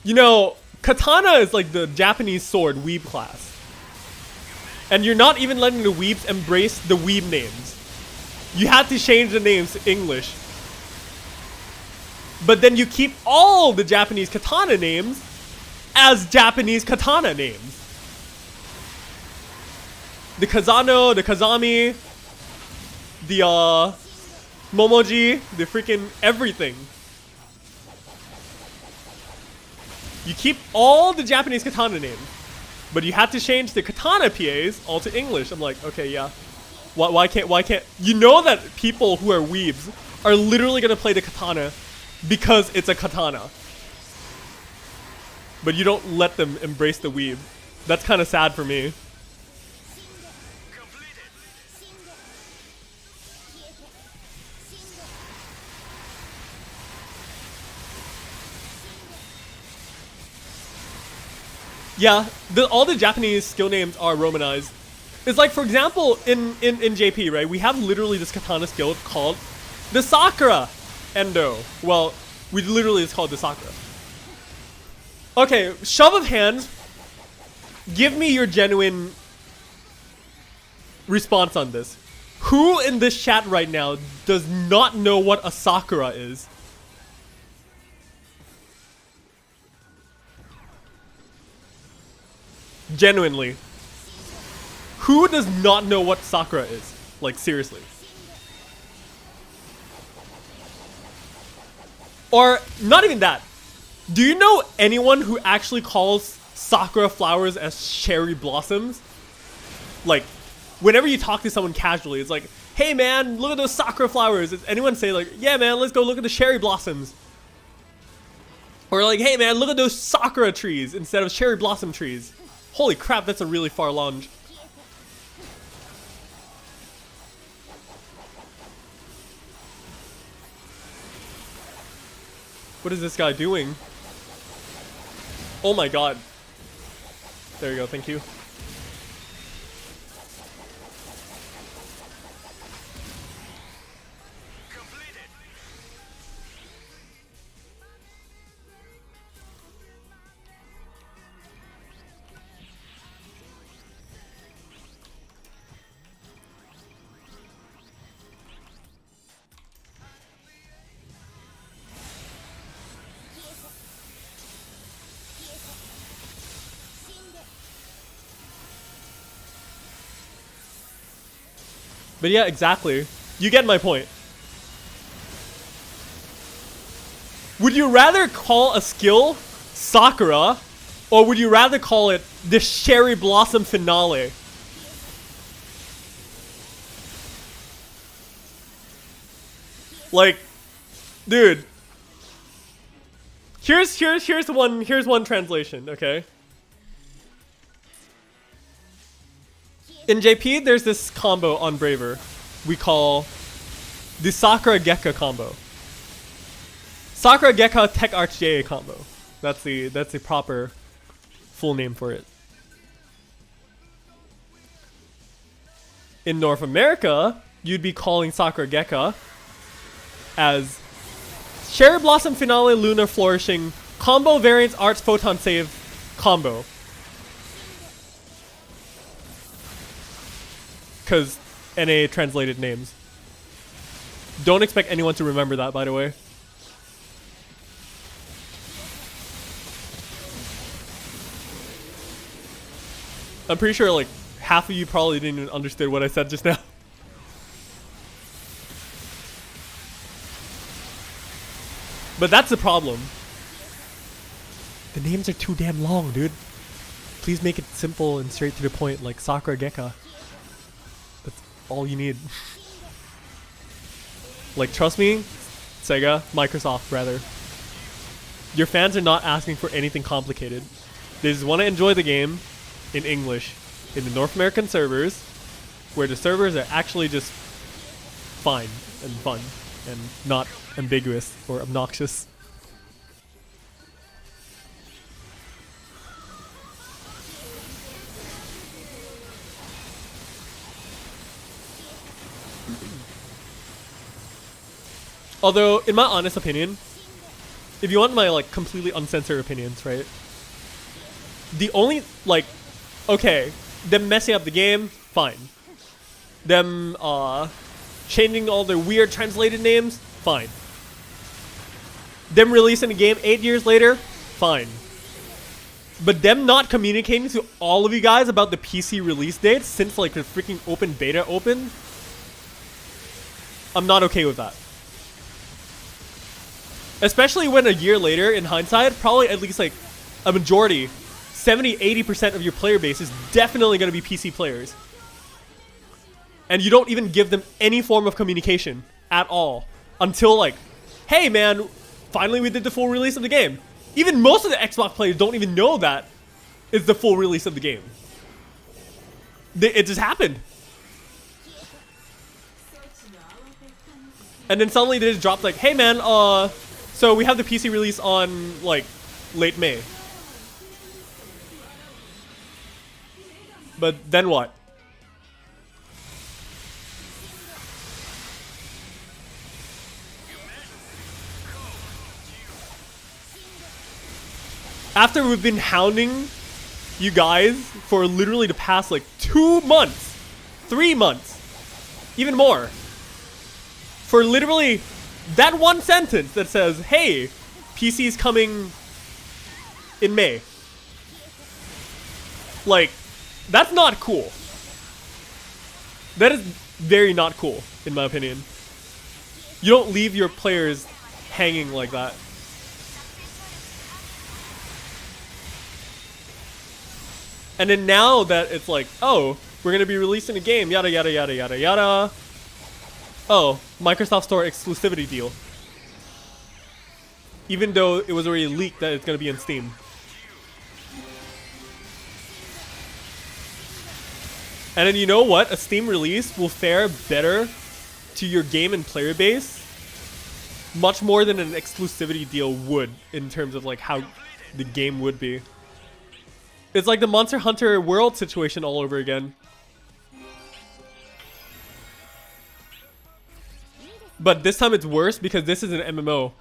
you know, katana is like the Japanese sword weeb class. And you're not even letting the weebs embrace the weeb names. You had to change the names to English. But then you keep all the Japanese katana names as Japanese katana names. The Kazano, the Kazami, the Momoji, the freaking everything. You keep all the Japanese katana names, but you had to change the katana PAs all to English. I'm like, okay, yeah. Why can't you know that people who are weebs are literally gonna play the katana because it's a katana, but you don't let them embrace the weeb. That's kind of sad for me. Yeah, all the Japanese skill names are romanized. It's like, for example, in JP, right? We have literally this katana skill called the Sakura Endo. Well, we literally it's called the Sakura. Okay, show of hands. Give me your genuine response on this. Who in this chat right now does not know what a Sakura is? Genuinely. Who does not know what Sakura is? Like, seriously. Or, not even that. Do you know anyone who actually calls Sakura flowers as cherry blossoms? Like, whenever you talk to someone casually, it's like, hey man, look at those Sakura flowers. Does anyone say like, yeah man, let's go look at the cherry blossoms? Or like, hey man, look at those Sakura trees instead of cherry blossom trees. Holy crap, that's a really far lunge. What is this guy doing? Oh my god. There you go, thank you. But yeah, exactly. You get my point. Would you rather call a skill Sakura, or would you rather call it the Cherry Blossom Finale? Like, dude. Here's one translation, okay? In JP, there's this combo on Braver we call the Sakura Gekka combo. Sakura Gekka Tech Arch JA combo. That's the proper full name for it. In North America, you'd be calling Sakura Gekka as Cherry Blossom Finale Lunar Flourishing Combo Variance Arts Photon Save Combo. Because NA translated names. Don't expect anyone to remember that, by the way. I'm pretty sure like half of you probably didn't even understand what I said just now. But that's the problem. The names are too damn long, dude. Please make it simple and straight to the point, like Sakura Gekka. That's all you need. Like, trust me, SEGA, Microsoft, rather. Your fans are not asking for anything complicated. They just want to enjoy the game in English in the North American servers, where the servers are actually just fine and fun and not ambiguous or obnoxious. Although, in my honest opinion, if you want my like completely uncensored opinions, right? The only like, okay, them messing up the game, fine. Them changing all their weird translated names, fine. Them releasing a game 8 years later, fine. But them not communicating to all of you guys about the PC release date since like the freaking open beta opened, I'm not okay with that. Especially when a year later, in hindsight, probably at least like a majority, 70-80% of your player base is definitely going to be PC players. And you don't even give them any form of communication at all. Until like, hey man, finally we did the full release of the game. Even most of the Xbox players don't even know that it's the full release of the game. It just happened. And then suddenly they just dropped like, hey man, so we have the PC release on like late May. But then what? After we've been hounding you guys for literally the past like 2 months, 3 months, even more, for literally that one sentence that says, hey, PC is coming in May. Like, that's not cool. That is very not cool, in my opinion. You don't leave your players hanging like that. And then now that it's like, oh, we're gonna be releasing a game, yada yada yada yada yada. Oh, Microsoft Store exclusivity deal. Even though it was already leaked that it's gonna be in Steam. And then you know what? A Steam release will fare better to your game and player base much more than an exclusivity deal would in terms of like how the game would be. It's like the Monster Hunter World situation all over again. But this time it's worse because this is an MMO.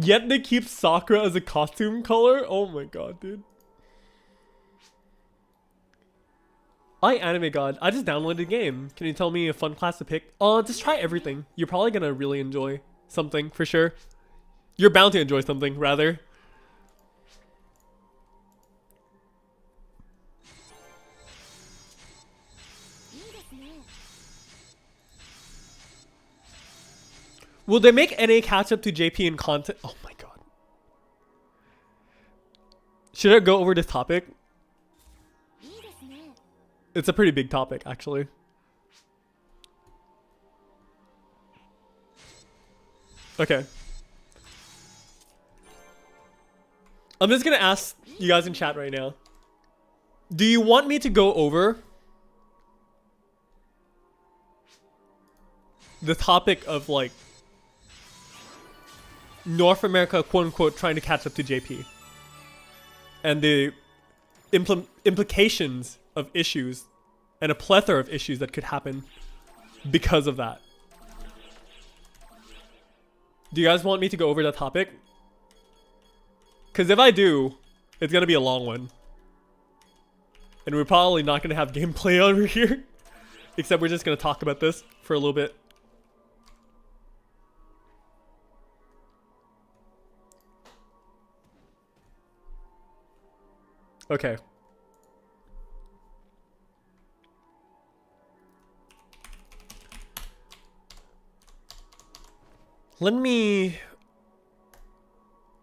Yet they keep Sakura as a costume color? Oh my god, dude. Anime God. I just downloaded the game. Can you tell me a fun class to pick? Just try everything. You're probably gonna really enjoy something, for sure. You're bound to enjoy something, rather. Will they make NA catch up to JP in content? Oh my god. Should I go over this topic? It's a pretty big topic, actually. Okay. I'm just gonna ask you guys in chat right now. Do you want me to go over the topic of like North America, quote unquote, trying to catch up to JP and the implications of issues and a plethora of issues that could happen because of that? Do you guys want me to go over that topic? Because if I do, it's gonna be a long one, and we're probably not gonna have gameplay over here, except we're just gonna talk about this for a little bit. Okay. Let me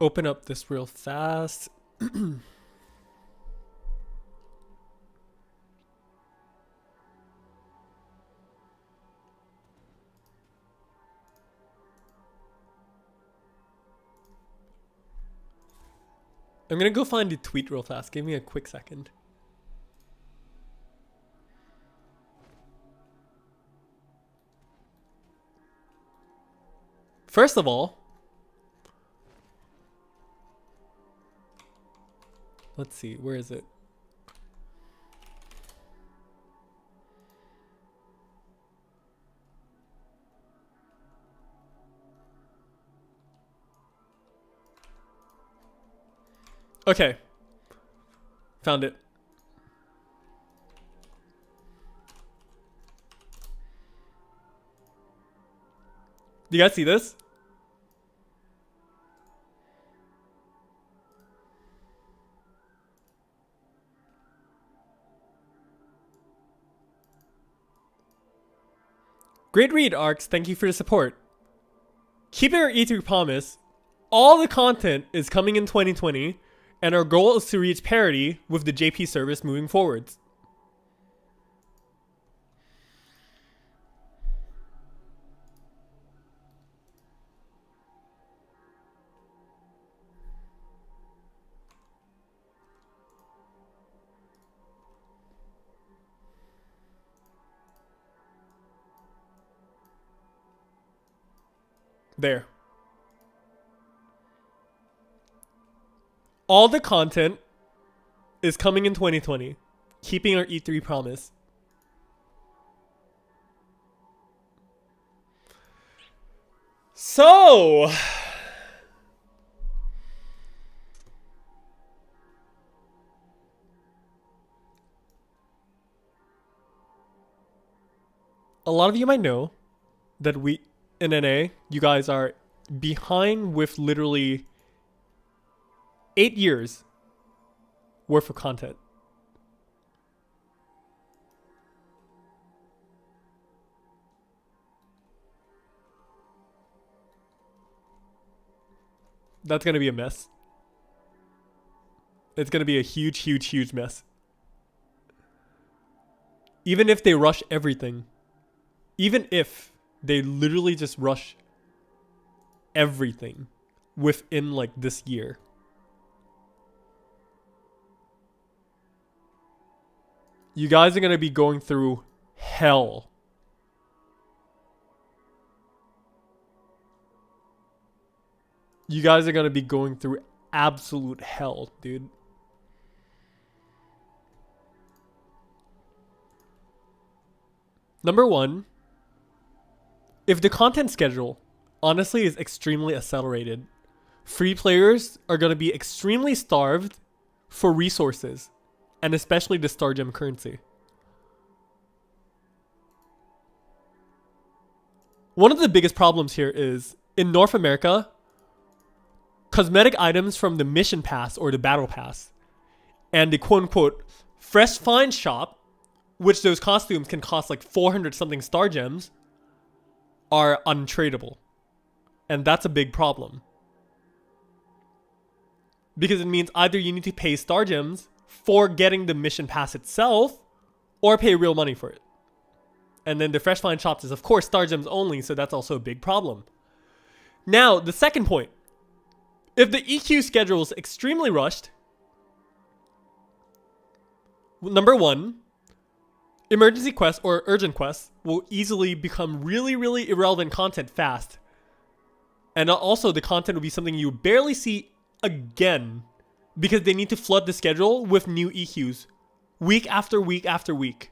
open up this real fast. I'm gonna go find the tweet real fast. Give me a quick second. First of all, let's see, where is it? Okay. Found it. Do you guys see this? Great read, Arcs. Thank you for the support. Keeping our E3 promise, all the content is coming in 2020, and our goal is to reach parity with the JP service moving forwards. There. All the content is coming in 2020, keeping our E3 promise. So, a lot of you might know that we in NA, you guys are behind with literally 8 years worth of content. That's going to be a mess. It's going to be a huge, huge, huge mess. Even if they rush everything, even if they literally just rush everything within like this year, you guys are going to be going through hell. You guys are going to be going through absolute hell, dude. Number one, if the content schedule honestly is extremely accelerated, free players are going to be extremely starved for resources, and especially the Star Gem currency. One of the biggest problems here is, in North America, cosmetic items from the mission pass or the battle pass and the quote-unquote fresh find shop, which those costumes can cost like 400 something Star Gems, are untradeable. And that's a big problem. Because it means either you need to pay Star Gems for getting the mission pass itself, or pay real money for it. And then the fresh find shops is of course Star Gems only, so that's also a big problem. Now, the second point. If the EQ schedule is extremely rushed, number one, emergency quests or urgent quests will easily become really, really irrelevant content fast. And also the content will be something you barely see again because they need to flood the schedule with new EQs week after week after week.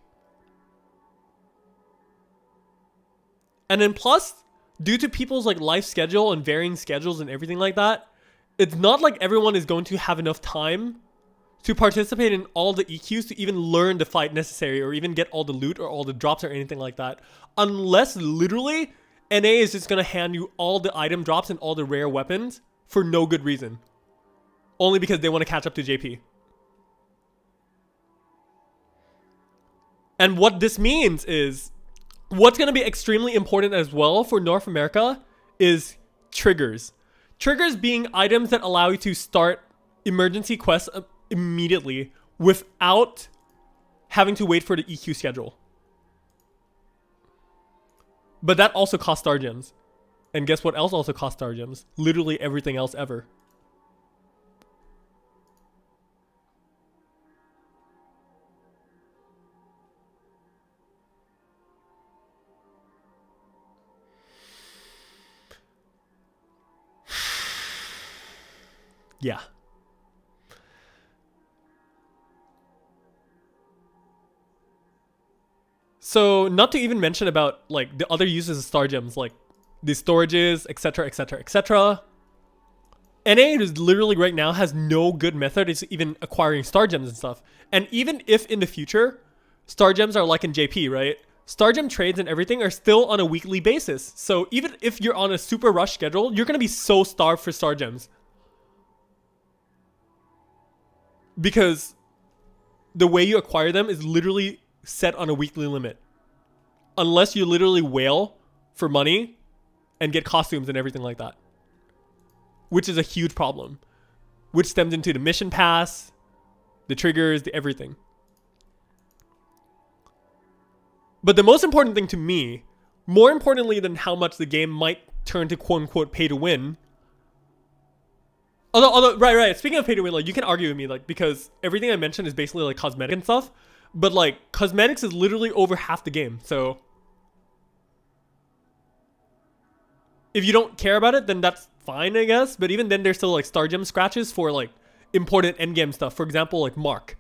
And then plus, due to people's like life schedule and varying schedules and everything like that, it's not like everyone is going to have enough time to participate in all the EQs to even learn the fight necessary or even get all the loot or all the drops or anything like that. Unless literally NA is just going to hand you all the item drops and all the rare weapons for no good reason. Only because they want to catch up to JP. And what this means is, what's going to be extremely important as well for North America is triggers. Triggers being items that allow you to start emergency quests immediately without having to wait for the EQ schedule. But that also costs Star Gems. And guess what else also costs Star Gems? Literally everything else ever. Yeah. So not to even mention about like the other uses of star gems, like the storages, etc, etc, etc. NA is literally right now has no good method is even acquiring star gems and stuff. And even if in the future, star gems are like in JP, right? Star gem trades and everything are still on a weekly basis. So even if you're on a super rush schedule, you're going to be so starved for star gems. Because the way you acquire them is literally set on a weekly limit. Unless you literally whale for money and get costumes and everything like that. Which is a huge problem. Which stems into the mission pass, the triggers, the everything. But the most important thing to me, more importantly than how much the game might turn to quote unquote pay to win. Although, right. Speaking of pay to win, like you can argue with me, like because everything I mentioned is basically like cosmetic and stuff. But like cosmetics is literally over half the game. So if you don't care about it, then that's fine, I guess. But even then, there's still like star gem scratches for like important endgame stuff. For example, like Mark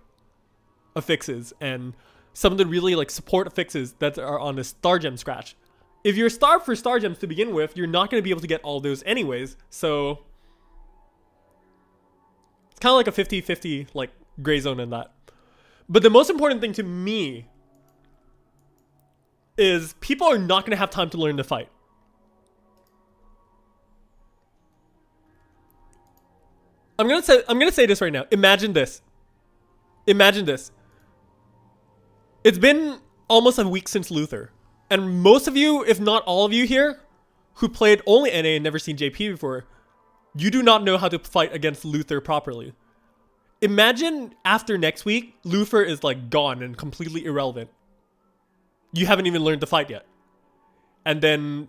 affixes and some of the really like support affixes that are on the star gem scratch. If you're starved for star gems to begin with, you're not going to be able to get all those anyways. So it's kind of like a 50-50 like gray zone in that. But the most important thing to me is people are not going to have time to learn to fight. I'm gonna say this right now. Imagine this. It's been almost a week since Luther. And most of you, if not all of you here, who played only NA and never seen JP before, you do not know how to fight against Luther properly. Imagine after next week, Luther is like gone and completely irrelevant. You haven't even learned to fight yet. And then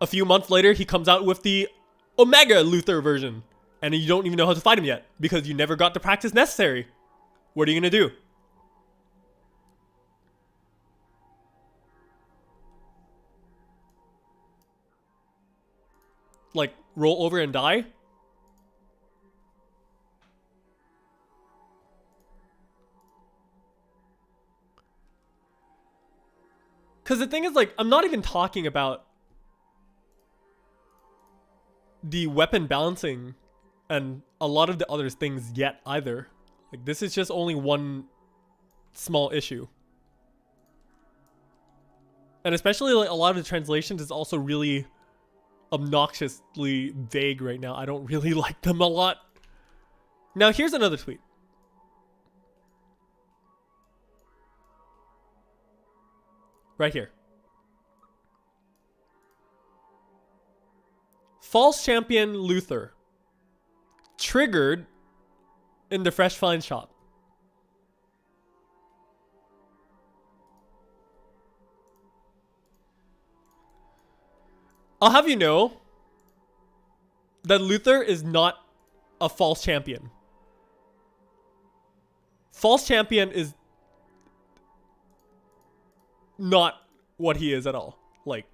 a few months later, he comes out with the Omega Luther version. And you don't even know how to fight him yet because you never got the practice necessary. What are you going to do? Like, roll over and die? Because the thing is, like, I'm not even talking about the weapon balancing and a lot of the other things yet either. Like, this is just only one small issue. And especially, like, a lot of the translations is also really obnoxiously vague right now. I don't really like them a lot. Now, here's another tweet. Right here. False champion Luther. Triggered in the Fresh Find shop. I'll have you know that Luther is not a false champion. False champion is not what he is at all. Like,